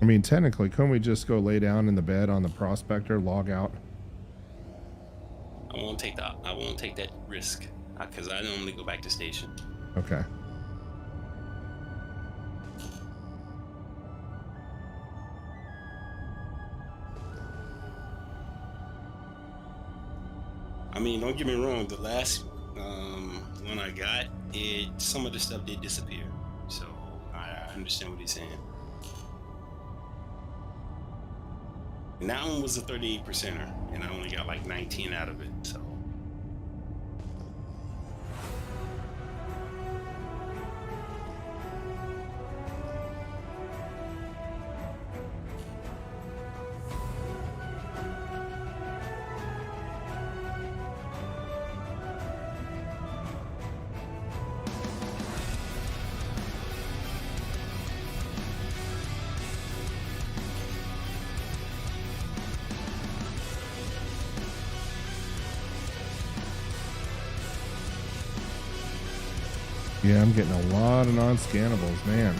I mean, technically, couldn't we just go lay down in the bed on the prospector, log out? I won't take that risk because I normally go back to station. Okay. I mean, don't get me wrong. The last one I got, some of the stuff did disappear. So I understand what he's saying. And that one was a 38%er, and I only got like 19 out of it. So. Yeah, I'm getting a lot of non-scannables, man.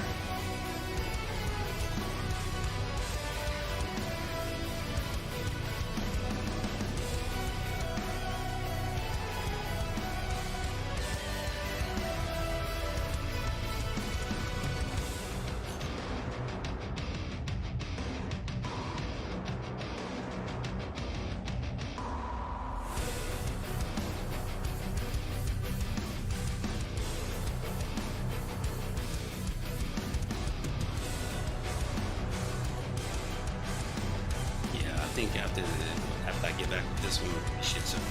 I think after I get back with this one, shit's up.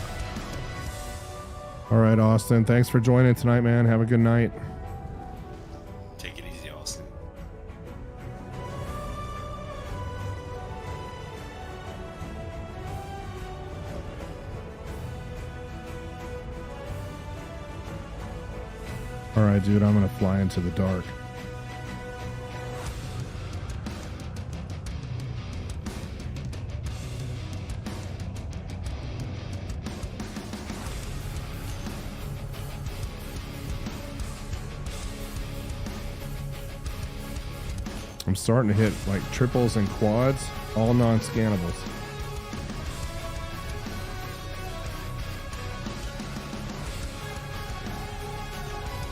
All right, Austin. Thanks for joining tonight, man. Have a good night. Take it easy, Austin. All right, dude. I'm gonna fly into the dark. I'm starting to hit like triples and quads, all non-scannables.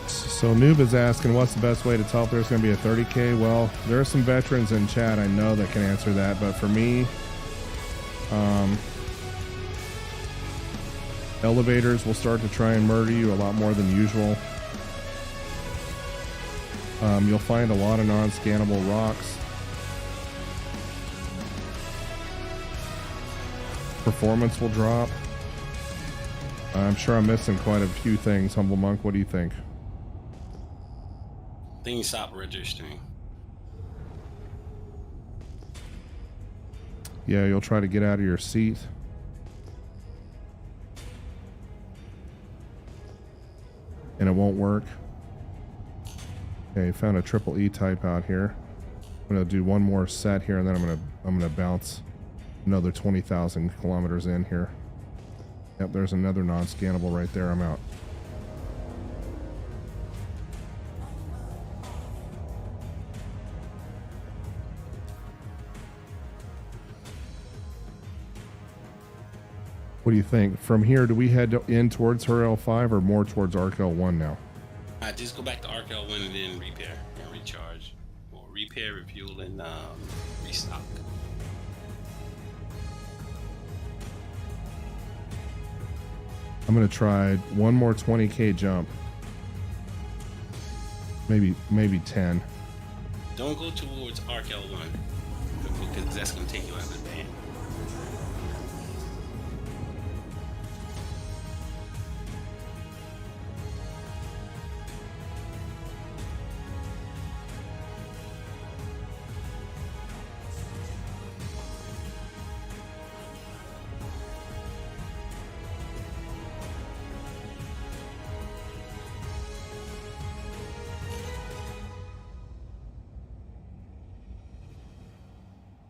So Noob is asking, what's the best way to tell if there's going to be a 30K? Well, there are some veterans in chat I know that can answer that, but for me, elevators will start to try and murder you a lot more than usual. You'll find a lot of non-scannable rocks. Performance will drop. I'm sure I'm missing quite a few things. Humble Monk, what do you think? Things stop registering. Yeah, you'll try to get out of your seat. And it won't work. Okay, found a triple E type out here. I'm gonna do one more set here, and then I'm gonna bounce another 20,000 kilometers in here. Yep, there's another non-scannable right there. I'm out. What do you think? From here, do we head in towards her L5 or more towards Arc L1 now? I just go back to Arc L1 and then repair and recharge, or repair, refuel, and restock. I'm gonna try one more 20K jump. Maybe 10. Don't go towards Arc L1 because that's gonna take you out of the band.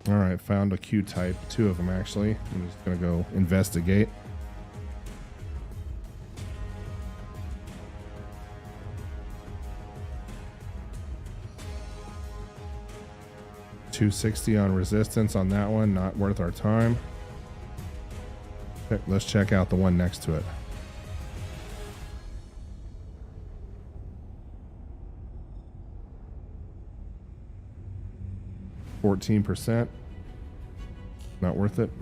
All right, found a Q type, 2 of them actually. I'm just gonna go investigate. 260 on resistance on that one. Not worth our time. Okay, let's check out the one next to it. %. Not worth it.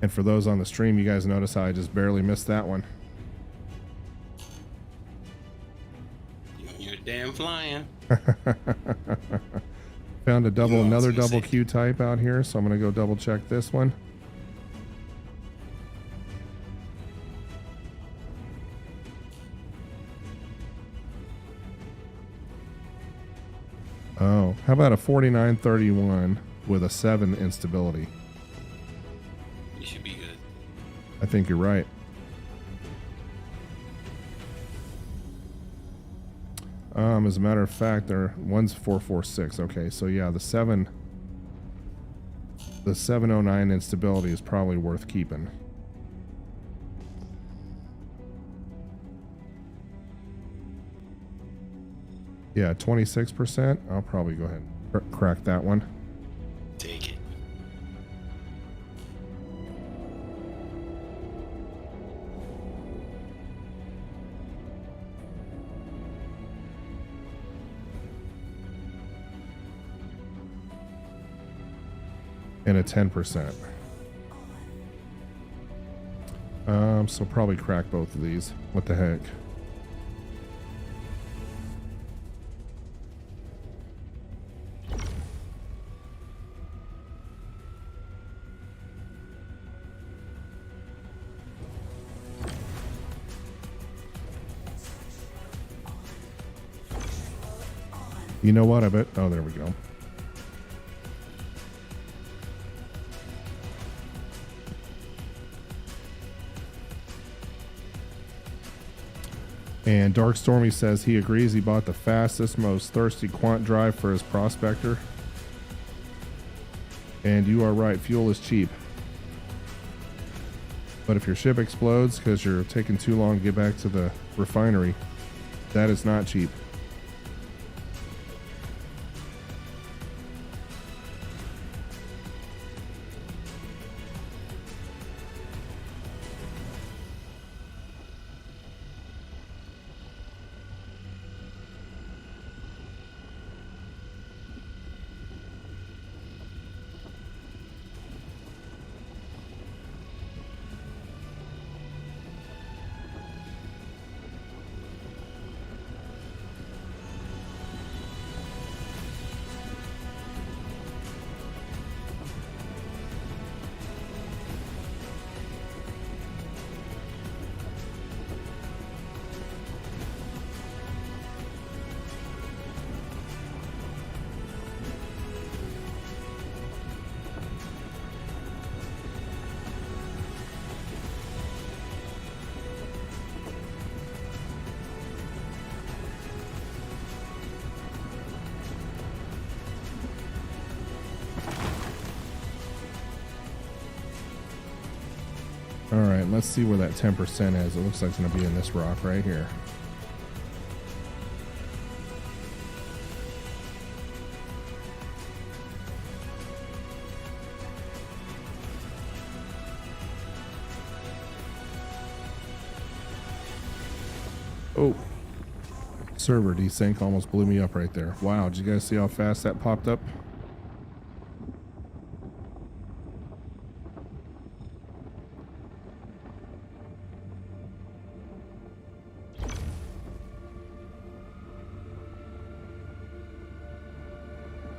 And for those on the stream, you guys notice how I just barely missed that one. You're damn flying. Found a double, You know, another I was gonna double say- Q type out here, so I'm gonna go double check this one. Oh, how about a 4931 with a 7 instability? You should be good. I think you're right. As a matter of fact, one's 446. Okay, so yeah, the 709 instability is probably worth keeping. Yeah, 26%. I'll probably go ahead and crack that one. Take it. And a 10%. So probably crack both of these. What the heck? You know what? I bet. Oh, there we go. And Dark Stormy says he agrees he bought the fastest, most thirsty quant drive for his prospector. And you are right, fuel is cheap. But if your ship explodes because you're taking too long to get back to the refinery, that is not cheap. All right, let's see where that 10% is. It looks like it's going to be in this rock right here. Oh, server desync almost blew me up right there. Wow, did you guys see how fast that popped up?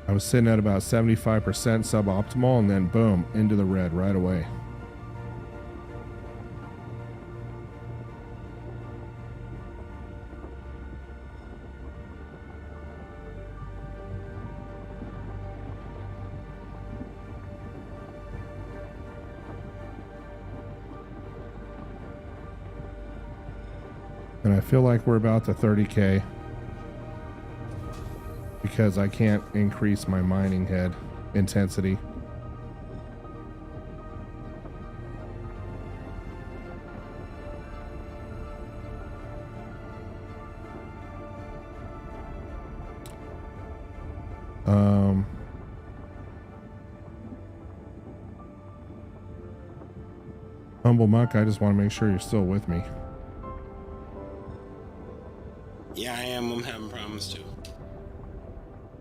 I was sitting at about 75% suboptimal, and then boom, into the red right away. And I feel like we're about to 30K. Because I can't increase my mining head intensity. Humble Muck, I just want to make sure you're still with me. Yeah, I am. I'm having problems too.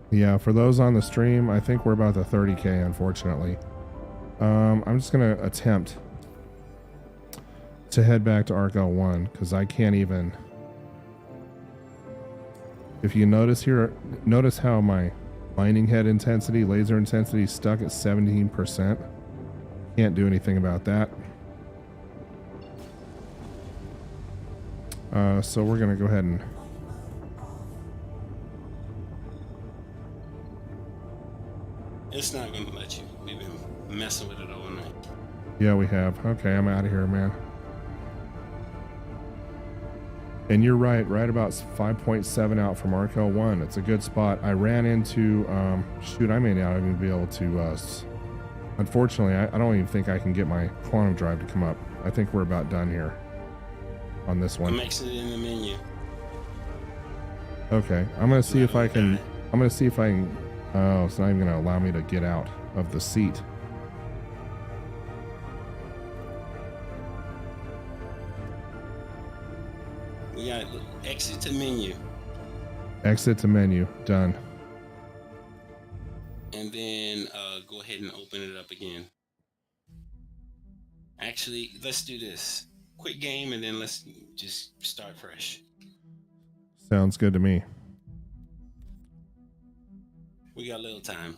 Yeah, for those on the stream, I think we're about to 30K, unfortunately. I'm just going to attempt to head back to Arc L1 because I can't even... If you notice here, notice how my mining head intensity, laser intensity is stuck at 17%. Can't do anything about that. So we're going to go ahead and... It's not going to let you. We've been messing with it all night. Yeah, we have. Okay, I'm out of here, man. And you're right about 5.7 out from Arc L1. It's a good spot. I ran into, shoot, I may not even be able to, unfortunately, I don't even think I can get my quantum drive to come up. I think we're about done here on this one. I'm exiting in the menu. Okay, I'm going to see if I can, oh, it's not even going to allow me to get out of the seat. We got exit to menu. Exit to menu. Done. And then go ahead and open it up again. Actually, let's do this. Quick game and then let's just start fresh. Sounds good to me. We got a little time.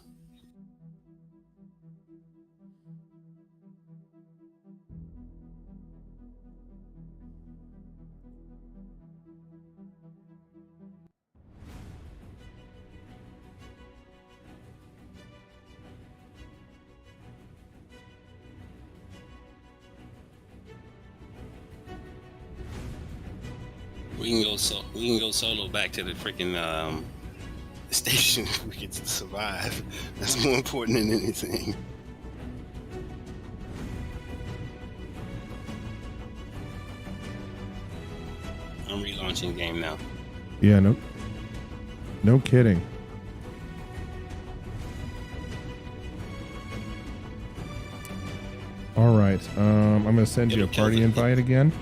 We can go solo back to the freaking station if we get to survive. That's more important than anything. I'm relaunching the game now. Yeah, no kidding. All right, I'm gonna send you a party invite again.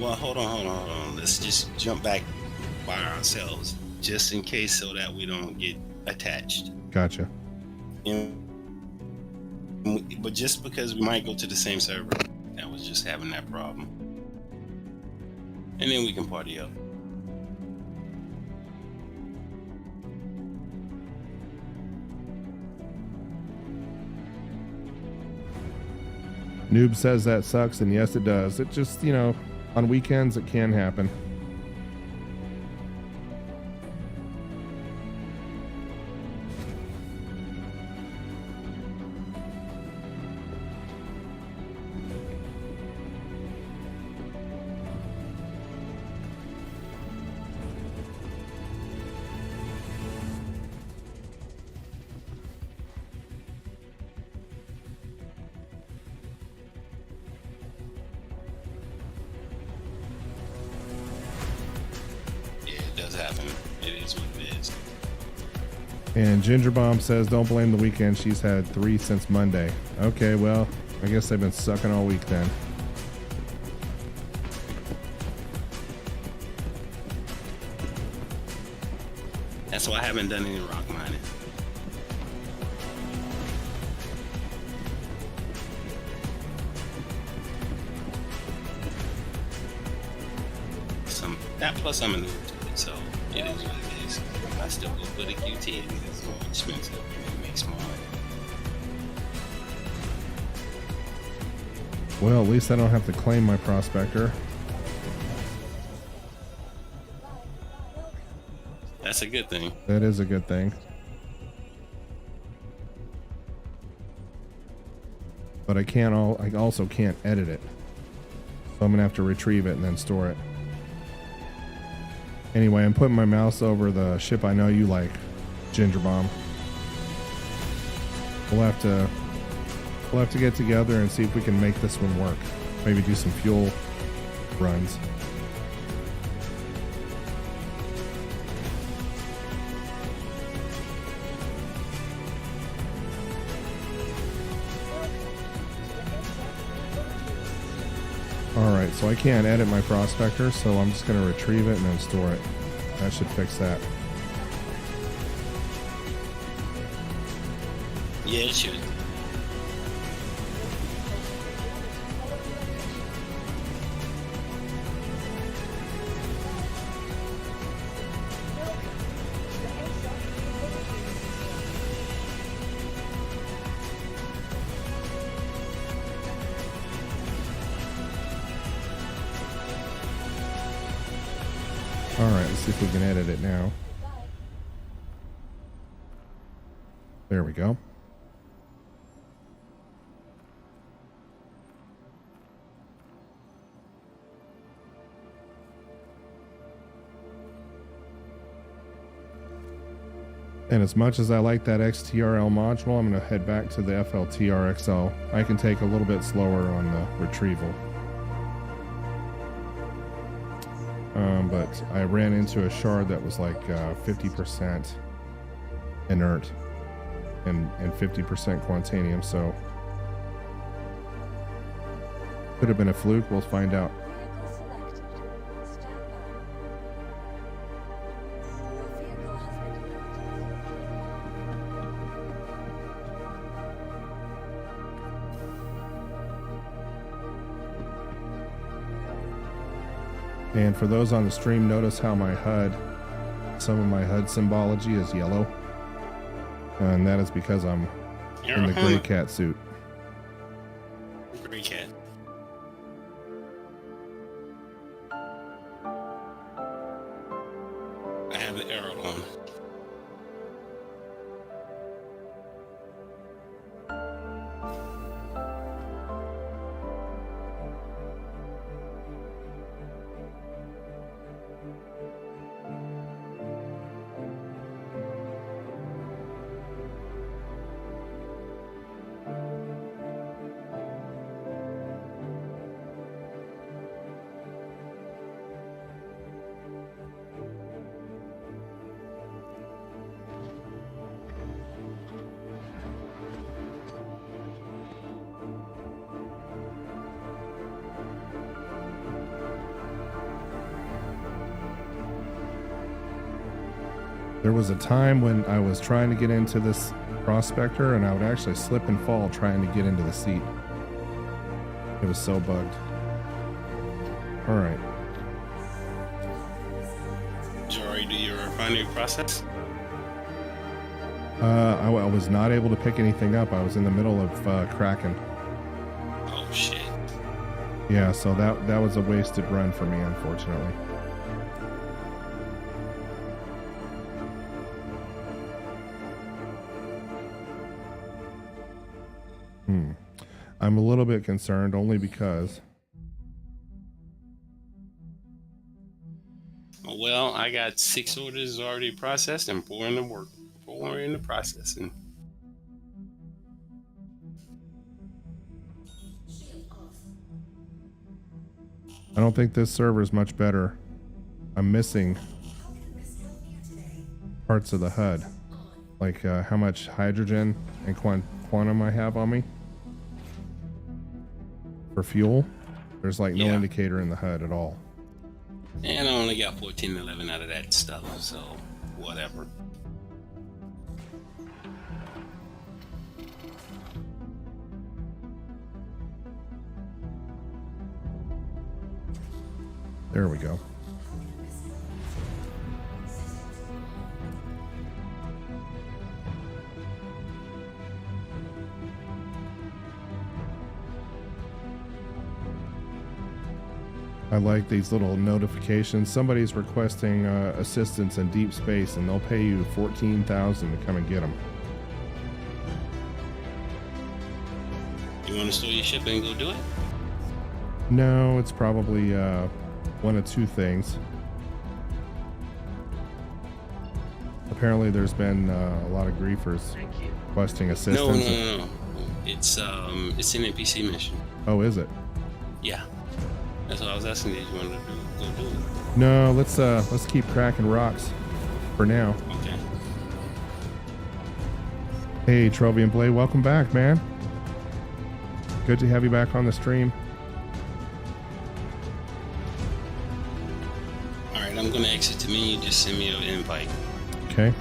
Well, hold on. Let's just jump back by ourselves, just in case, so that we don't get attached. Gotcha. But just because we might go to the same server, that was just having that problem. And then we can party up. Noob says that sucks, and yes, it does. It just, you know, on weekends it can happen. And Ginger Bomb says, don't blame the weekend. She's had 3 since Monday. Okay, well, I guess they've been sucking all week then. That's why I haven't done any rock mining. Plus I'm a noob to it, so it is what it is. I still go put a QT in, it's more expensive and it makes more money. Well, at least I don't have to claim my prospector. That's a good thing. That is a good thing. But I also can't edit it. So I'm gonna have to retrieve it and then store it. Anyway, I'm putting my mouse over the ship I know you like, Ginger Bomb. We'll have to get together and see if we can make this one work. Maybe do some fuel runs. so I can't edit my prospector, so I'm just going to retrieve it and then store it. That should fix that. Yeah, it should. Alright, let's see if we can edit it now. There we go. And as much as I like that XTRL module, I'm going to head back to the FLTRXL. I can take a little bit slower on the retrieval. But I ran into a shard that was like 50% inert and 50% quantanium, so could have been a fluke. We'll find out. Vehicle selected. Stand by. Your vehicle has been deployed. And for those on the stream, notice how my HUD, some of my HUD symbology is yellow. And that is because I'm in the gray cat suit. Gray cat. I have the arrow on. There was a time when I was trying to get into this prospector and I would actually slip and fall trying to get into the seat. It was so bugged. All right. Did you already do your refinery process? I was not able to pick anything up. I was in the middle of cracking. Oh shit. Yeah, so that was a wasted run for me, unfortunately. I'm a little bit concerned only because... Well, I got 6 orders already processed and 4 in the work. 4 in the processing. I don't think this server is much better. I'm missing parts of the HUD. Like how much hydrogen and quantum I have on me. For fuel, there's like no indicator in the HUD at all. And I only got 1411 out of that stuff, so whatever. There we go. I like these little notifications. Somebody's requesting assistance in deep space, and they'll pay you $14,000 to come and get them. You want to store your ship and go do it? No, it's probably one of two things. Apparently, there's been a lot of griefers requesting assistance. No. It's an NPC mission. Oh, is it? Yeah. That's what I was asking you. You wanted to go do it? No, let's keep cracking rocks for now. Okay. Hey, Trovian Blade, welcome back, man. Good to have you back on the stream. exit to me, just send me an invite. Okay.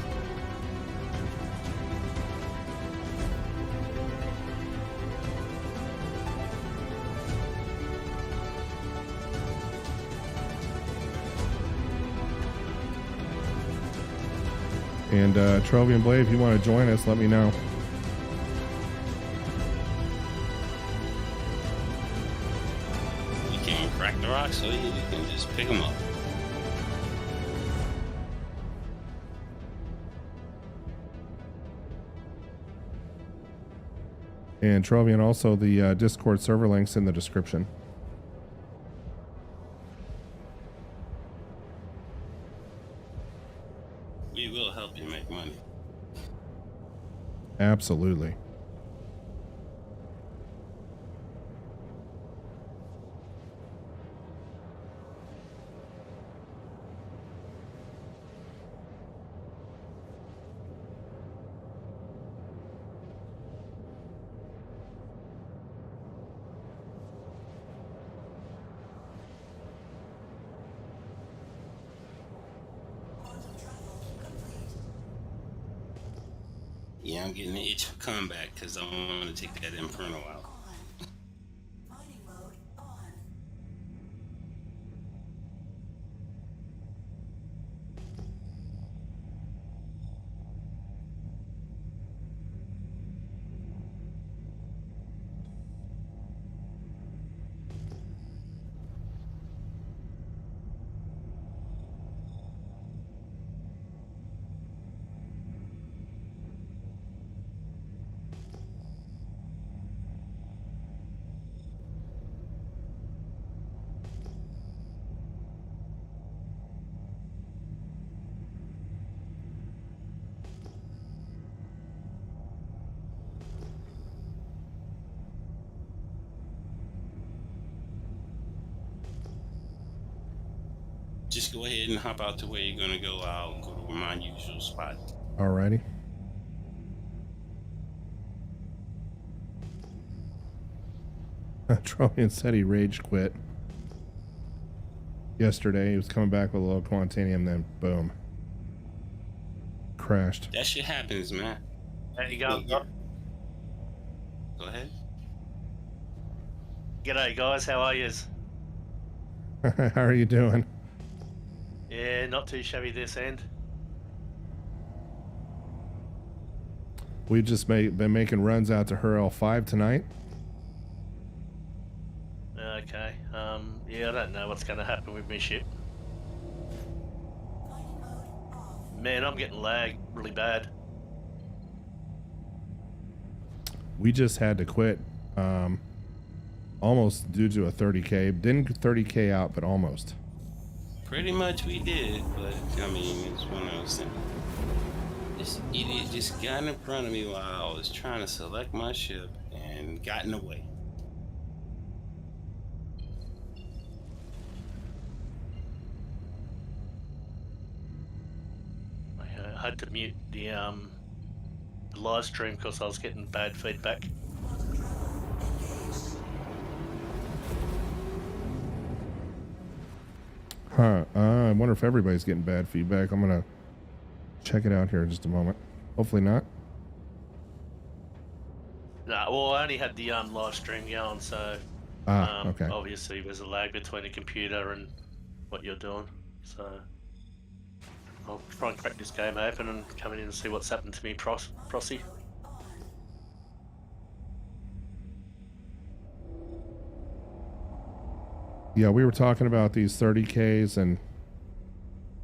And Trovian Blade, if you want to join us, let me know. You can't crack the rock, so you can just pick them up. And Trovian, also the Discord server links in the description. We will help you make money. Absolutely. Yeah, I'm getting the itch for comeback because I want to take that Inferno out. Mining mode on. Just go ahead and hop out to where you're gonna go. I'll go to my usual spot. Alrighty. Trovian said he rage quit yesterday. He was coming back with a little Quantanium, then boom. Crashed. That shit happens, man. There you go. Go ahead. G'day guys, how are yous? How are you doing? Yeah, not too shabby this end. We've just been making runs out to Hurl 5 tonight. Okay, yeah, I don't know what's going to happen with my ship. Mining mode off. Man, I'm getting lagged really bad. We just had to quit almost due to a 30k. Didn't 30k out, but almost. Pretty much we did, but I mean, it's one of those things. This idiot just got in front of me while I was trying to select my ship and got in the way. I had to mute the live stream because I was getting bad feedback. Huh. I wonder if everybody's getting bad feedback. I'm gonna check it out here in just a moment. Hopefully not. Nah, well, I only had the live stream going, so okay. obviously there's a lag between the computer and what you're doing. So I'll try and crack this game open and come in and see what's happened to me, Prosy. Yeah, we were talking about these 30Ks and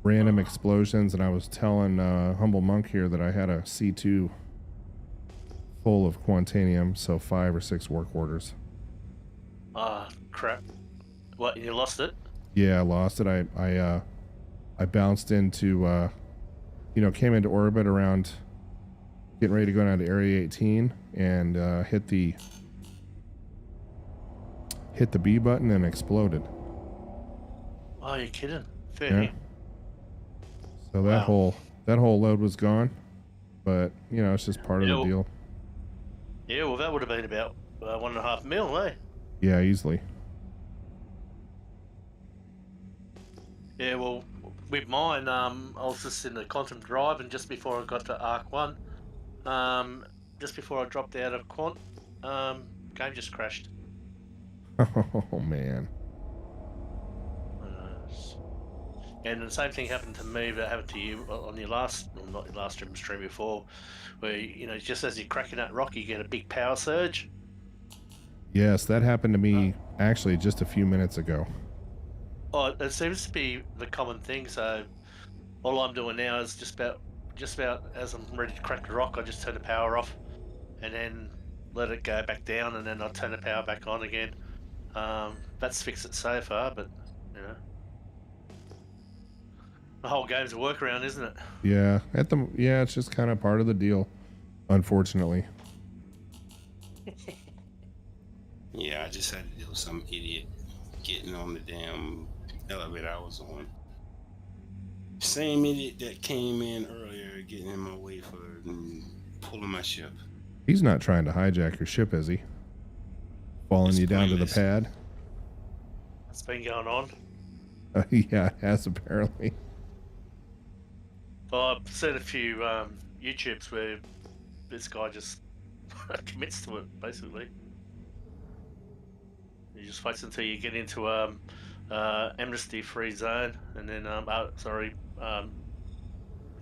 random explosions, and I was telling Humble Monk here that I had a C2 full of Quantanium, so 5 or 6 work orders. Ah, crap. What, you lost it? Yeah, I lost it. I bounced into, came into orbit around getting ready to go down to Area 18 and hit the B button and exploded. Oh, you're kidding. Fair Yeah. hit. So that Wow. whole load was gone, but it's just part of the deal. Yeah, well, that would have been about 1.5 mil, eh? Yeah, easily. Yeah, well, with mine, I was just in the Quantum Drive, and just before I got to Arc 1, just before I dropped out of Quant, game just crashed. Oh man. And the same thing happened to me that happened to you on your last, well, not your last stream before, where, you know, just as you're cracking that rock, you get a big power surge. Yes, that happened to me actually just a few minutes ago. Oh, it seems to be the common thing. So all I'm doing now is just about as I'm ready to crack the rock, I just turn the power off, and then let it go back down, and then I'll turn the power back on again. That's fixed it so far, but you know, the whole game's a workaround, isn't it? Yeah, it's just kind of part of the deal, unfortunately. Yeah, I just had to deal with some idiot getting on the damn elevator I was on. Same idiot that came in earlier, getting in my way for pulling my ship. He's not trying to hijack your ship, is he? Following It's you down pointless. to the pad? That's been going on. Yeah, it has apparently. Well, I've seen a few YouTubes where this guy just commits to it, basically. You just wait until you get into amnesty-free zone, and then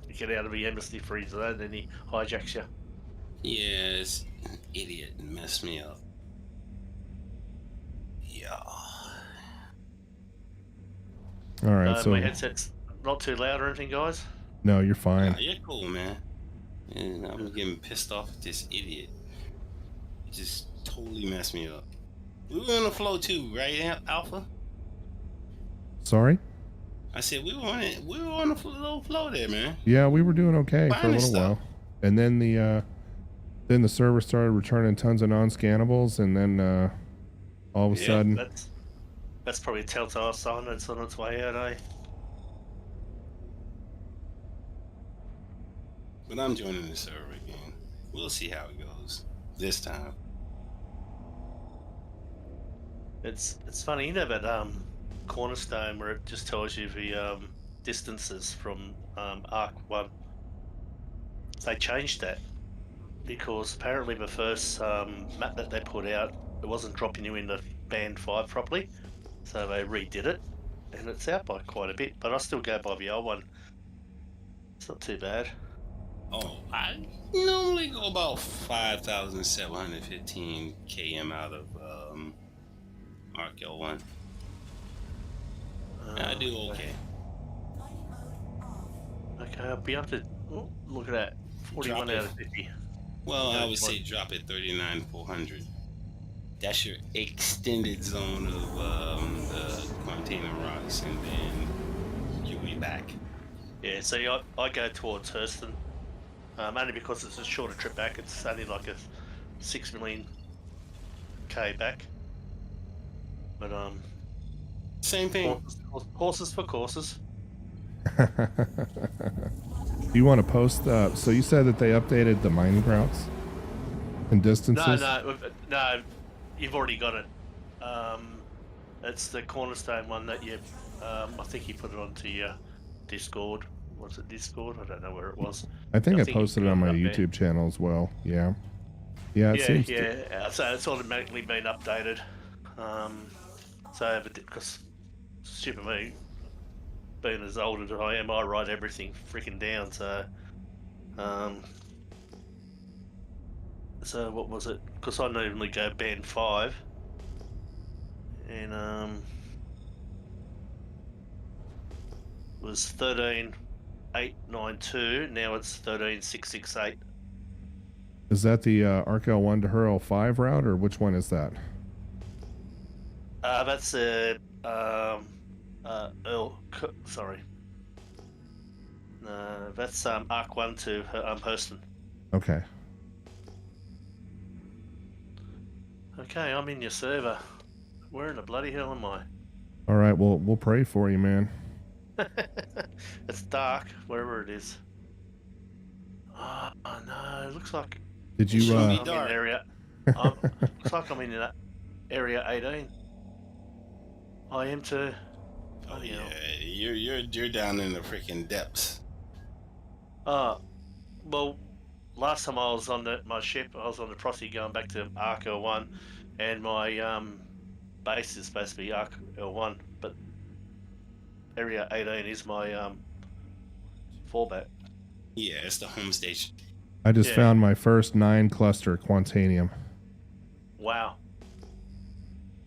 you get out of the amnesty-free zone, then he hijacks you. Yes, idiot messed me up. Yeah. All right, so my headset's not too loud or anything, guys. no, you're fine. You're cool, man. And I'm getting pissed off at this idiot. He just totally messed me up. We were on the flow too, right, Alpha? Sorry? I said we were on it. We were on the little flow there, man. Yeah, we were doing okay for a Finding little stuff. while, and then the server started returning tons of non-scannables, and then all of a sudden, That's probably a telltale sign it's on its way out, eh? But I'm joining the server again. We'll see how it goes this time. It's funny, you know that cornerstone where it just tells you the distances from Arc 1. They changed that because apparently the first map that they put out, it wasn't dropping you into band 5 properly, so they redid it, and it's out by quite a bit, but I still go by the old one. It's not too bad. Oh, I normally go about 5,715 km out of Arc L1. I do okay. Okay, I'll be up to look at that. 41 Drop out it. of 50. Well, I would say drop it 39,400. That's your extended zone of the container rocks, and then you'll be back. Yeah, see, I go towards Hurston, only because it's a shorter trip back. It's only like a 6 million K back. But Same thing. Horses for courses. do you want to post? So you said that they updated the mining routes and distances. No, you've already got it. It's the cornerstone one that you. I think you put it onto your Discord. Was it Discord? I don't know where it was. I think I you posted put it on my up there. YouTube channel as well. Yeah. Yeah, it seems. So it's automatically been updated. Because stupid me, being as old as I am, I write everything freaking down. So what was it? Because I normally go band 5, and it was 13,892. Now it's 13,668. Is that the Arc L1 to her L5 route, or which one is that? That's sorry. No, that's Arc 1 to Hurston. Okay. Okay, I'm in your server. Where in the bloody hell am I? All right. Well, we'll pray for you, man. It's dark, wherever it is. Oh no, it looks like Did you? I'm in area. Looks like I'm in that area 18. I am too. Oh Bloody hell. yeah, you're down in the freaking depths. Well, last time I was on my ship, I was on the Prosy going back to Arc L1, and my base is supposed to be Arc L1, but Area 18 is my fallback. Yeah, it's the home station. I just Yeah. found my first 9 cluster Quantanium. Wow.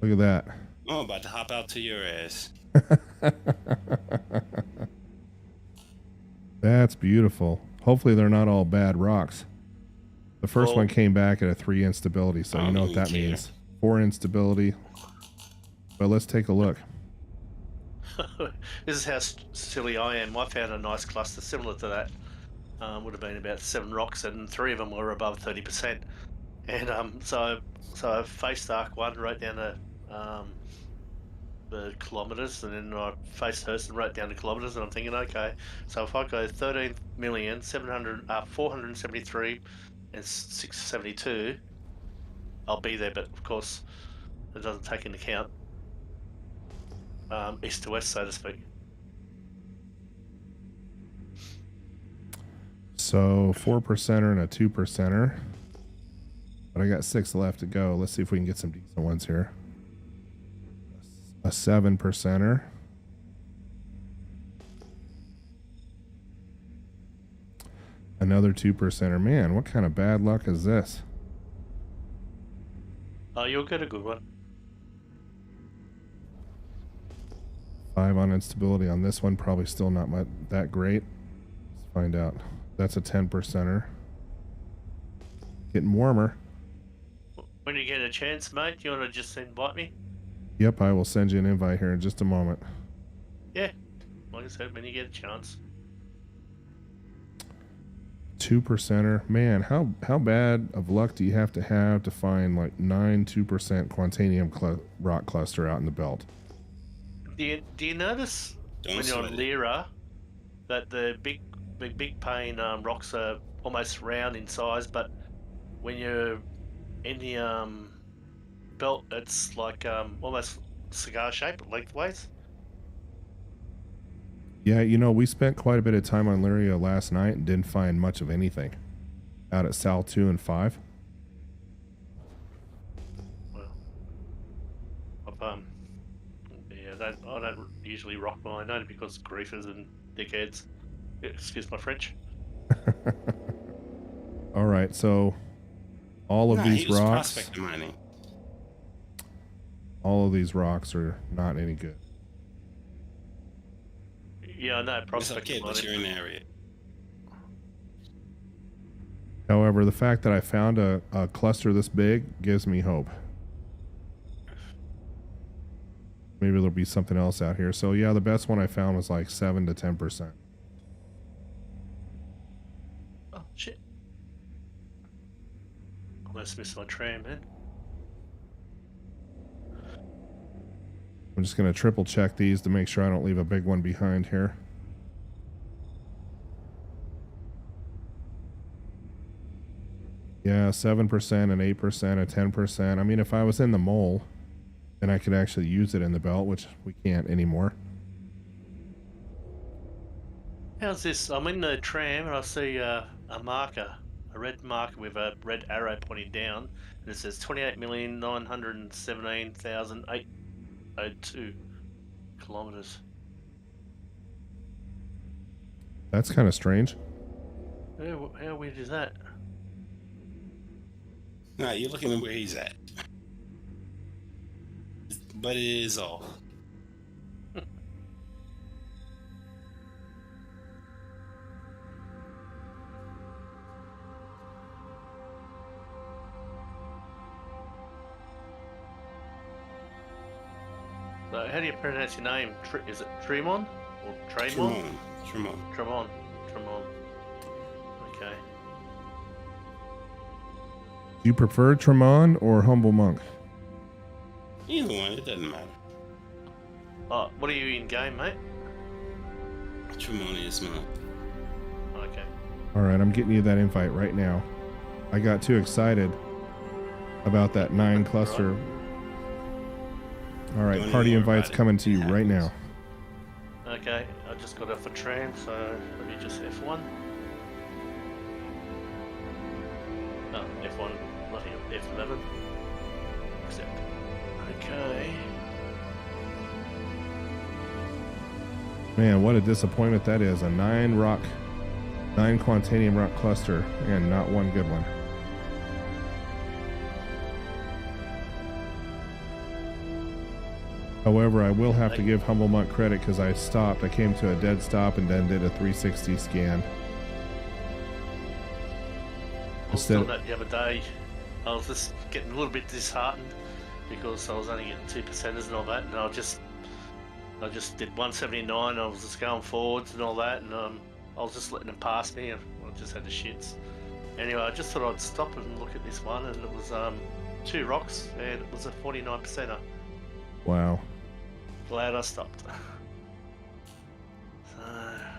Look at that. I'm about to hop out to your ass. That's beautiful. Hopefully they're not all bad rocks. The first Well- one came back at a 3 instability, so I you know don't what that care. means. 4 instability. But let's take a look. This is how silly I am. I found a nice cluster similar to that. Would have been about 7 rocks, and 3 of them were above 30%. And so I faced Arc 1, wrote down the kilometres, and then I faced Hurst and wrote down the kilometres, and I'm thinking, okay, so if I go 473 and 672, I'll be there. But of course, it doesn't take into account east to west, so to speak. So 4%er and a 2%er. But I got 6 left to go. Let's see if we can get some decent ones here. A 7%er. Another 2%er. Man, what kind of bad luck is this? Oh, you'll get a good one. 5 on instability on this one. Probably still not that great. Let's find out. That's a 10%er. Getting warmer. When you get a chance, mate, you want to just invite me? Yep, I will send you an invite here in just a moment. Yeah, like I said, when you get a chance. 2%er. Man, how bad of luck do you have to find like 9 2% Quantanium rock cluster out in the belt? Do you notice Don't when you're on sweat it. Lyra that the big pane rocks are almost round in size, but when you're in the belt, it's like almost cigar shaped lengthways? Yeah, you know, we spent quite a bit of time on Lyria last night and didn't find much of anything out at Sal 2 and 5. Well, I don't usually rock mine only because griefers and dickheads. Excuse my French. All right, so all of Nah, these he was rocks, prospect mining. all of these rocks are not any good. Yeah, I know. It's Prospect okay, but mining. you're in the area. However, the fact that I found a cluster this big gives me hope. Maybe there'll be something else out here. So yeah, the best one I found was like 7 to 10%. Oh shit! Almost missed my tram, man. I'm just gonna triple check these to make sure I don't leave a big one behind here. Yeah, 7%, an 8%, a 10%. I mean, if I was in the mole, then I could actually use it in the belt, which we can't anymore. How's this? I'm in the tram and I see a marker, a red marker with a red arrow pointing down, and it says 28,917,802 kilometers. That's kind of strange. How weird is that? Nah, you're looking at where he's at. But it is all. So how do you pronounce your name? Is it Tremon or Tremon? Tremon. Tremon. Okay. Do you prefer Tremon or Humble Monk? Either one, it doesn't matter. Oh, what are you in game, mate? Tremon is monk. Okay. All right, I'm getting you that invite right now. I got too excited about that 9 cluster. All right, Don't party even worry invites about it. coming to you It right now. happens. Okay, I just got off a tram, so let me just F1. Oh, F1, bloody F11. Accept. Okay. Man, what a disappointment that is. A 9 quantanium rock cluster and not one good one. However, I will have to give Humble Monk credit because I stopped. I came to a dead stop and then did a 360 scan. I was doing that the other day. I was just getting a little bit disheartened because I was only getting 2%ers and all that, and I just did 179. I was just going forwards and all that, and I was just letting them pass me, and I just had the shits. Anyway, I just thought I'd stop and look at this one, and it was 2 rocks, and it was a 49%er. Wow. Glad I stopped.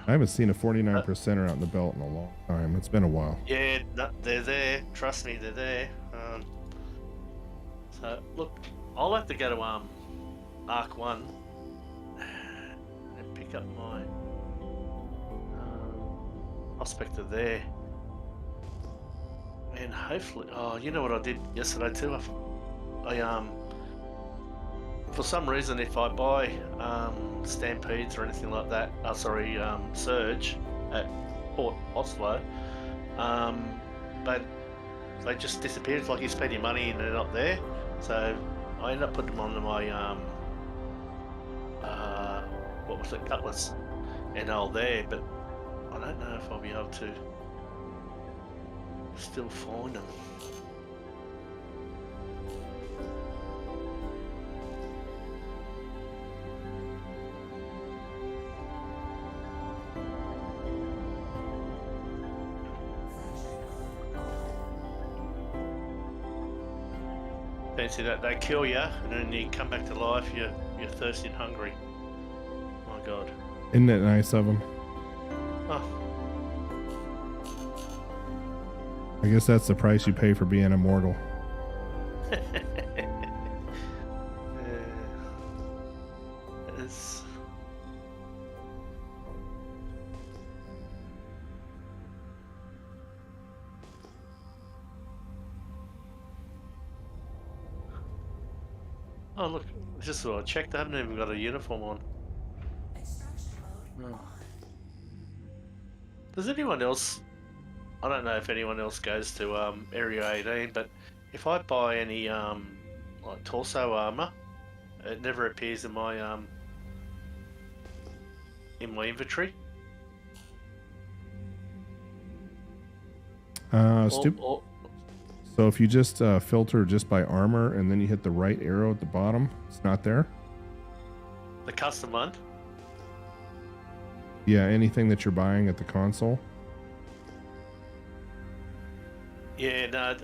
I haven't seen a 49%er out in the belt in a long time. It's been a while. Yeah, no, they're there. Trust me, they're there. So look, I'll have to go to Arc 1 and pick up my prospector there, and hopefully, oh, you know what I did yesterday too? I for some reason, if I buy Stampedes or anything like that, Surge at Port Oslo, but they just disappear. It's like you spend your money and they're not there. So I end up putting them on my Cutlass, and all there. But I don't know if I'll be able to still find them. Fancy that they kill you and then you come back to life. You're thirsty and hungry. My God. Isn't it nice of them? Oh. I guess that's the price you pay for being immortal. It's... Oh look, just what I checked. I haven't even got a uniform on. No. Does anyone else? I don't know if anyone else goes to Area 18, but if I buy any like torso armor, it never appears in my inventory. So if you just filter just by armor and then you hit the right arrow at the bottom, it's not there? The custom one? Yeah, anything that you're buying at the console? Yeah, no,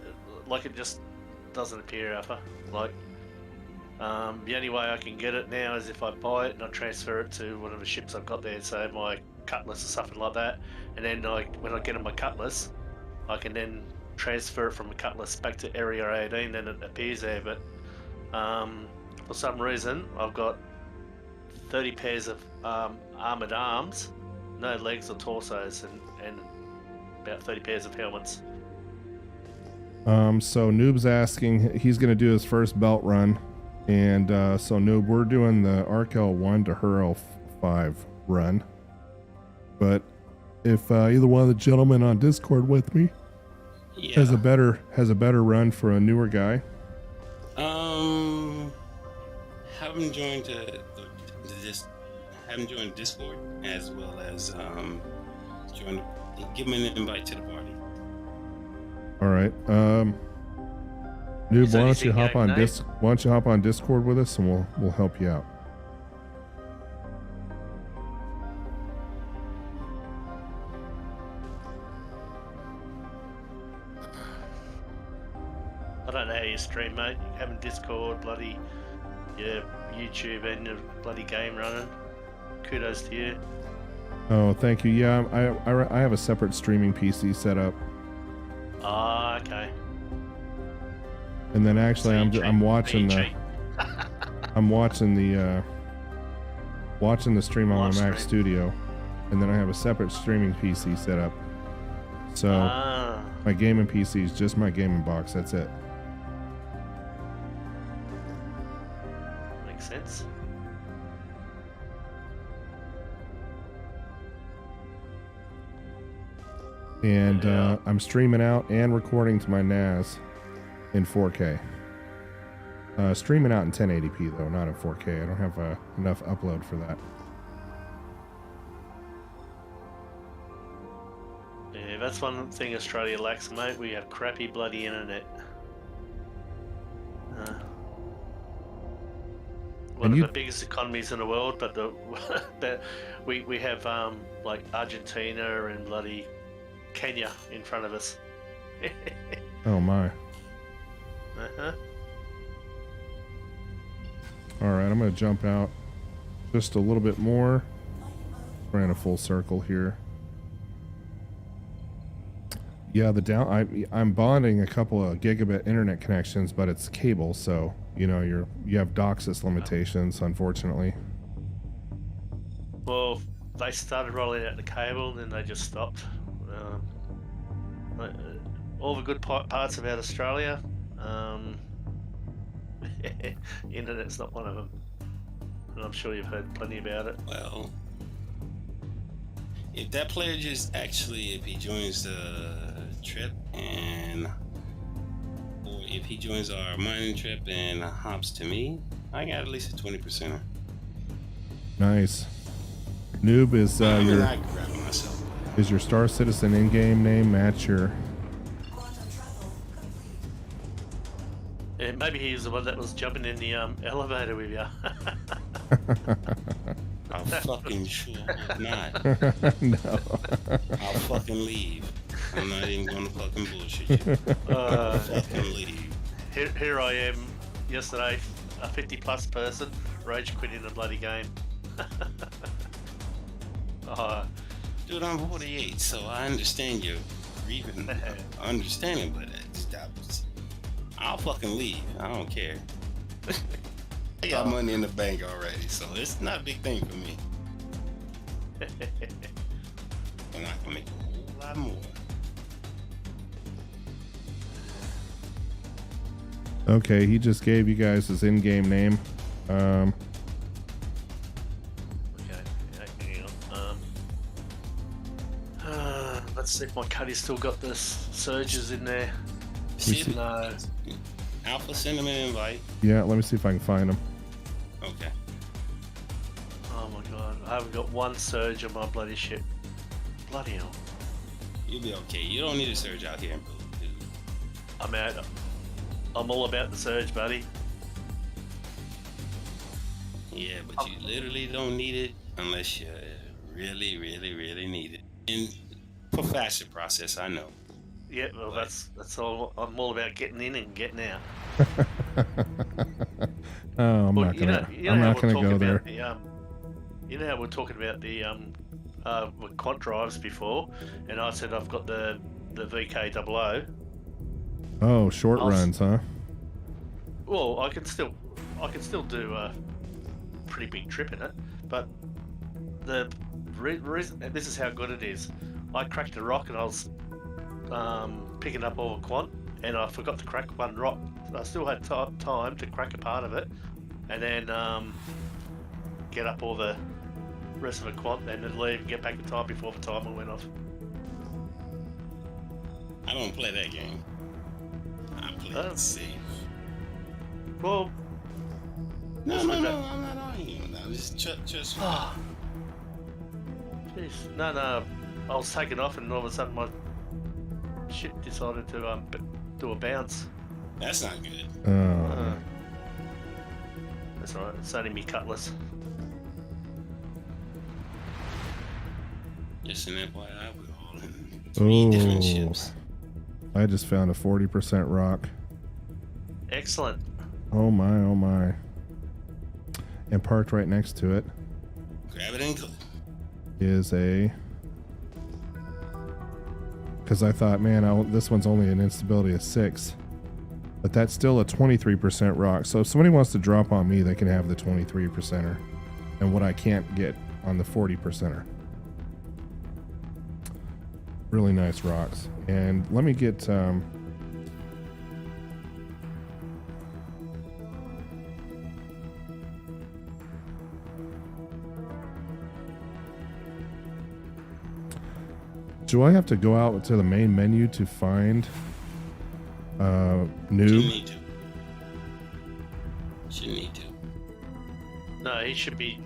like it just doesn't appear, Alpha. Like, the only way I can get it now is if I buy it and I transfer it to one of the ships I've got there, so my Cutlass or something like that, and then when I get on my Cutlass, I can then transfer it from the Cutlass back to Area 18, then it appears there. But for some reason I've got 30 pairs of armored arms, no legs or torsos, and about 30 pairs of helmets. So Noob's asking, he's going to do his first belt run, and so Noob, we're doing the Arc L1 to her L5 run, but if either one of the gentlemen on Discord with me has a better run for a newer guy, have him join have him join Discord, as well as give him an invite to the party. all right. Noob, why don't you hop on Discord with us, and we'll help you out. I don't know how you stream, mate. Having Discord, bloody YouTube, and your bloody game running. Kudos to you. Oh, thank you. Yeah, I have a separate streaming PC set up. Ah, okay. And then actually, I'm watching the watching the stream on Live my Mac stream. Studio, and then I have a separate streaming PC set up. So Ah, my gaming PC is just my gaming box. That's it. makes sense. And Yeah. I'm streaming out and recording to my NAS in 4K. Streaming out in 1080p though, not in 4K. I don't have enough upload for that. Yeah, that's one thing Australia lacks, mate. We have crappy bloody internet. One And of you- the biggest economies in the world, but we have like Argentina and bloody Kenya in front of us. Oh my. Uh-huh. All right, I'm going to jump out just a little bit more. Ran a full circle here. Yeah, I'm bonding a couple of gigabit internet connections, but it's cable, so you know you have DOCSIS limitations, unfortunately. Well, they started rolling out the cable, then they just stopped. All the good parts about Australia, internet's not one of them, and I'm sure you've heard plenty about it. Well, if that player just actually, if he joins the trip or if he joins our mining trip and hops to me, I got at least a 20%. Nice. Noob is I your grab it myself. is your Star Citizen in-game name match your? Yeah, maybe he's the one that was jumping in the elevator with you. I'm fucking sure not. No. I'll fucking leave. I'm not even gonna fucking bullshit you. I'll fucking leave. Here I am yesterday, a 50+ person, rage quitting the bloody game. Dude, I'm 48, so I understand your grieving. I understand it, but I'll fucking leave. I don't care. I got money in the bank already, so it's not a big thing for me. And I can make a whole lot more. Okay, he just gave you guys his in-game name. Okay, hang on. Let's see if my cuddy's still got the surges in there. See, No. Alpha, send him an invite. Yeah, let me see if I can find him. Okay. Oh my god, I haven't got one surge on my bloody ship. Bloody hell. You'll be okay. You don't need a surge out here in Blue, dude. I'm out. I'm all about the surge, buddy. Yeah, but you literally don't need it unless you really, really, really need it. And for faster process, I know. Yeah, well, that's all. I'm all about getting in and getting out. Oh, I'm Well, not gonna. you know I'm how not we're gonna talking go there. about you know how we're talking about the quant drives before, and I said I've got the VK00. Oh, short I'll runs, huh? Well, I can still do a pretty big trip in it, but the reason, this is how good it is. I cracked a rock and I was picking up all the quant, and I forgot to crack one rock. I still had time to crack a part of it, and then get up all the rest of the quant, and then leave and get back in time before the timer went off. I don't play that game. I play it safe. Well, No, Just like that. I'm not arguing. No, just jeez, no, I was taking off, and all of a sudden my ship decided to do a bounce. That's not good. Oh, That's alright, it's only me cutlass. Just an FYI, we're all in 3 different oh. ships. I just found a 40% rock. Excellent. Oh my, oh my. And parked right next to it Grab it and go. is a. Because I thought, man, this one's only an instability of 6. But that's still a 23% rock. So if somebody wants to drop on me, they can have the 23%er. and what I can't get on the 40%er. Really nice rocks. And let me get do I have to go out to the main menu to find Shouldn't noob? need to. Shouldn't need to. No, he should be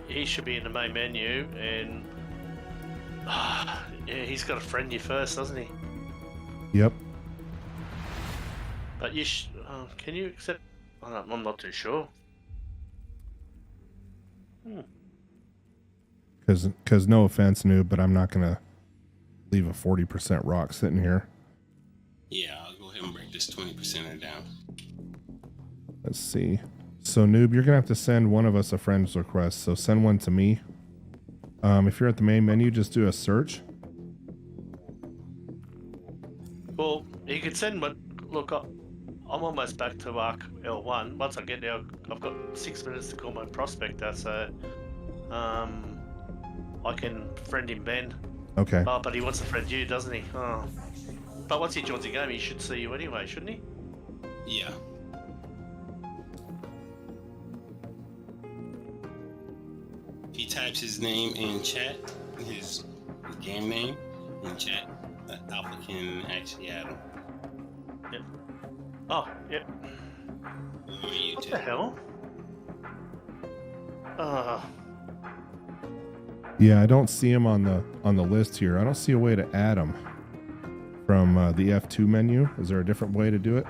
in the main menu, and yeah, he's got to friend you first, doesn't he? Yep. But you can you accept? I'm not too sure. Because no offense, noob, but I'm not gonna leave a 40% rock sitting here. Yeah, I'll go ahead and break this 20%er down. Let's see. So noob, you're gonna have to send one of us a friend's request. So send one to me. If you're at the main menu, just do a search. Well, you could send one. Look, I'm almost back to Arc L1. Once I get there, I've got 6 minutes to call my prospector, so I can friend him, Ben. Okay. Oh, but he wants to friend you, doesn't he? Oh. But once he joins the game, he should see you anyway, shouldn't he? Yeah. If he types his name in chat, his game name in chat, Alpha can actually add him. Yep. Oh, yep. Or you What too. the hell? Yeah, I don't see him on the list here. I don't see a way to add him from the F2 menu. Is there a different way to do it?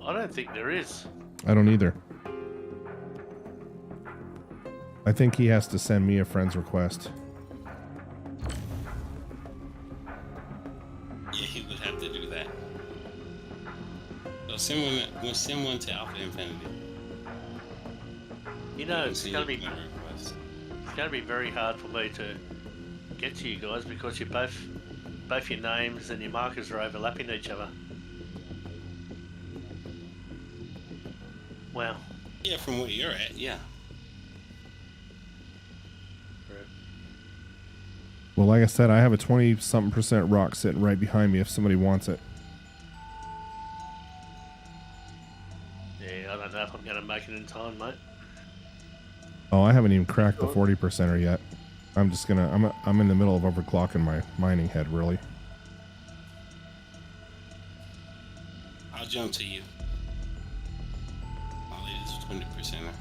I don't think there is. I don't either. I think he has to send me a friend's request. Yeah, he would have to do that. So send one to AlphaInfinity. You know, it's See going to your be friend request. it's going to be very hard for me to get to you guys because you both your names and your markers are overlapping each other. Wow. Yeah, from where you're at, yeah. Well, like I said, I have a 20-something% rock sitting right behind me if somebody wants it. Yeah, I don't know if I'm going to make it in time, mate. Oh, I haven't even cracked the 40%er yet. I'm just gonna. I'm in the middle of overclocking my mining head, really. I'll jump to you. I'll leave this 20%er.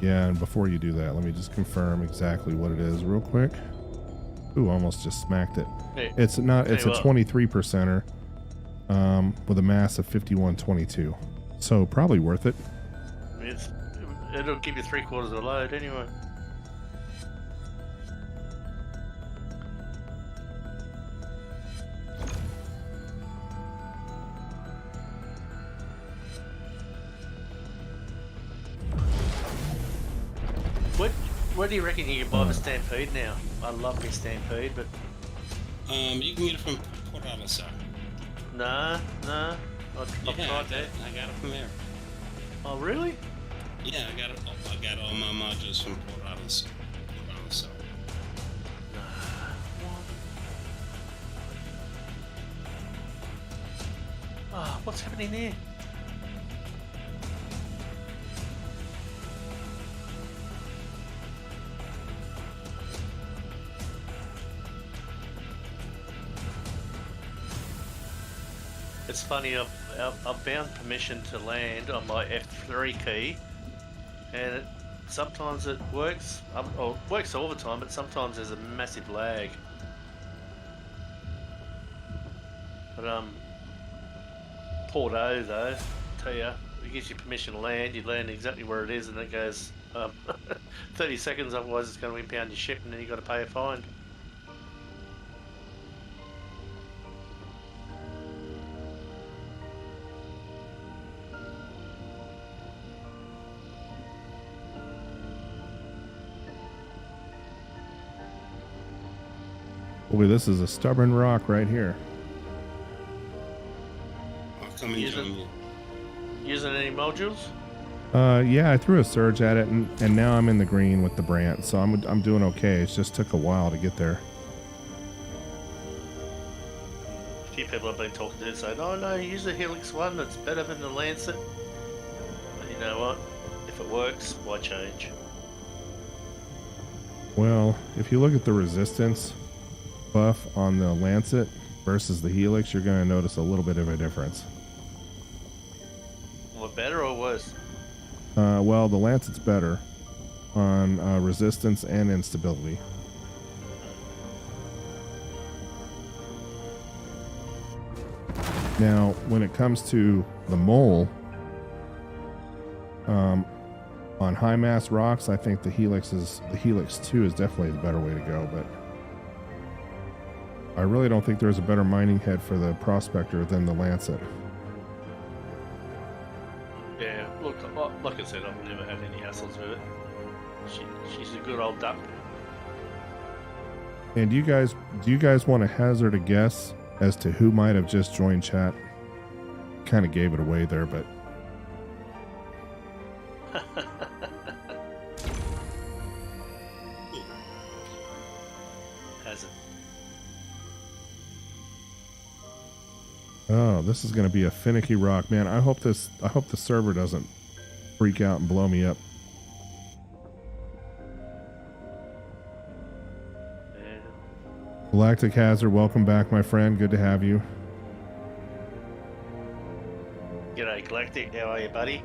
Yeah, and before you do that, let me just confirm exactly what it is real quick. Ooh, almost just smacked it. Hey, It's not. It's a what? 23%er, with a mass of 5122. So probably worth it. It'll give you 3/4 of the load anyway. What do you reckon you can buy the Stampede now? I love my Stampede, but You can get it from Port Arthur. nah. I've Yeah, tried that. I got it from there. Oh, really? Yeah, I got it. I got all my modules from Port Arthur. Oh, what's happening there? It's funny, I've found permission to land on my F3 key, and sometimes it works, or it works all the time, but sometimes there's a massive lag. But Port O though, tell you, it gives you permission to land, you land exactly where it is, and it goes 30 seconds, otherwise it's going to impound your ship, and then you've got to pay a fine. Boy, this is a stubborn rock right here. I'll come and join you. Using any modules? Yeah, I threw a surge at it, and now I'm in the green with the Brant, so I'm doing okay. It just took a while to get there. A few people have been talking to it saying, oh no, use the Helix 1, it's better than the Lancet. But you know what? If it works, why change? Well, if you look at the resistance buff on the Lancet versus the Helix, you're going to notice a little bit of a difference. Well, better or worse? Well, the Lancet's better on resistance and instability. Now, when it comes to the mole, on high mass rocks, I think the Helix 2 is definitely the better way to go, but I really don't think there's a better mining head for the Prospector than the Lancet. Yeah, look, like I said, I've never had any hassles with it. She's a good old duck. And do you guys want to hazard a guess as to who might have just joined chat? Kind of gave it away there, but Has it? oh, this is going to be a finicky rock, man. I hope the server doesn't freak out and blow me up. Yeah. Galactic Hazard, welcome back, my friend. Good to have you. G'day, Galactic. How are you, buddy?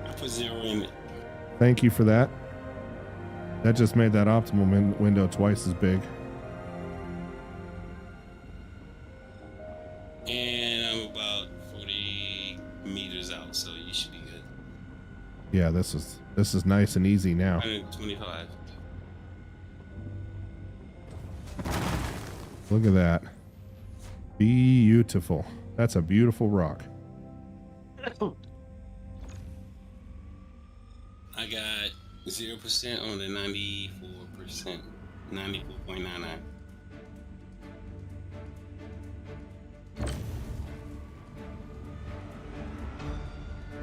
I put 0 in it. Thank you for that. That just made that optimal window twice as big. And I'm about 40 meters out, so you should be good. Yeah, this is nice and easy now. 125. Look at that. Beautiful. That's a beautiful rock. I got 0% on the 94%. 94.99.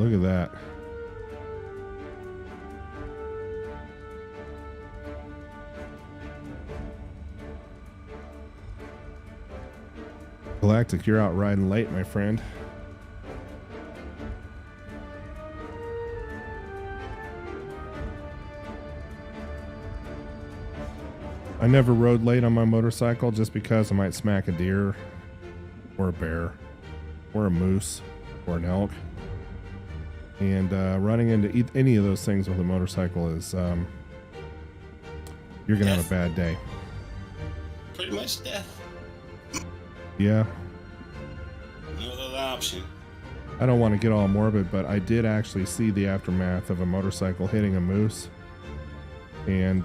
Look at that. Galactic, you're out riding late, my friend. I never rode late on my motorcycle just because I might smack a deer or a bear or a moose or an elk. And running into any of those things with a motorcycle is you're gonna have a bad day. Pretty much death. Yeah. No other option. I don't want to get all morbid, but I did actually see the aftermath of a motorcycle hitting a moose, and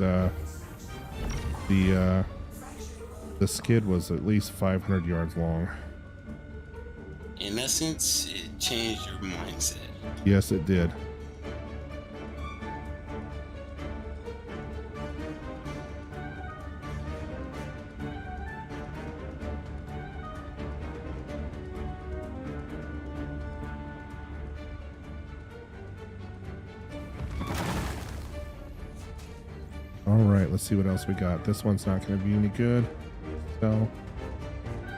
the skid was at least 500 yards long. In essence, it changed your mindset. Yes, it did. All right, let's see what else we got. This one's not going to be any good. So,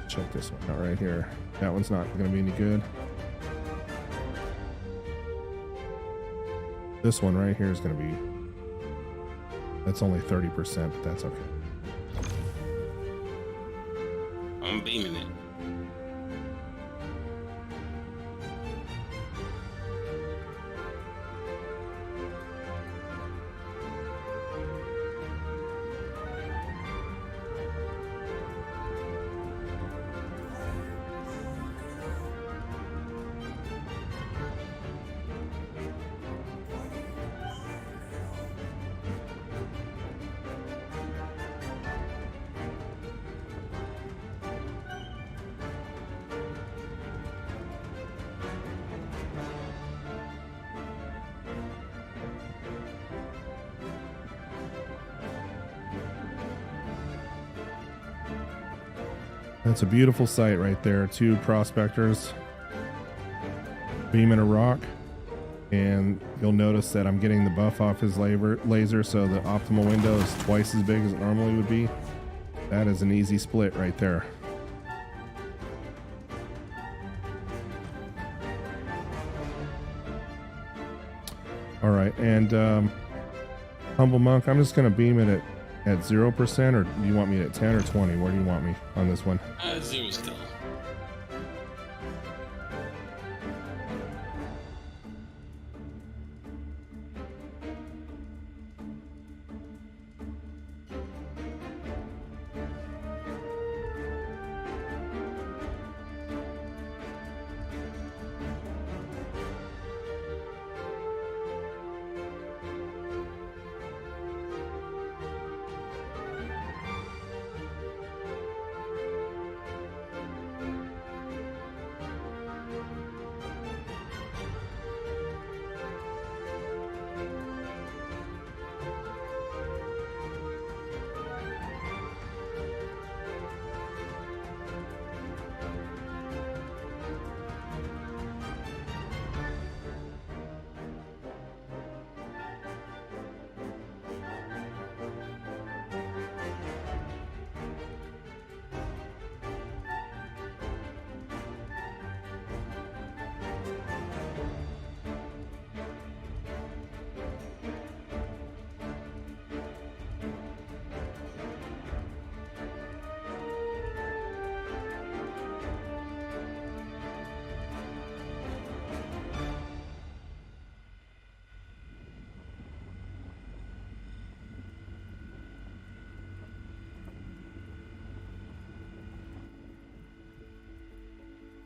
check this one out right here. That one's not going to be any good. This one right here is going to be... That's only 30%, but that's okay. I'm beaming it. That's a beautiful sight right there. 2 prospectors beaming a rock. And you'll notice that I'm getting the buff off his laser, so the optimal window is twice as big as it normally would be. That is an easy split right there. All right, and Humble Monk, I'm just going to beam it at 0%, or do you want me at 10 or 20? Where do you want me on this one? 0 still.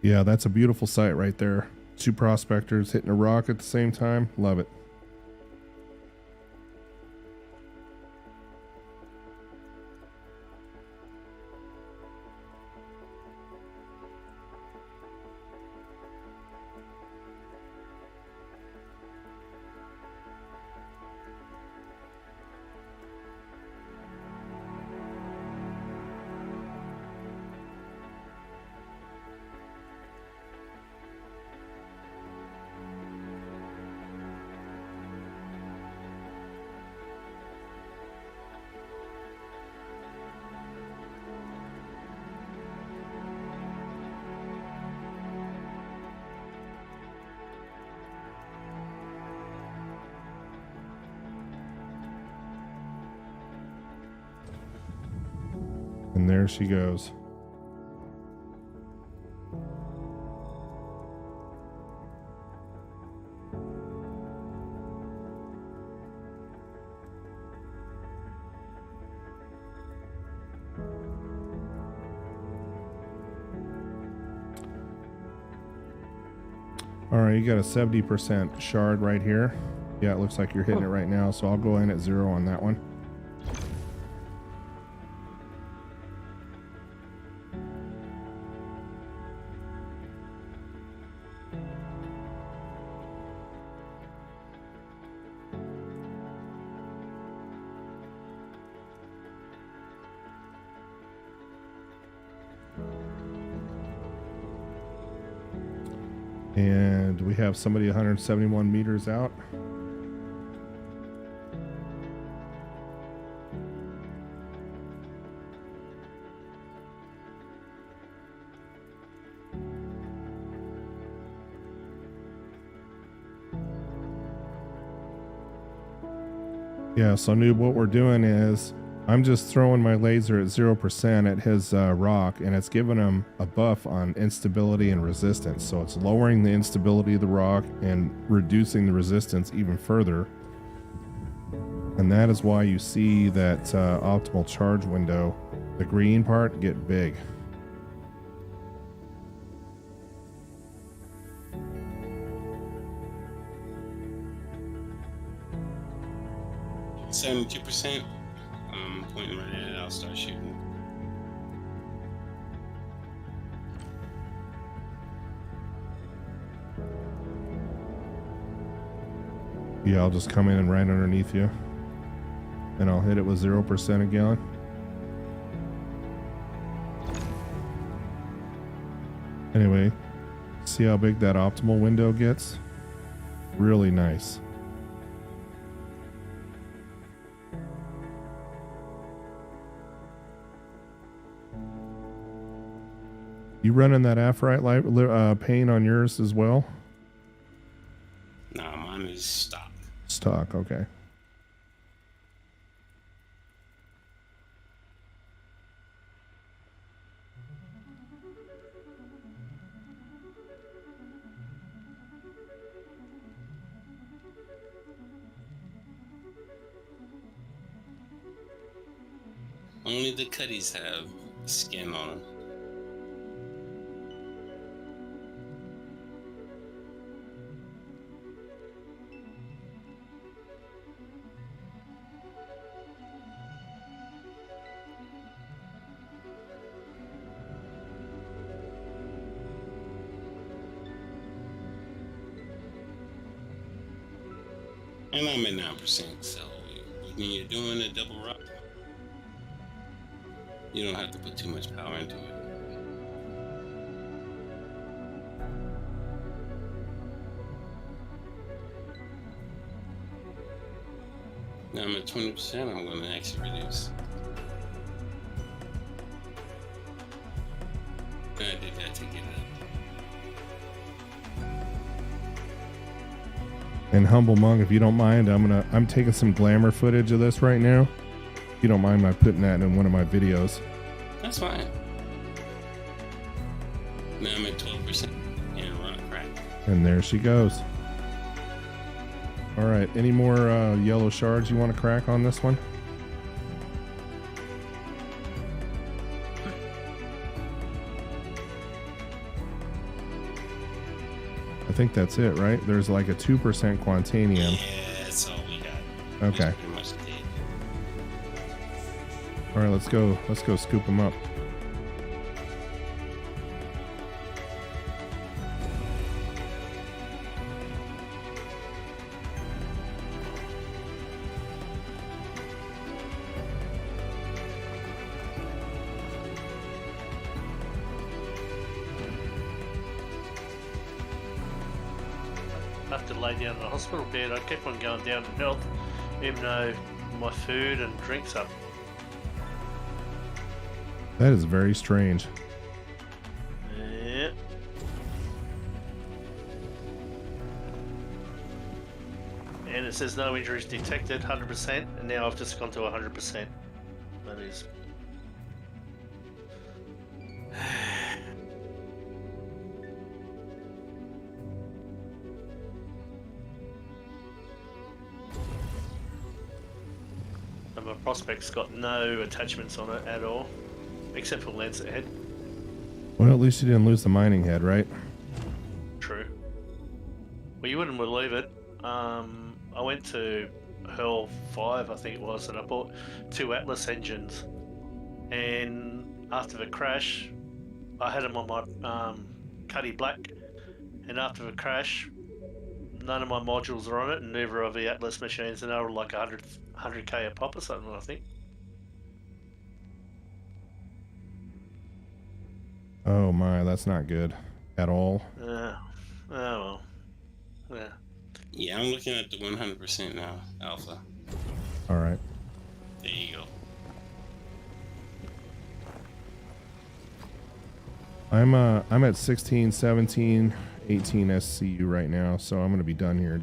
Yeah, that's a beautiful sight right there. 2 prospectors hitting a rock at the same time. Love it. And there she goes. All right, you got a 70% shard right here. Yeah, it looks like you're hitting it right now, so I'll go in at 0 on that one. And we have somebody 171 meters out. Yeah, so Noob, what we're doing is I'm just throwing my laser at 0% at his rock, and it's giving him a buff on instability and resistance. So it's lowering the instability of the rock and reducing the resistance even further. And that is why you see that optimal charge window, the green part, get big. %. I'm pointing right at it. I'll start shooting. Yeah, I'll just come in right underneath you, and I'll hit it with 0% again. Anyway, see how big that optimal window gets? Really nice. You running that Aphorite light paint on yours as well? Nah, mine is stock. Stock, okay. Only the cutties have skin on them. And I'm at 9%, so when you're doing a double rock, you don't have to put too much power into it. Now I'm at 20%, I'm going to actually reduce. I did that to get it up. And Humble Monk, if you don't mind, I'm taking some glamour footage of this right now. If you don't mind my putting that in one of my videos. That's fine. Now I'm at 12% and rock crack. And there she goes. All right, any more yellow shards you want to crack on this one? I think that's it, right? There's like a 2% Quantanium. Yeah, that's all we got. Okay. That's pretty much it. All right, let's go scoop them up. After lay down in the hospital bed, I kept on going down in health, even though my food and drinks up. That is very strange. Yeah. And it says no injuries detected, 100%, and now I've just gone to 100%. That is. And my Prospect's got no attachments on it at all, except for Lancet head. Well, at least you didn't lose the mining head, right? True. Well, you wouldn't believe it. I went to Hurl 5, I think it was, and I bought 2 Atlas engines. And after the crash, I had them on my Cuddy Black. And after the crash, none of my modules are on it, and neither of the Atlas machines, and they were like 100k a pop or something, I think. Oh my, that's not good at all. Oh well. Yeah. Yeah, I'm looking at the 100% now, Alpha. All right. There you go. I'm at 16, 17, 18 SCU right now, so I'm gonna be done here.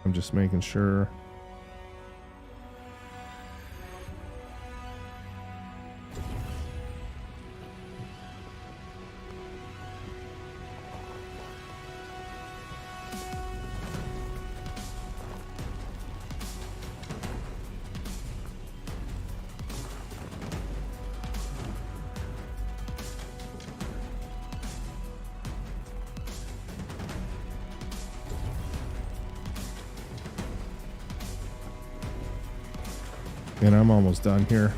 I'm just making sure. And I'm almost done here.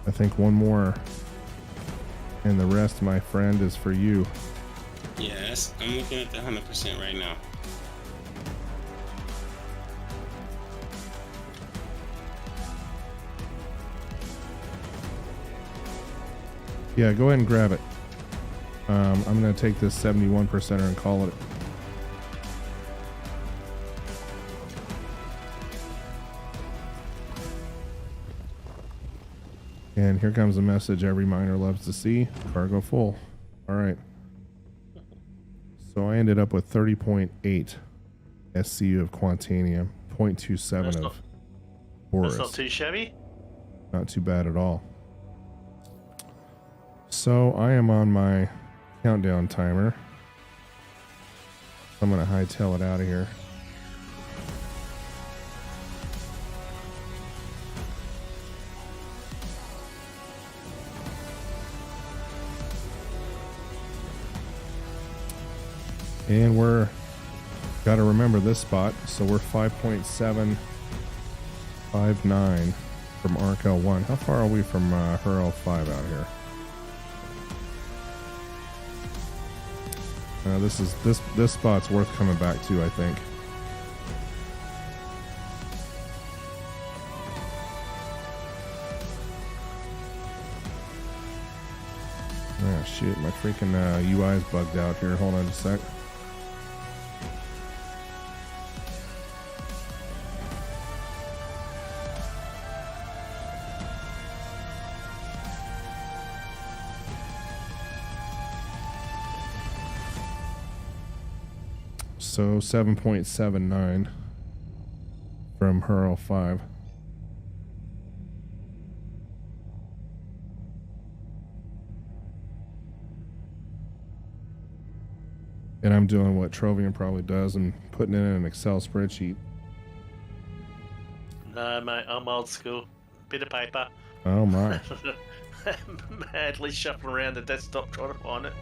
I think one more. And the rest, my friend, is for you. Yes, I'm looking at the 100% right now. Yeah, go ahead and grab it. I'm going to take this 71%er and call it. And here comes a message every miner loves to see. Cargo full. All right. So I ended up with 30.8 SCU of Quantanium, 0.27 of Boris. That's not too shabby. Not too bad at all. So I am on my countdown timer. I'm going to hightail it out of here. And we're got to remember this spot. So we're 5.759 from Arc L1. How far are we from her L5 out here? This spot's worth coming back to, I think. Ah, shoot, my freaking UI is bugged out here. Hold on just a sec. So 7.79 from Hurl 5. And I'm doing what Trovian probably does and putting it in an Excel spreadsheet. No, mate, I'm old school. Bit of paper. Oh my. Madly shuffling around the desktop trying to find it.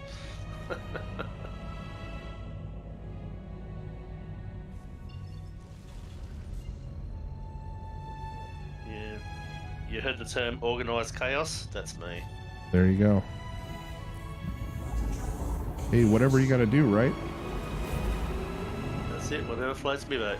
Yeah. You heard the term organised chaos? That's me. There you go. Hey, whatever you gotta do, right? That's it, whatever floats me boat.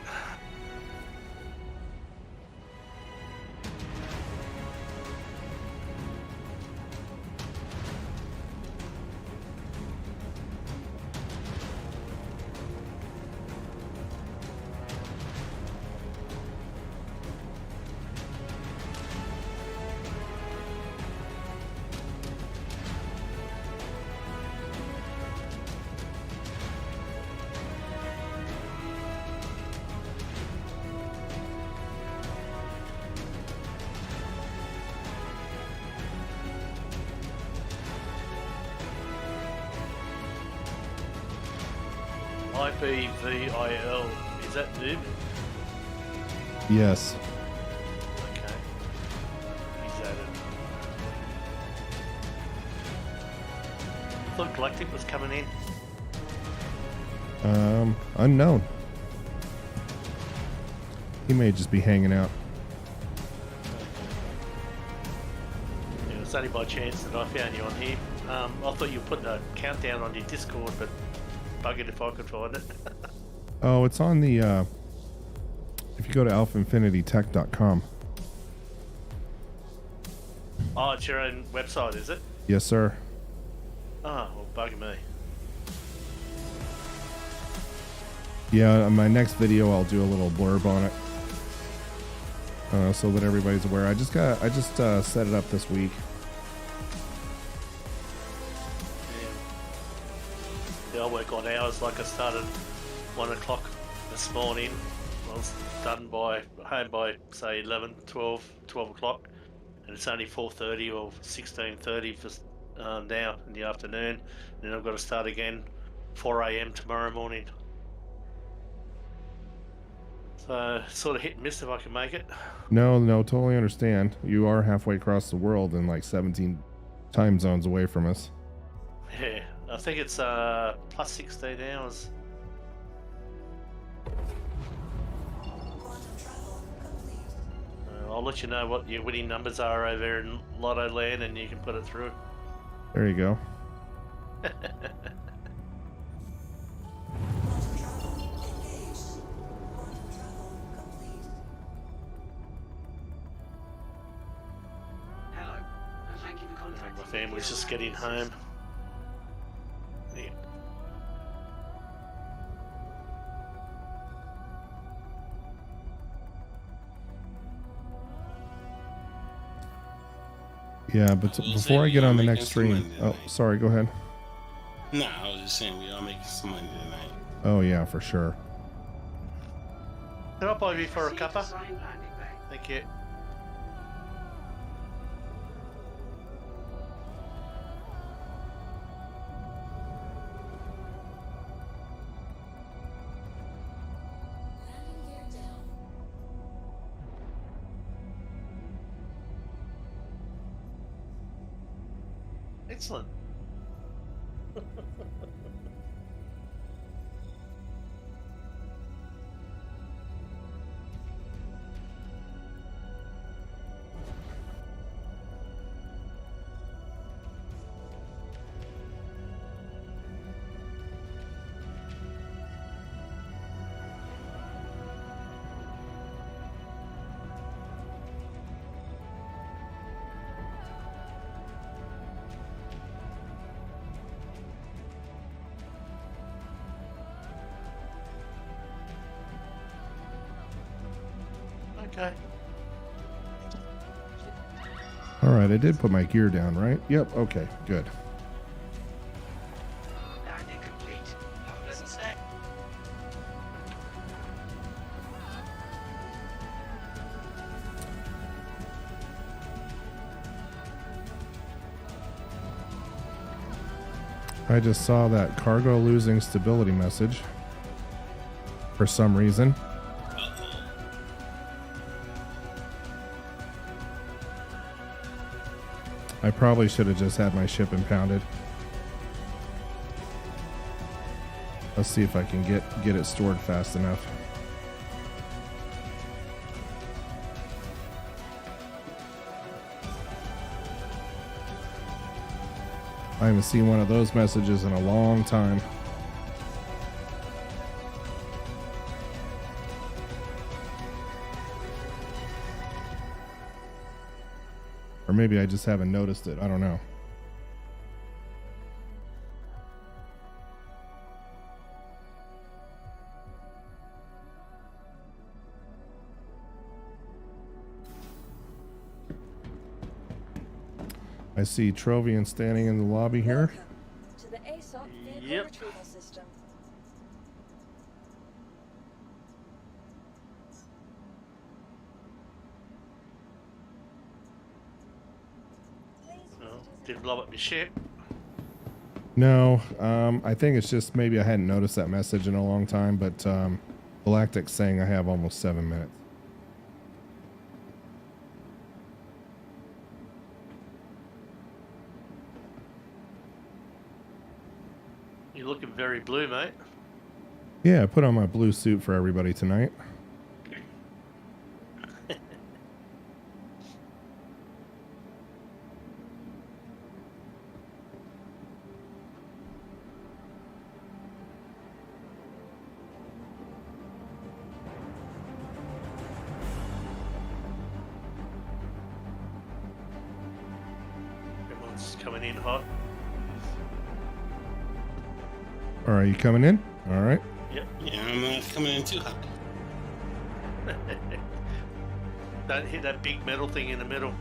IPVIL, is that noob? Yes. Okay. He's added. I thought Galactic was coming in. Unknown. He may just be hanging out. Yeah, it's only by chance that I found you on here. I thought you were putting a countdown on your Discord, but buggered if I could find it. Oh, it's on the, if you go to AlphaInfinityTech.com. Oh, it's your own website, is it? Yes, sir. Oh, well, bugger me. Yeah, on my next video, I'll do a little blurb on it. So that everybody's aware. I just set it up this week. Yeah, I work on hours. Like I started 1 o'clock this morning. I was home by say 11, 12 o'clock, and it's only 4:30 or 16:30 for now in the afternoon. And then I've got to start again 4 a.m. tomorrow morning. So sort of hit and miss if I can make it. No, totally understand. You are halfway across the world and like 17 time zones away from us. Yeah, I think it's plus 16 hours. I'll let you know what your winning numbers are over there in Lotto Land, and you can put it through. There you go. Hello, and thank you for contacting Sorry, my family's just getting home. Yeah. Yeah, but I will before say I we get are on the making next some stream. money Oh, tonight. sorry. Go ahead. Nah, I was just saying we are making some money tonight. Oh yeah, for sure. Can I buy you for a Proceed to cuppa? assigned landing bay. Thank you. Landing gear down. Excellent. Okay. All right, I did put my gear down, right? Yep. Okay, good. Landing complete. Have a pleasant stay. I just saw that cargo losing stability message for some reason. I probably should have just had my ship impounded. Let's see if I can get it stored fast enough. I haven't seen one of those messages in a long time. Or maybe I just haven't noticed it. I don't know. I see Trovian standing in the lobby here. Welcome to the ASOP vehicle Yep. retrieval system. Please Oh, visit us didn't blow up my ship. No, I think it's just maybe I hadn't noticed that message in a long time, but Galactic's saying I have almost 7 minutes. You're looking very blue, mate. Yeah, I put on my blue suit for everybody tonight. Everyone's coming in hot. All right, you coming in? All right. Yep. Yeah, I'm not coming in too hot. Don't hit that big metal thing in the middle.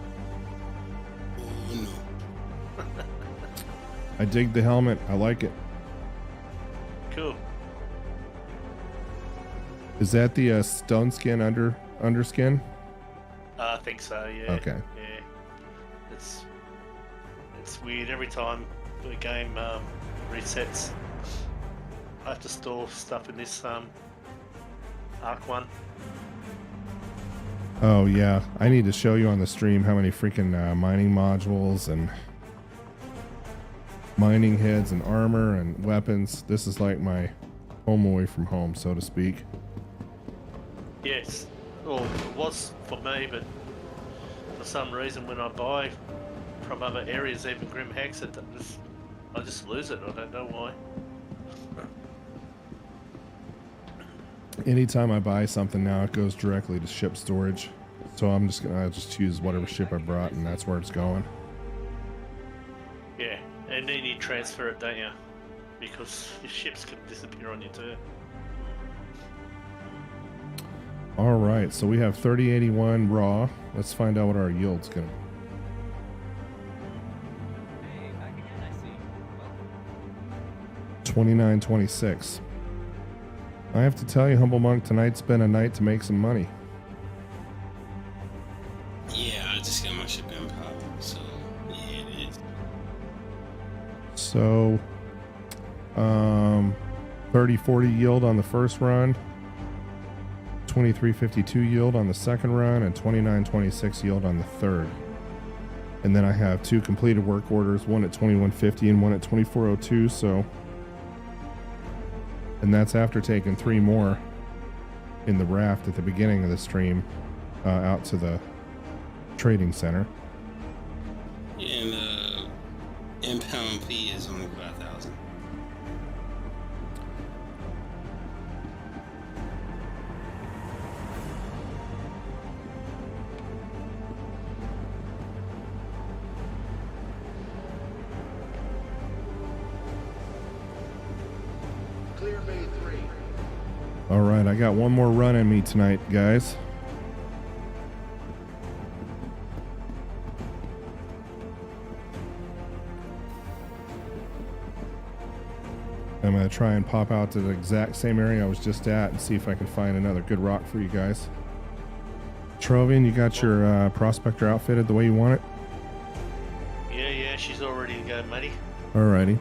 Oh no. I dig the helmet. I like it. Cool. Is that the stone skin underskin? I think so, yeah. Okay. Yeah. It's weird every time the game resets. I have to store stuff in this Arc 1. Oh yeah, I need to show you on the stream how many freaking mining modules and mining heads and armor and weapons. This is like my home away from home, so to speak. Yes. Well, it was for me, but for some reason when I buy from other areas, even Grim Hex, I just lose it. I don't know why. Anytime I buy something now, it goes directly to ship storage. So I'm just gonna choose whatever ship I brought, and that's where it's going. transfer it, don't you? Because your ships can disappear on you too. All right, so we have 3081 raw. Let's find out what our yield's gonna be. Hey, back again, I see. Welcome. 2926. I have to tell you, Humble Monk, tonight's been a night to make some money. Yeah, I just got my ship impound, so yeah, it is. So, 3040 yield on the first run, 2352 yield on the second run, and 2926 yield on the third. And then I have 2 completed work orders, one at 2150 and one at 2402. So, and that's after taking 3 more in the raft at the beginning of the stream out to the trading center. And impound fee is only 5,000. Clear Bay 3. All right, I got one more run in me tonight, guys. I'm going to try and pop out to the exact same area I was just at and see if I can find another good rock for you guys. Trovian, you got your prospector outfitted the way you want it? Yeah, she's all ready to go, matey. Alrighty.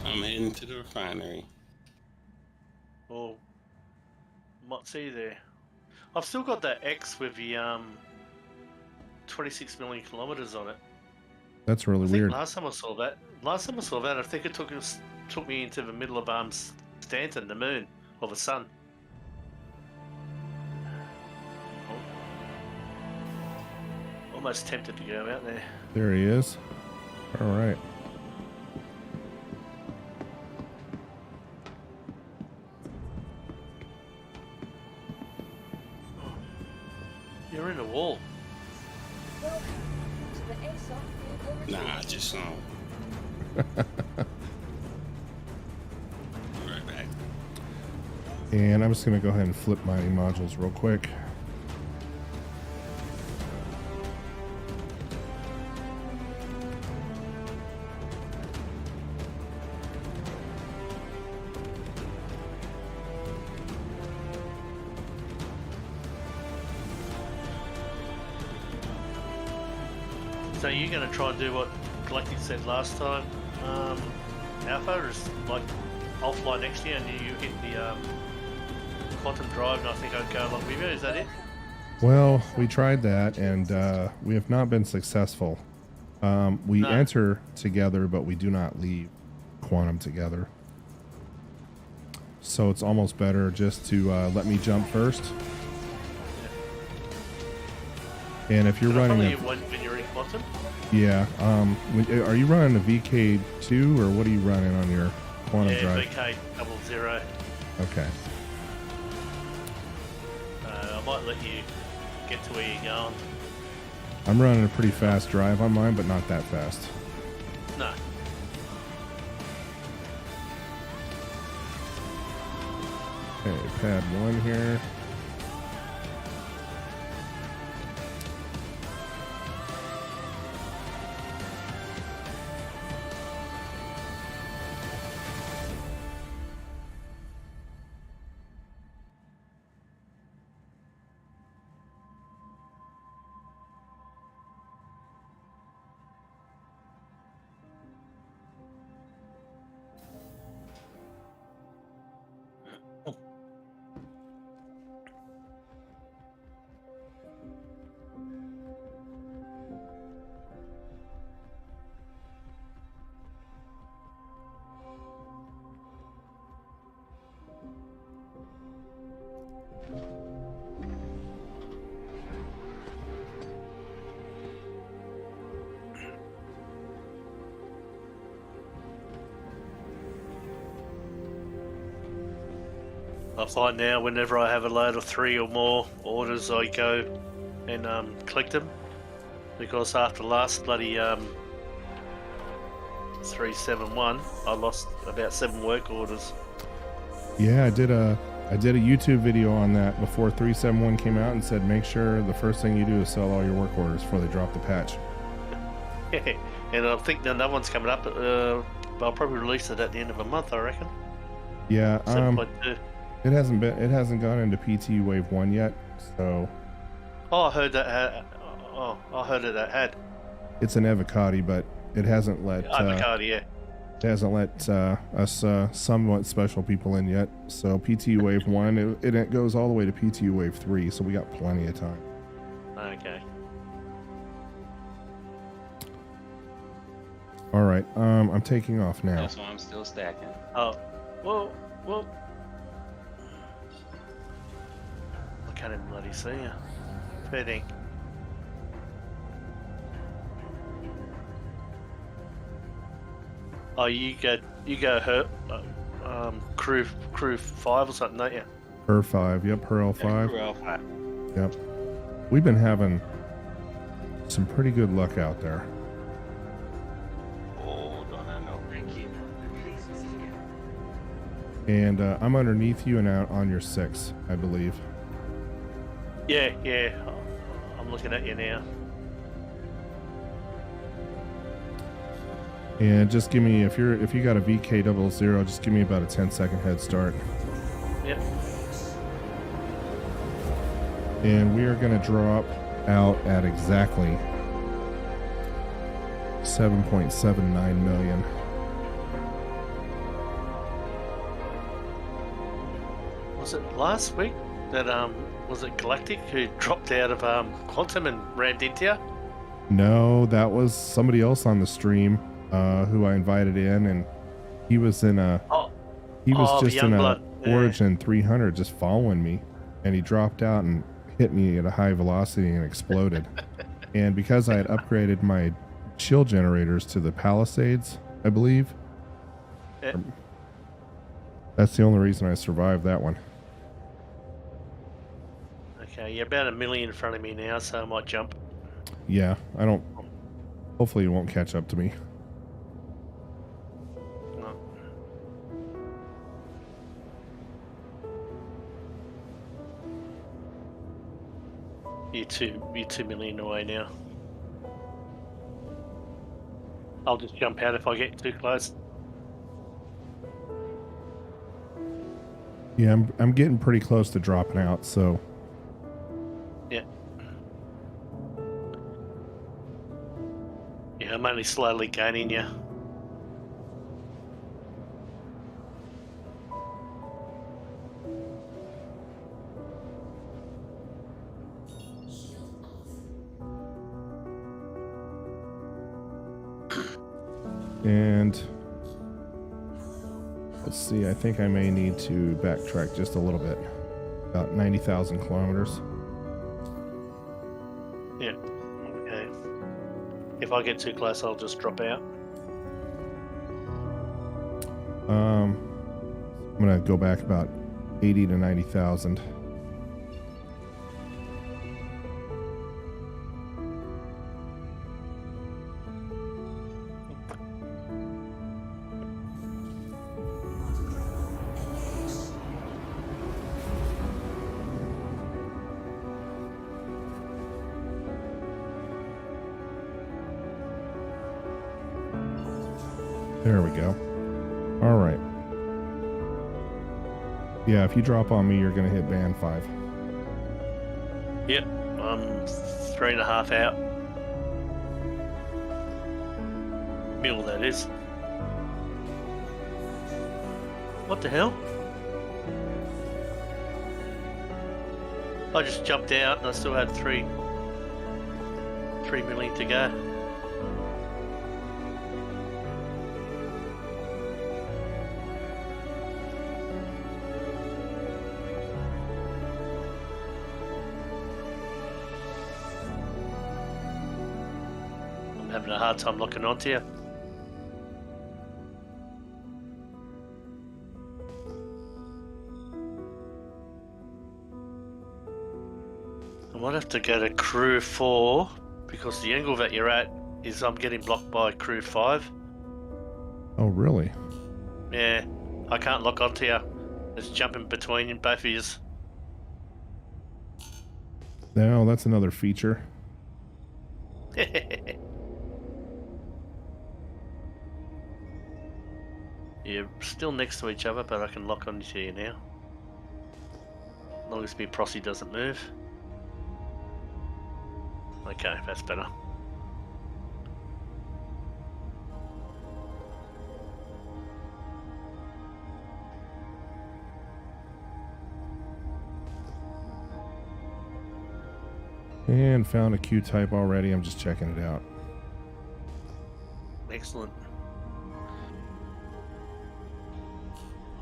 I'm heading to the refinery. Well, might see you there. I've still got that X with the 26 million kilometers on it. That's really I think weird. last time I saw that, I think it took me into the middle of Stanton, the moon, or the sun. Almost tempted to go out there. There he is. All right. You're in a wall. Welcome to the ASOP vehicle retrieval. Nah, just Be right back. And I'm just going to go ahead and flip my modules real quick. So you're going to try and do what Galactic said last time, Alpha, is like I'll fly next year and you hit the quantum drive and I think I'd go along with you. Is that it? Well, we tried that and we have not been successful. We enter together, but we do not leave quantum together. So it's almost better just to let me jump first. And if you're running a, when you're in quantum? yeah, are you running a VK2 or what are you running on your quantum drive? VK 00. Okay. I might let you get to where you're going. I'm running a pretty fast drive on mine, but not that fast. No. Okay, pad 1 here. I find now whenever I have a load of 3 or more orders, I go and collect them because after last bloody 371, I lost about 7 work orders. Yeah, I did a YouTube video on that before 371 came out and said make sure the first thing you do is sell all your work orders before they drop the patch. And I think another one's coming up. I'll probably release it at the end of a month, I reckon. Yeah, 7.2. it hasn't gone into PT Wave 1 yet, so Oh, I heard that. I heard that had. it's an avocado, but it hasn't let Avocado, yeah. it hasn't let us somewhat special people in yet. So PT Wave 1, it goes all the way to PT Wave 3, so we got plenty of time. Okay. All right, I'm taking off now. That's why I'm still stacking. Oh, well. I can't even bloody see you. Fitting. Oh, you go hurt. Crew 5 or something, don't you? Per 5, yep, per L5. Referral. Yep. We've been having some pretty good luck out there. Hold on, I know. Thank you. Please visit again. And I'm underneath you and out on your 6, I believe. Yeah. I'm looking at you now. And just give me, if you got a VK00, just give me about a 10-second head start. Yep. And we are going to drop out at exactly 7.79 million. Was it last week that was it Galactic who dropped out of Quantum and rammed into you? No, that was somebody else on the stream who I invited in, and he was in a just in a Youngblood. Origin 300 just following me, and he dropped out and hit me at a high velocity and exploded. And because I had upgraded my shield generators to the Palisades, I believe, Yeah. that's the only reason I survived that one. Okay, you're about a million in front of me now, so I might jump. Yeah, I don't. Hopefully, you won't catch up to me. No. You're 2 million away now. I'll just jump out if I get too close. Yeah, I'm getting pretty close to dropping out, so. Yeah. Yeah, I'm only slowly gaining you. And let's see, I think I may need to backtrack just a little bit. About 90,000 kilometers. Yeah. Okay. If I get too close, I'll just drop out. I'm gonna go back about 80 to 90,000. There we go. All right. Yeah, if you drop on me, you're going to hit band 5. Yep. I'm 3.5 out. Mil, that is. What the hell? I just jumped out and I still had 3 million to go. I'm having a hard time looking onto you. I might have to go to crew 4 because the angle that you're at is I'm getting blocked by crew 5. Oh, really? Yeah, I can't lock onto you. It's jumping between both of you. No, that's another feature. You're still next to each other, but I can lock onto you now. As long as my proxy doesn't move. Okay, that's better. And found a Q-type already. I'm just checking it out. Excellent.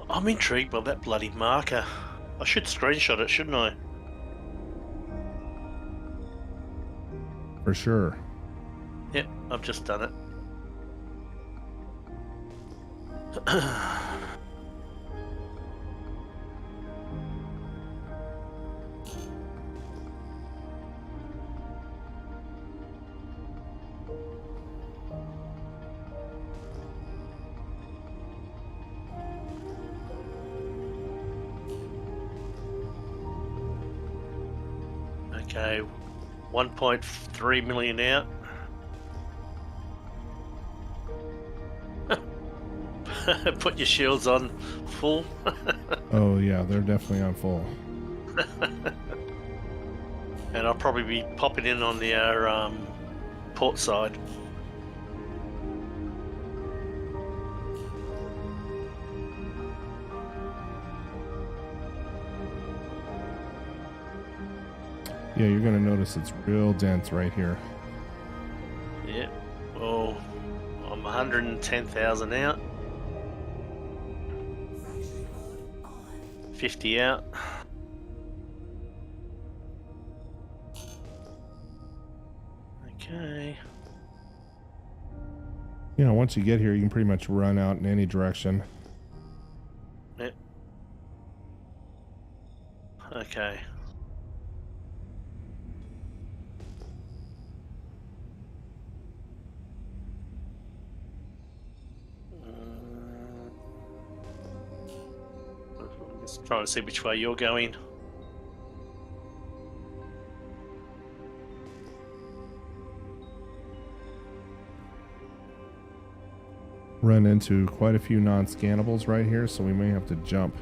I'm intrigued by that bloody marker. I should screenshot it, shouldn't I? For sure. Yep, I've just done it. Okay, 1.3 million out. Put your shields on full. Oh, yeah, they're definitely on full. And I'll probably be popping in on the port side. Yeah, you're going to notice it's real dense right here. Yep. Well, I'm 110,000 out. 50 out. Okay. You know, once you get here, you can pretty much run out in any direction. Yep. Okay. Just trying to see which way you're going. Run into quite a few non-scannables right here, so we may have to jump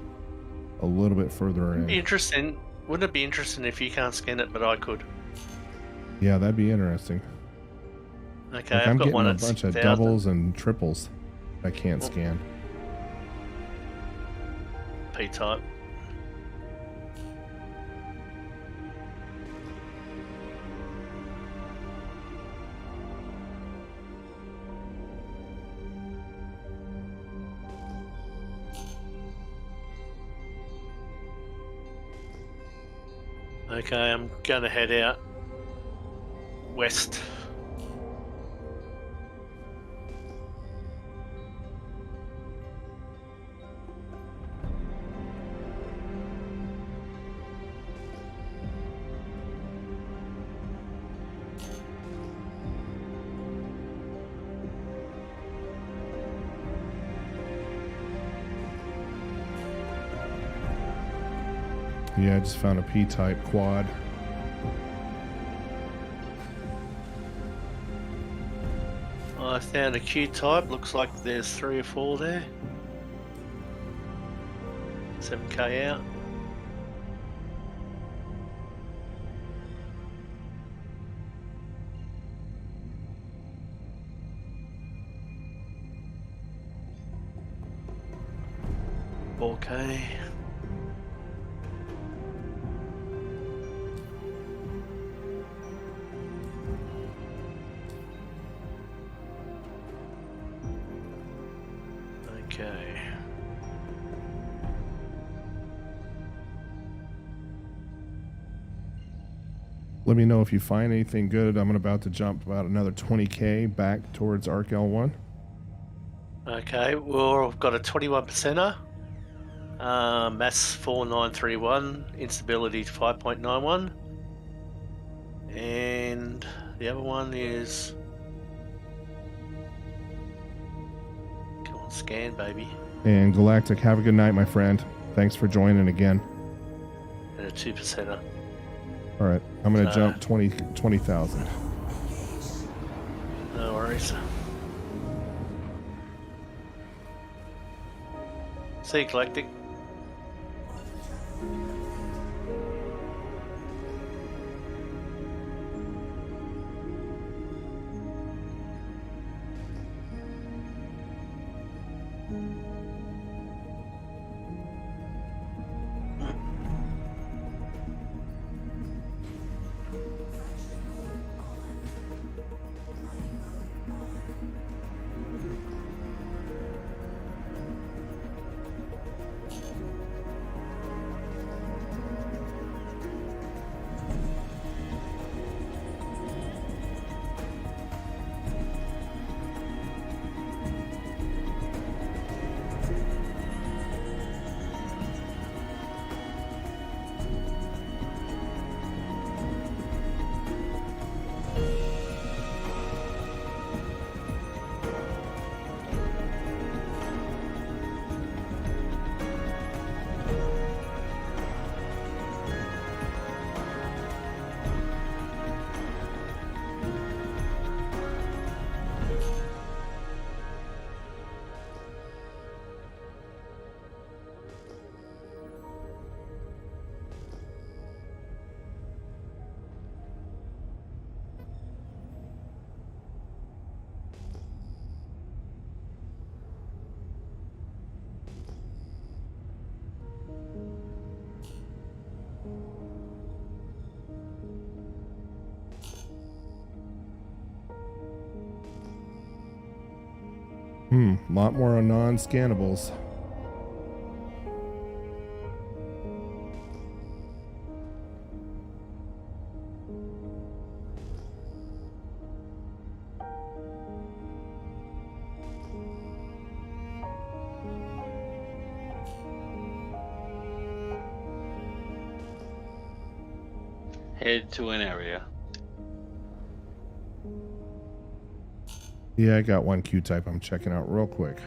a little bit further in. Interesting. Wouldn't it be interesting if you can't scan it, but I could? Yeah, that'd be interesting. Okay, Like, I've I'm got getting one a at bunch of 6,000. doubles and triples I can't scan. P-type. Okay, I'm gonna head out west. Yeah, I just found a P-type quad. I found a Q-type. Looks like there's 3 or 4 there. 7k out. Okay. Okay. Let me know if you find anything good. I'm about to jump about another 20k back towards Arc L1. Okay, well, I've got a 21%er. Mass 4931, instability 5.91. And the other one is... Come on, scan, baby. And Galactic, have a good night, my friend. Thanks for joining again. And a 2%er. All right, I'm going to jump 20,000. No worries. See you, Galactic. A lot more on non-scannables. Head to an area. Yeah, I got one Q-type I'm checking out real quick.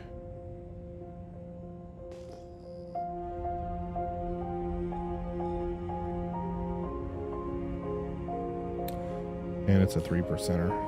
And it's a 3%er.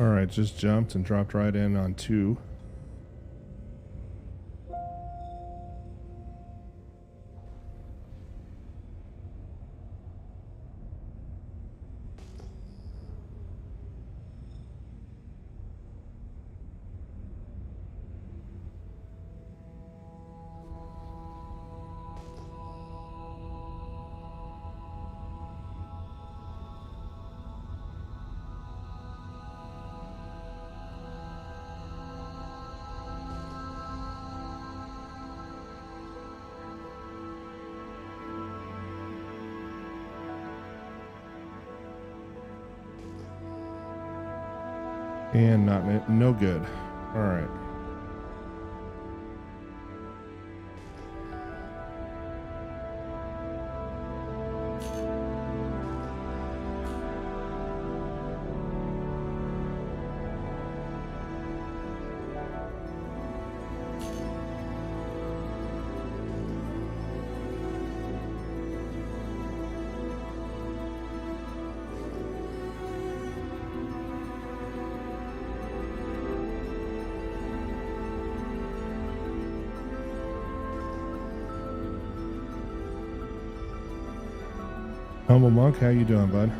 All right, just jumped and dropped right in on 2. And no good. All right. Humble Monk, how you doing, bud?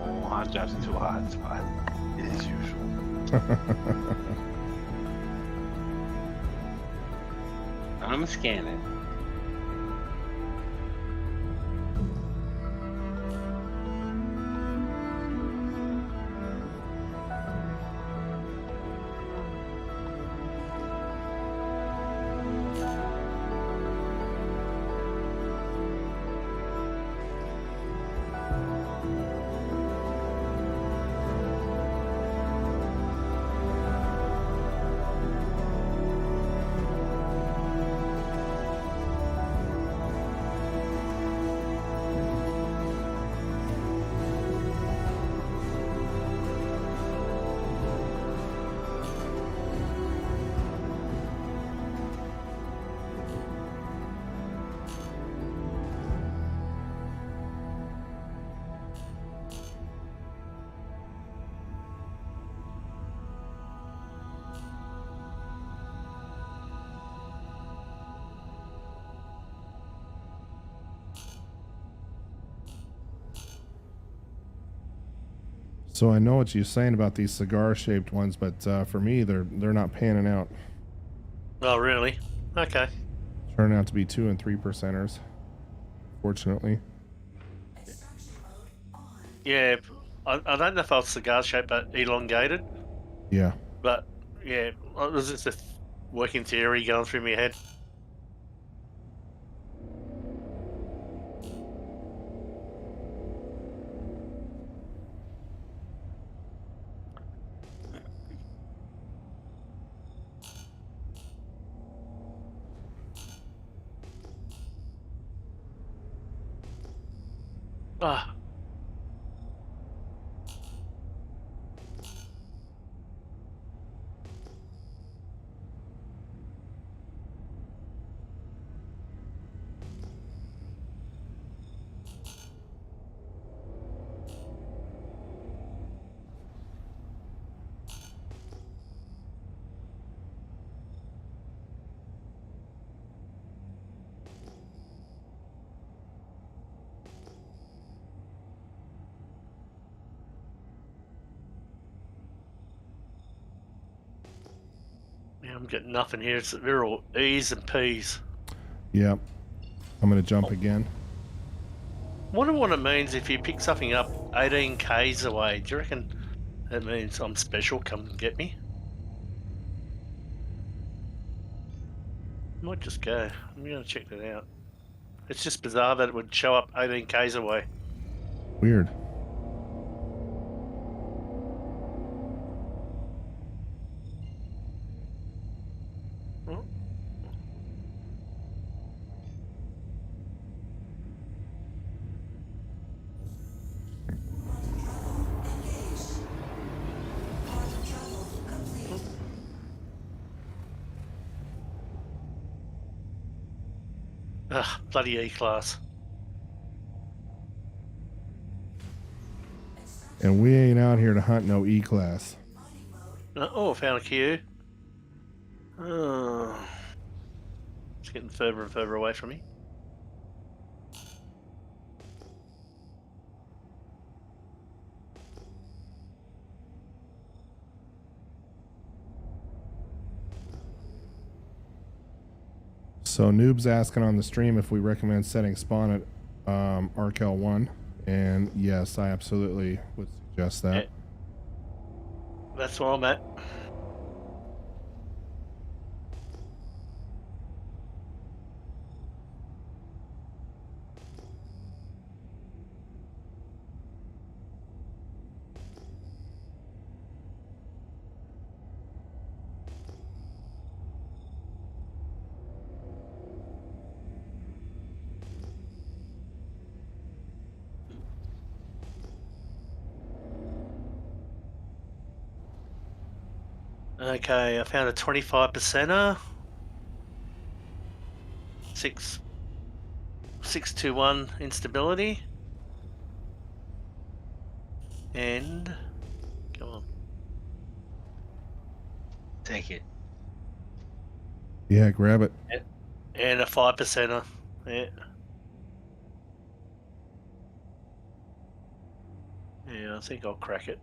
Oh, hot jobs into a hot spot. It is usual. I'm scanning. So I know what you're saying about these cigar-shaped ones, but for me, they're not panning out. Oh, really? Okay. Turn out to be 2 and 3 percenters. Fortunately. Yeah, I don't know if I was cigar shaped but elongated, Yeah. but yeah, it was just a working theory going through my head. Ah. Yeah, I'm getting nothing here. They're all E's and P's. Yep. I'm gonna jump again. Wonder what it means if you pick something up 18 k's away. Do you reckon that means I'm special? Come and get me. Might just go. I'm gonna check that out. It's just bizarre that it would show up 18 k's away. Weird. Oh. Ugh, bloody E-class. And we ain't out here to hunt no E-class. Oh, found a queue. Oh. It's getting further and further away from me. So Noob's asking on the stream if we recommend setting spawn at Arkel 1. And yes, I absolutely would suggest that. Yeah. That's where I'm at. Okay, I found a 25%er. 621 instability. And come on. Take it. Yeah, grab it. And a 5%er. Yeah. Yeah, I think I'll crack it.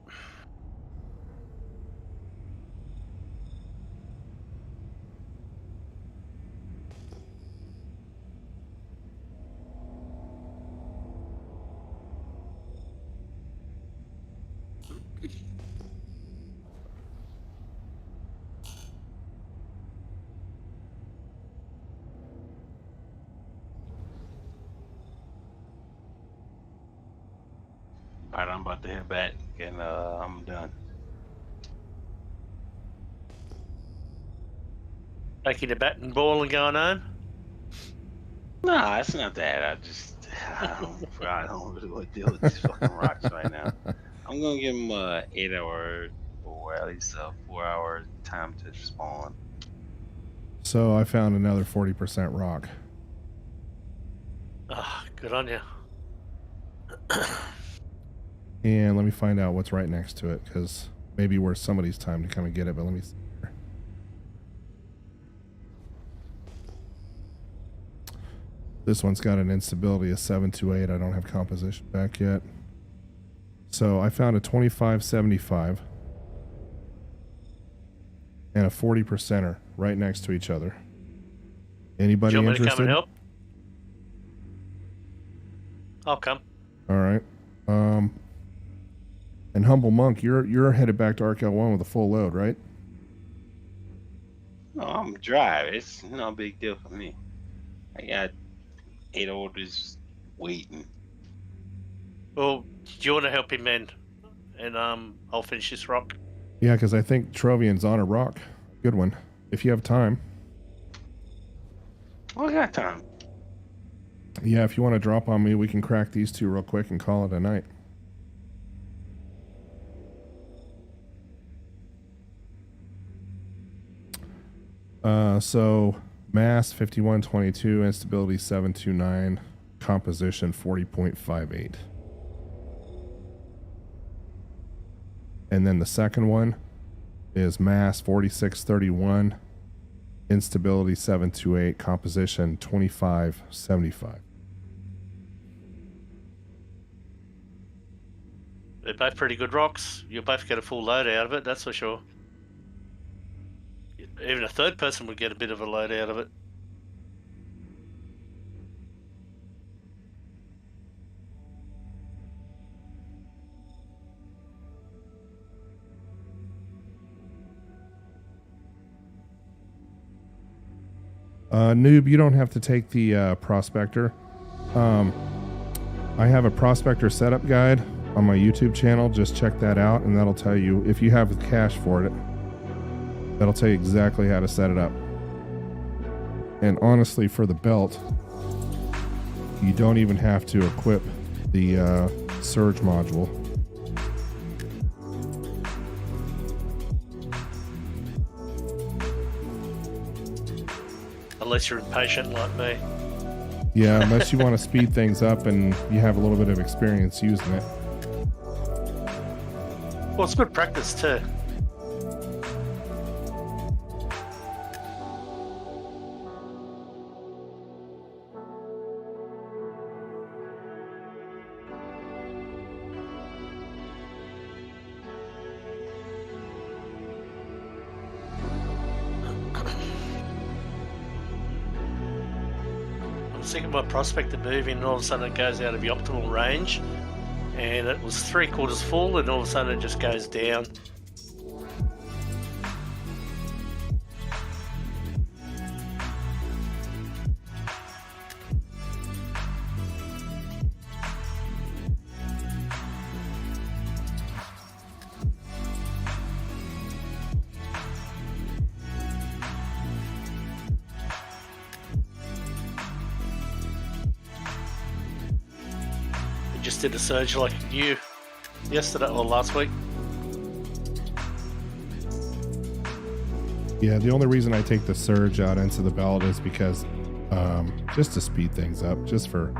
All right, I'm about to head back, and I'm done. Taking the bat and ball and going home. Nah, it's not that. I don't really want to deal with these fucking rocks right now. I'm gonna give them 8 hour or at least a 4 hour time to spawn. So I found another 40% rock. Ah, good on you. And let me find out what's right next to it, because maybe worth somebody's time to come and get it, but let me see here. This one's got an instability of 728. I don't have composition back yet. So I found a 2575 and a 40%er right next to each other. Anybody Do you want me to interested? come and help? I'll come. All right. And Humble Monk, you're headed back to Arc L1 with a full load, right? No, I'm dry. It's no big deal for me. I got 8 orders waiting. Well, do you want to help him then? And I'll finish this rock. Yeah, because I think Trovian's on a rock. Good one. If you have time. I got time. Yeah, if you want to drop on me, we can crack these two real quick and call it a night. So mass 5122, instability 729, composition 40.58. And then the second one is mass 4631, instability 728, composition 2575. They're both pretty good rocks. You'll both get a full load out of it, that's for sure. Even a third person would get a bit of a load out of it. Noob, you don't have to take the prospector. I have a prospector setup guide on my YouTube channel. Just check that out, and that'll tell you if you have the cash for it. That'll tell you exactly how to set it up. And honestly, for the belt, you don't even have to equip the surge module. Unless you're impatient like me. Yeah, unless you want to speed things up and you have a little bit of experience using it. Well, it's good practice too. Sick of my prospector moving, and all of a sudden it goes out of the optimal range, and it was 3/4 full, and all of a sudden it just goes down. Just did a surge like you yesterday or last week. Yeah, the only reason I take the surge out into the belt is because just to speed things up, just for...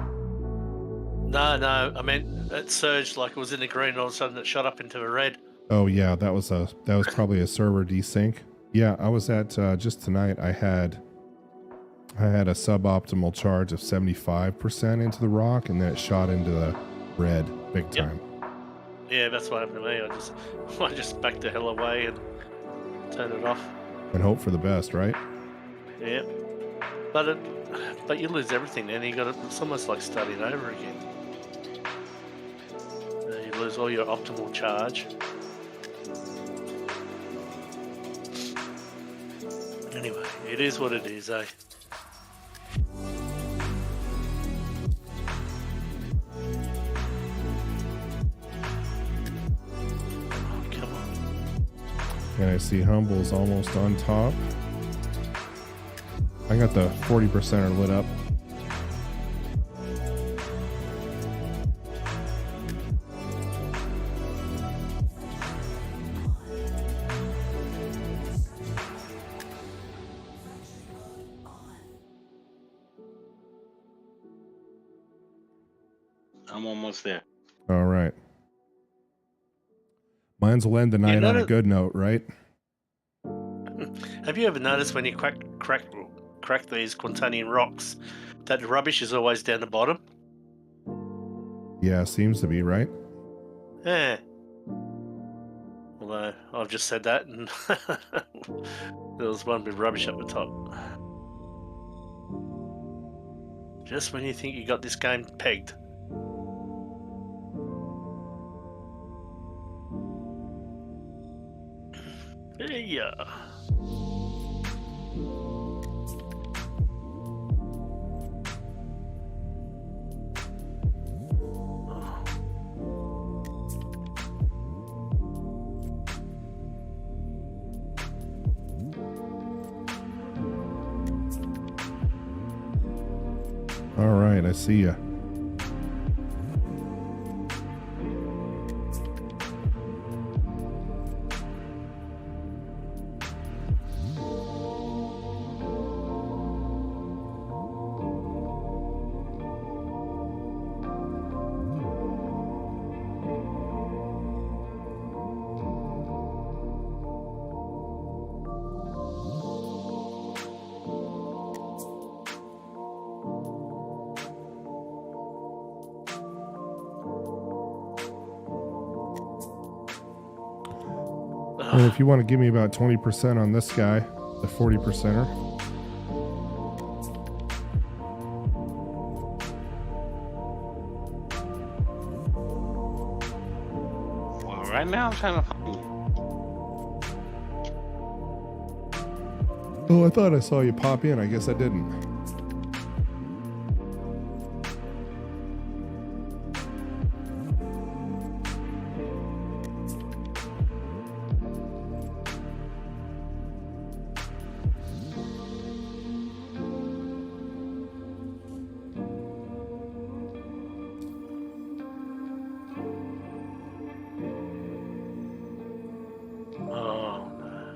No, I meant it surged like it was in the green, all of a sudden it shot up into a red. Oh yeah, that was probably a server desync. Yeah, I was at just tonight. I had a suboptimal charge of 75% into the rock, and then it shot into the red big time. Yeah, that's what happened to me. I just backed the hell away and turned it off. And hope for the best, right? Yeah, but you lose everything. Then it's almost like starting over again. You lose all your optimal charge. Anyway, it is what it is, eh? Come on. And I see Humble's almost on top. I got the 40%er lit up. I'm almost there. All right. Mine's will end the night on a good note, right? Have you ever noticed when you crack these Quantanian rocks that the rubbish is always down the bottom? Yeah, seems to be, right? Yeah. Although I've just said that and there was one with rubbish up the top. Just when you think you got this game pegged. Yeah. All right, I see ya. And if you want to give me about 20% on this guy, the 40%er. Well, right now I'm trying to find you. Oh, I thought I saw you pop in. I guess I didn't. Oh, no.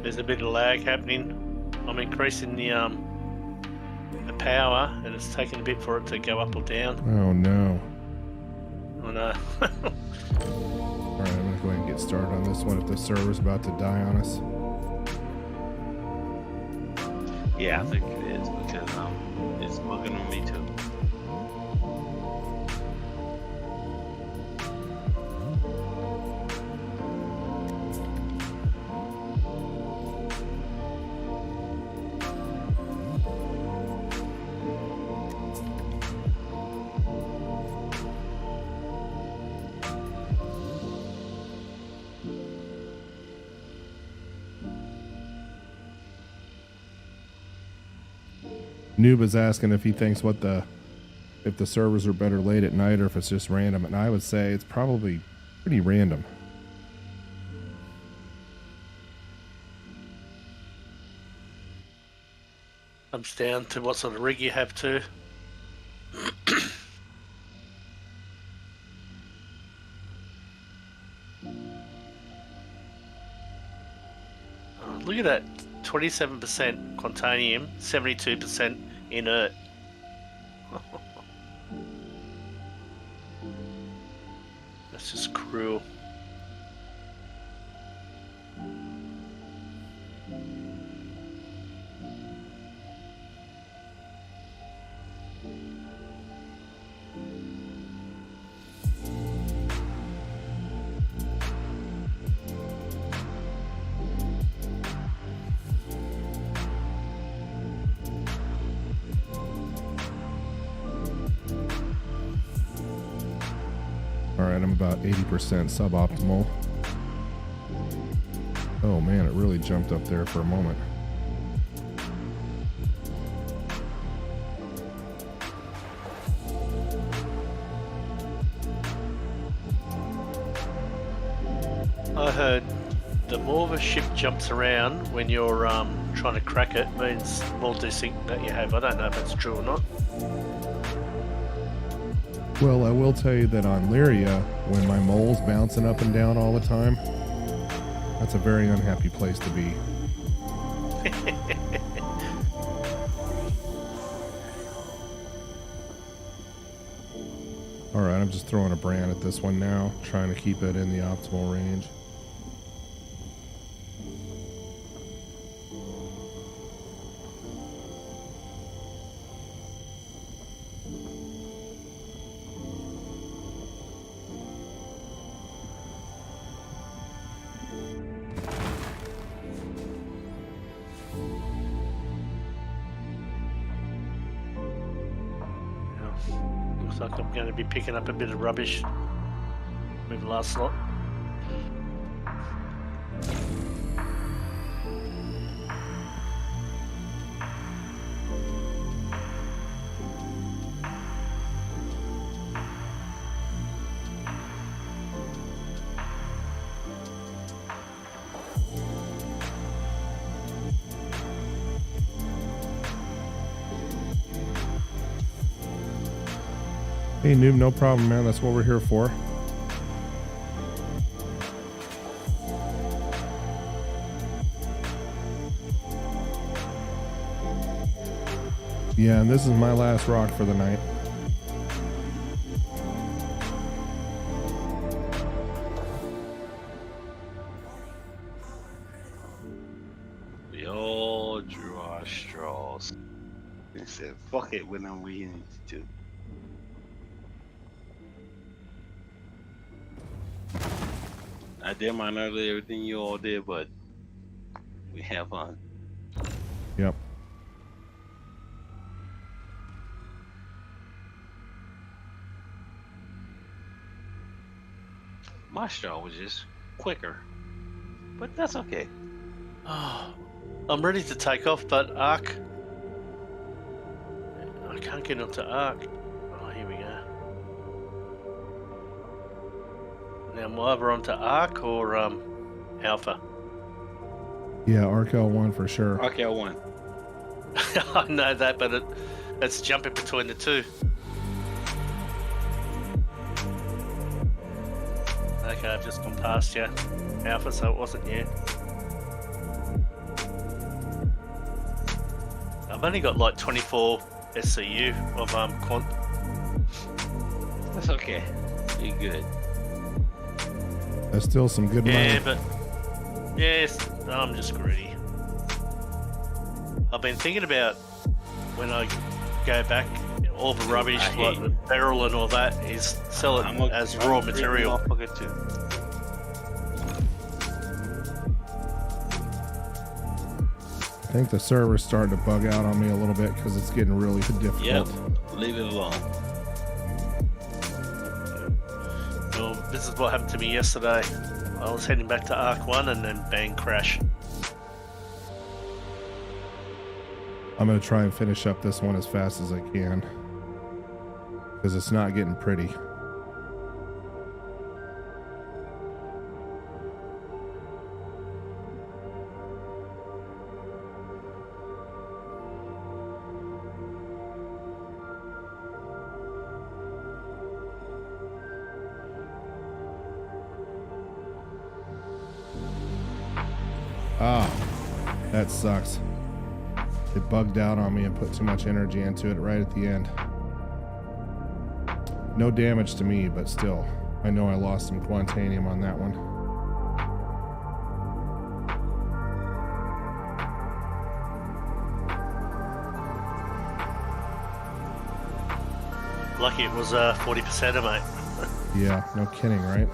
There's a bit of lag happening. I'm increasing the power, and it's taking a bit for it to go up or down. Oh no. Oh no. All right, I'm gonna go ahead and get started on this one if the server's about to die on us. Yeah, I think it is because it's bugging on me too. Noob is asking if he thinks if the servers are better late at night or if it's just random, and I would say it's probably pretty random. Comes down to what sort of rig you have too. Oh, look at that. 27% Quantanium, 72% inert. That's just cruel. All right, I'm about 80% suboptimal. Oh man, it really jumped up there for a moment. I heard the more of a ship jumps around when you're trying to crack it means more desync that you have. I don't know if that's true or not. Well, I will tell you that on Lyria, when my mole's bouncing up and down all the time, that's a very unhappy place to be. All right, I'm just throwing a brand at this one now, trying to keep it in the optimal range. Looks like I'm going to be picking up a bit of rubbish with the last slot. Hey Noob, no problem, man. That's what we're here for. Yeah, and this is my last rock for the night. We all drew our straws and said, fuck it, when we need to. I did my earlier everything you all did, but we have fun. Yep. My straw was just quicker, but that's okay. Oh, I'm ready to take off, but Arc. I can't get onto Arc. Oh, here we go. Now I'm either onto Arc or Alpha. Yeah, Arc L1 for sure. Arc L1. I know that, but it's jumping between the two. Okay, I've just gone past you, Alpha, so it wasn't you. I've only got like 24 SCU of quant. That's okay. You're good. That's still some good money. Yeah, but yes, I'm just greedy. I've been thinking about when I go back, all the rubbish, like the barrel and all that, is sell it as raw material. Too. I think the server's starting to bug out on me a little bit because it's getting really difficult. Yep, leave it alone. Well, this is what happened to me yesterday. I was heading back to Arc 1 and then bang, crash. I'm going to try and finish up this one as fast as I can because it's not getting pretty. Ah, that sucks. It bugged out on me and put too much energy into it right at the end. No damage to me, but still, I know I lost some quantanium on that one. Lucky it was 40%, mate. Yeah, no kidding, right?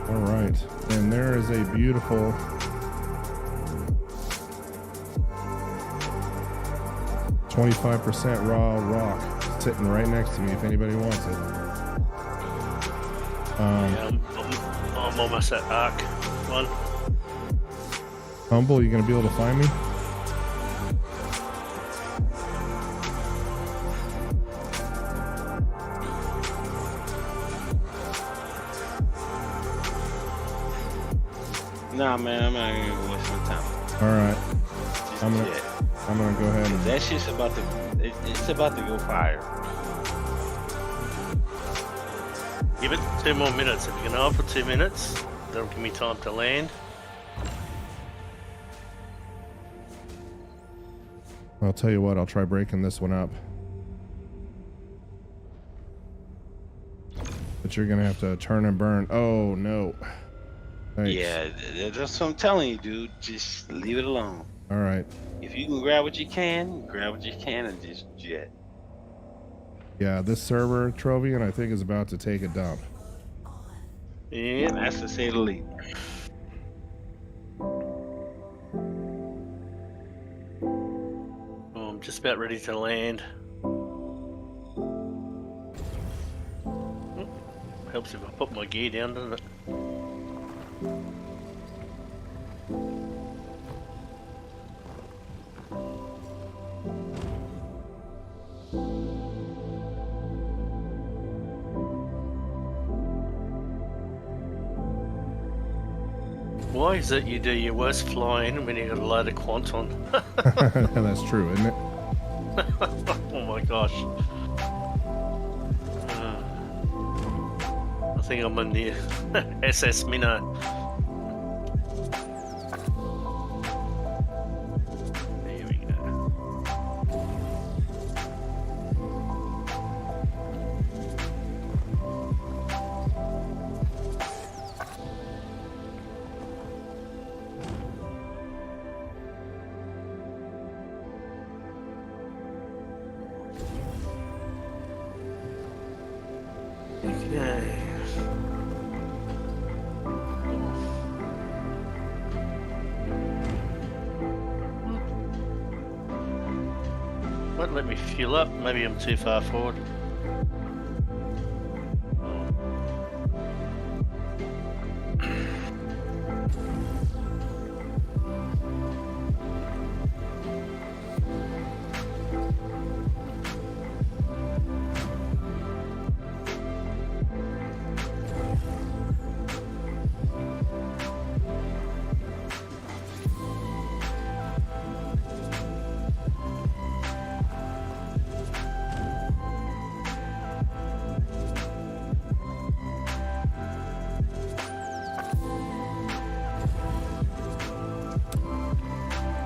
All right, and there is a beautiful 25% raw rock sitting right next to me if anybody wants it. Yeah, I'm almost at Arc 1. Humble, you gonna be able to find me? Nah, man, I'm not even wasting time. All right. Just I'm yet. gonna go ahead and That shit's about to. It's about to go fire. Give it 2 more minutes. If you can hold for 2 minutes, that'll give me time to land. I'll tell you what, I'll try breaking this one up. But you're gonna have to turn and burn. Oh no. Thanks. Yeah, that's what I'm telling you, dude. Just leave it alone. All right. If you can grab what you can, grab what you can and just jet. Yeah, this server, Trovian, I think is about to take a dump. Yeah, that's to say the least. Oh, I'm just about ready to land. Helps if I put my gear down, doesn't it? Why is it you do your worst flying when you got a load of quant on? That's true, isn't it? Oh my gosh. I think I'm on the SS Minnow. There we go. Okay. Won't let me fuel up. Maybe I'm too far forward.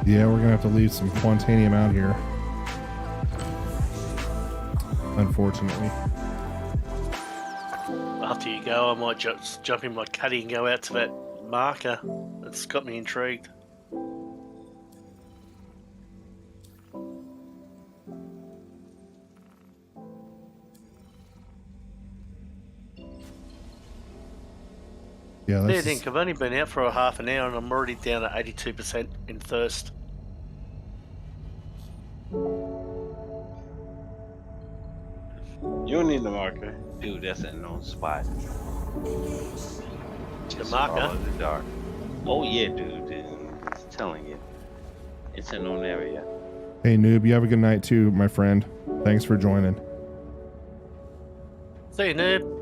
Yeah, we're gonna have to leave some Quantanium out here. Unfortunately. After you go, I might just jump in my cuddy and go out to that marker. That's got me intrigued. Yeah, Yeah, Dink, I've only been out for a half an hour and I'm already down at 82% in thirst. You don't need the marker. Dude, that's a known spot. The marker? All in the dark. Oh yeah, dude. I'm telling you. It's a known area. Hey noob, you have a good night too, my friend. Thanks for joining. See you, noob.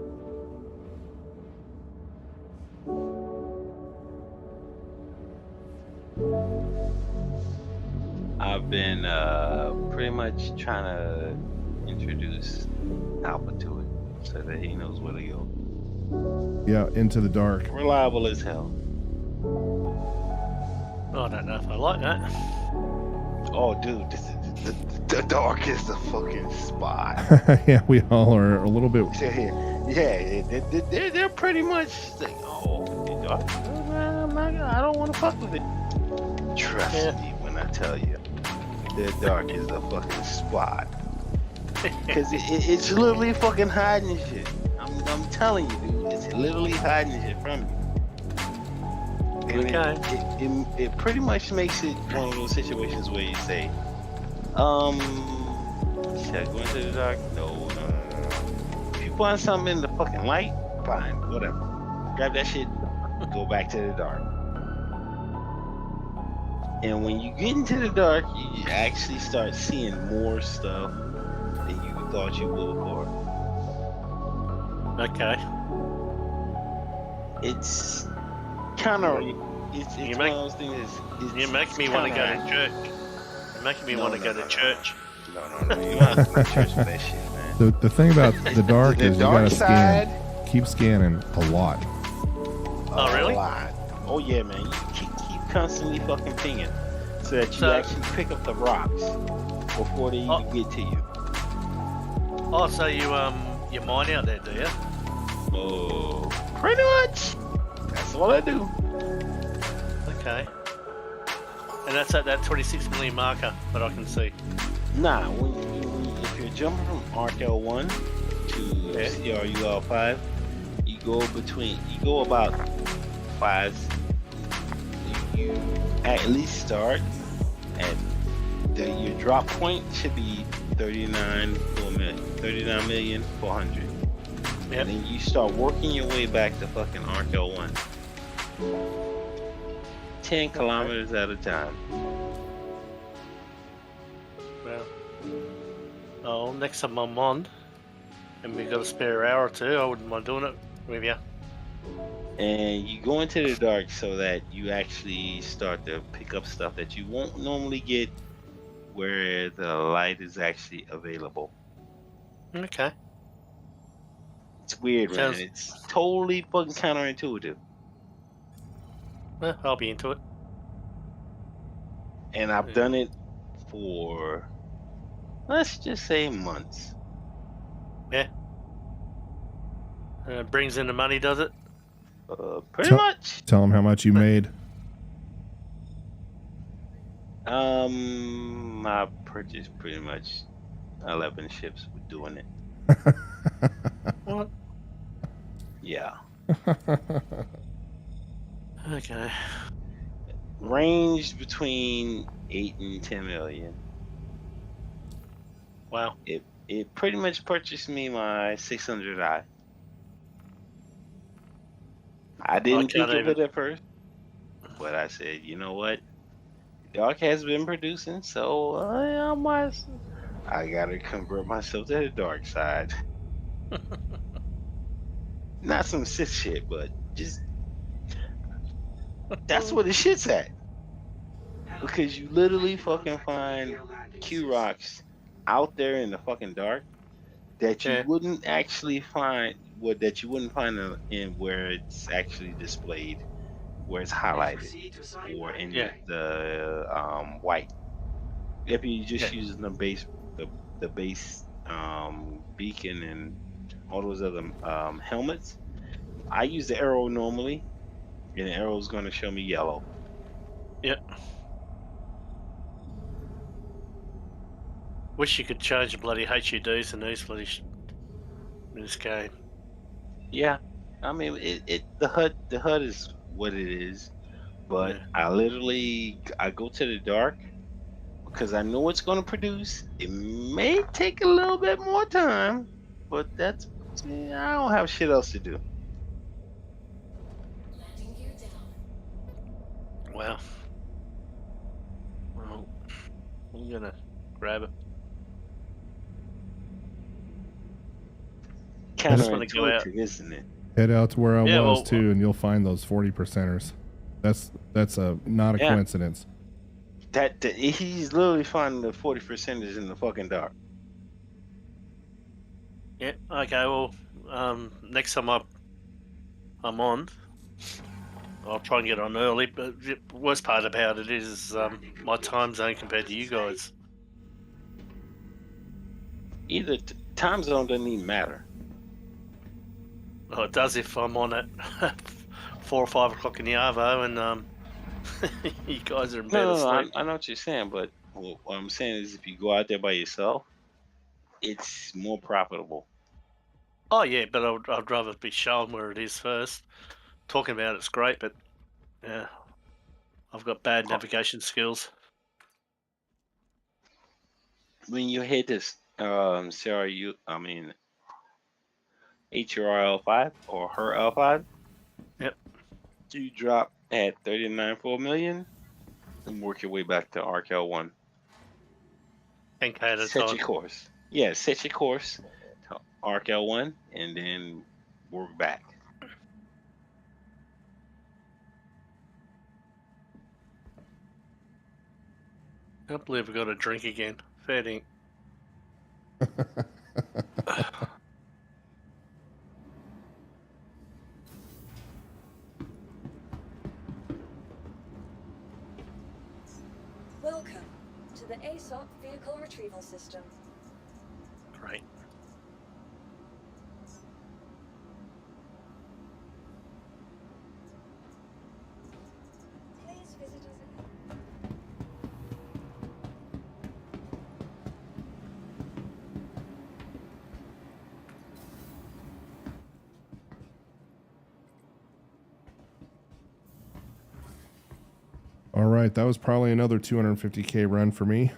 I've been pretty much trying to introduce Alpha to it so that he knows where to go. Yeah, into the dark. Reliable as hell. I don't know if I like that. Oh, dude, this is the dark is the fucking spot. Yeah, we all are a little bit. Yeah, they're pretty much like, oh, the dark. I don't want to fuck with it. Trust me when I tell you, the dark is the fucking spot. Cause it's literally fucking hiding shit. I'm telling you, dude, it's literally hiding shit from you. And it pretty much makes it one of those situations where you say, Should I go into the dark? No. If you find something in the fucking light, fine, whatever. Grab that shit, go back to the dark. And when you get into the dark, you actually start seeing more stuff than you thought you would before. Okay. It's kind of it's You one of those things. You make me want to go to church. You're making me want to go to church. No. You don't have to go to church for that shit, man. The thing about the dark The is you dark gotta scan. side. Keep scanning a lot. Oh, really? A lot. Oh yeah, man. You keep constantly fucking pinging, so that you actually pick up the rocks before they even get to you. Oh, so you mine out there, do you? Oh, pretty much. That's what I do. Okay. And that's at that 26 million marker that I can see. Nah, if you're jumping from Arc L1 to CRU L5, you go about 5. You at least start at your drop point should be 39,400,000. Yep. And then you start working your way back to fucking Arc L1. 10 kilometers at a time. Well, next time I'm on, and we've got a spare hour or two, I wouldn't mind doing it with you. And you go into the dark so that you actually start to pick up stuff that you won't normally get where the light is actually available. Okay. It's weird, man. It's totally fucking counterintuitive. Well, I'll be into it. And I've done it for, let's just say, months. Yeah. Brings in the money, does it? Pretty much. Tell them how much you made. I purchased pretty much 11 ships with doing it. What? Yeah. Okay. Ranged between 8 and 10 million. Wow. It pretty much purchased me my 600i. I didn't think of it at first, but I said, you know what? Dark has been producing, so I gotta convert myself to the dark side. Not some Sith shit, but just that's where the shit's at. Because you literally fucking find Q rocks out there in the fucking dark that you wouldn't actually find, that you wouldn't find in where it's actually displayed, where it's highlighted, or in the white. If you just using the base beacon and all those other helmets, I use the arrow normally, and the arrow is going to show me yellow. Yep. Wish you could change the bloody HUDs in these bloody in this game. Yeah, I mean the HUD is what it is, but I go to the dark because I know it's going to produce. It may take a little bit more time, but I don't have shit else to do. Landing gear down. Wow. Well, I'm gonna grab it. Counterintuitive, isn't it? Head out to where I was too, and you'll find those 40%ers. That's not a coincidence. That he's literally finding the 40%ers in the fucking dark. Yeah. Okay. Well, next time I'm on, I'll try and get on early. But the worst part about it is my time zone compared to you guys. Either time zone doesn't even matter. Well, it does if I'm on at 4 or 5 o'clock in the arvo, and you guys are in bed asleep. I know what you're saying, but what I'm saying is if you go out there by yourself, it's more profitable. Oh yeah, but I'd rather be shown where it is first. Talking about it's great, but yeah, I've got bad navigation skills. When you head to CRU, I mean, HRL5 or her L5. Yep. So you drop at 39.4 million and work your way back to ARC L1. 10K at a Set time. your course. Yeah, set your course to ARC L1 and then work back. I can't believe we got a drink again. Fair dinkum. Welcome to the ASOP Vehicle Retrieval System. Great. Please visit us at All right, that was probably another 250K run for me.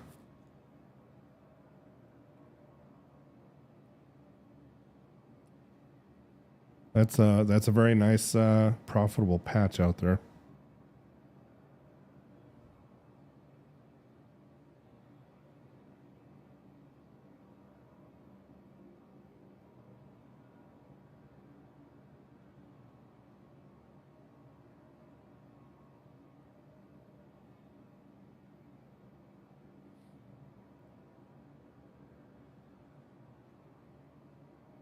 That's a very nice profitable patch out there.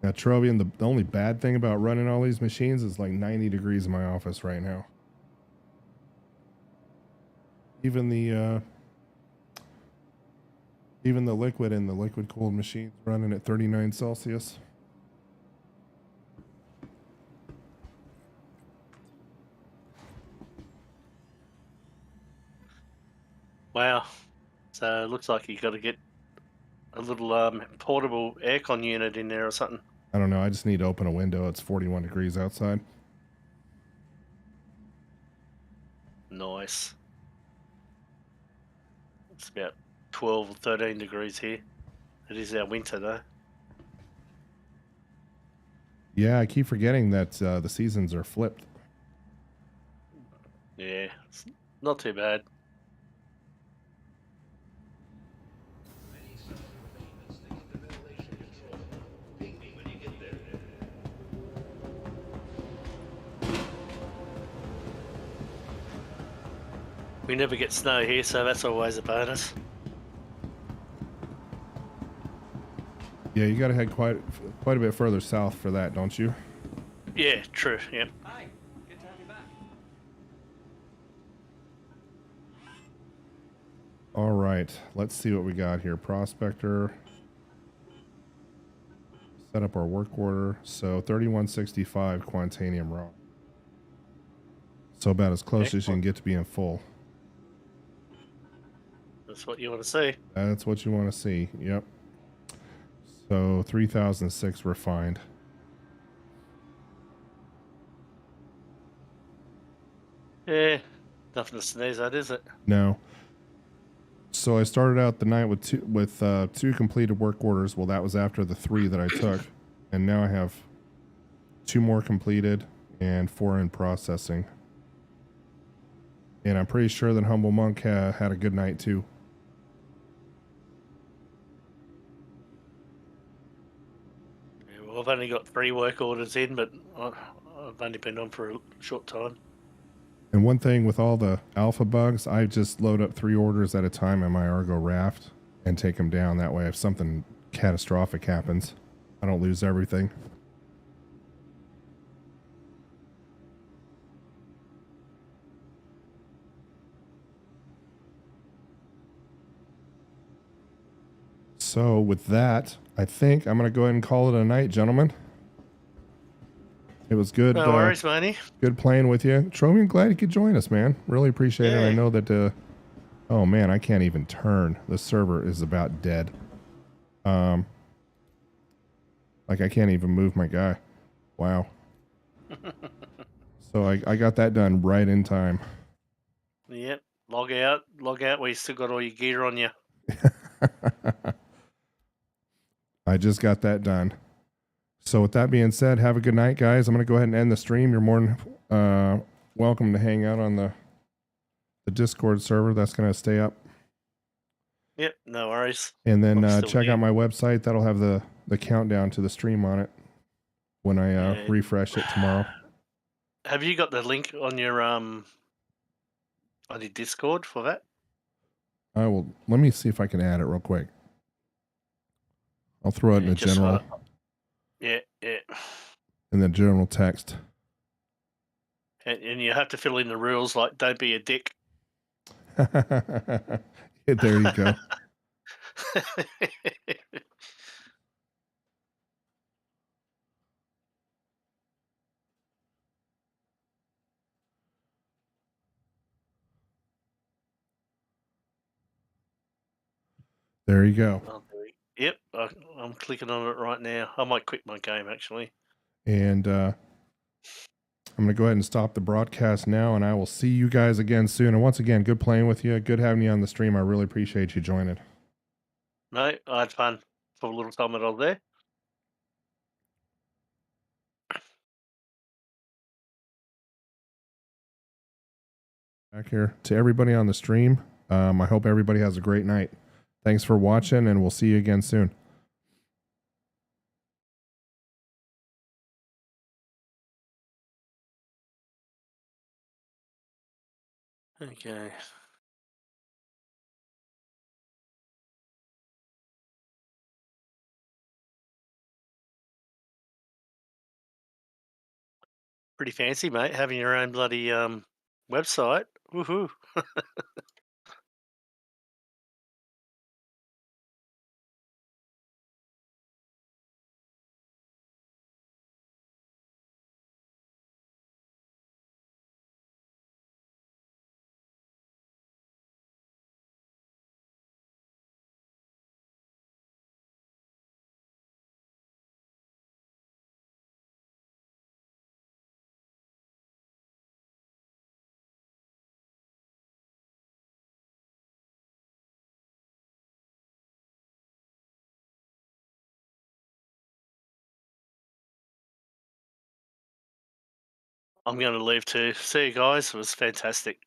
Now, Trovian, the only bad thing about running all these machines is like 90 degrees in my office right now. Even the liquid and the liquid cooled machines running at 39 Celsius. Wow. So it looks like you got to get a little portable aircon unit in there or something. I don't know. I just need to open a window. It's 41 degrees outside. Nice. It's about 12 or 13 degrees here. It is our winter though. Yeah, I keep forgetting that the seasons are flipped. Yeah, it's not too bad. We never get snow here, so that's always a bonus. Yeah, you got to head quite a bit further south for that, don't you? Yeah, true. Yep. Hi, good to have you back. All right, let's see what we got here. Prospector. Set up our work order. So 3165 Quantanium raw. So about as close as you can get to being full. That's what you want to see. That's what you want to see. Yep. So 3006 refined. Yeah, nothing to sneeze at, is it? No. So I started out the night with two completed work orders. Well, that was after the 3 that I took, and now I have 2 more completed and 4 in processing. And I'm pretty sure that Humble Monk had a good night too. Yeah, well, I've only got 3 work orders in, but I've only been on for a short time. And one thing with all the alpha bugs, I just load up 3 orders at a time in my Argo raft and take them down. That way, if something catastrophic happens, I don't lose everything. So with that, I think I'm going to go ahead and call it a night, gentlemen. It was good. No worries, Manny. Good playing with you. Trovian, glad you could join us, man. Really appreciate it. I know that, oh man, I can't even turn. The server is about dead. Like I can't even move my guy. Wow. So I got that done right in time. Yep. Log out where you still got all your gear on you. I just got that done. So with that being said, have a good night, guys. I'm going to go ahead and end the stream. You're more than welcome to hang out on the Discord server. That's going to stay up. Yep, no worries. And then I'm still check here. out my website. That'll have the countdown to the stream on it when I Yeah. refresh it tomorrow. Have you got the link on your Discord for that? I will. Let me see if I can add it real quick. I'll throw it in the just general yeah. in the general text. And you have to fill in the rules like don't be a dick. There you go. There you go. Yep, I'm clicking on it right now. I might quit my game actually. And I'm going to go ahead and stop the broadcast now, and I will see you guys again soon. And once again, good playing with you. Good having you on the stream. I really appreciate you joining. No, I had fun for a little time that I was there. Back here to everybody on the stream. I hope everybody has a great night. Thanks for watching, and we'll see you again soon. Okay. Pretty fancy, mate, having your own bloody website. Woohoo. I'm going to leave too. See you guys. It was fantastic.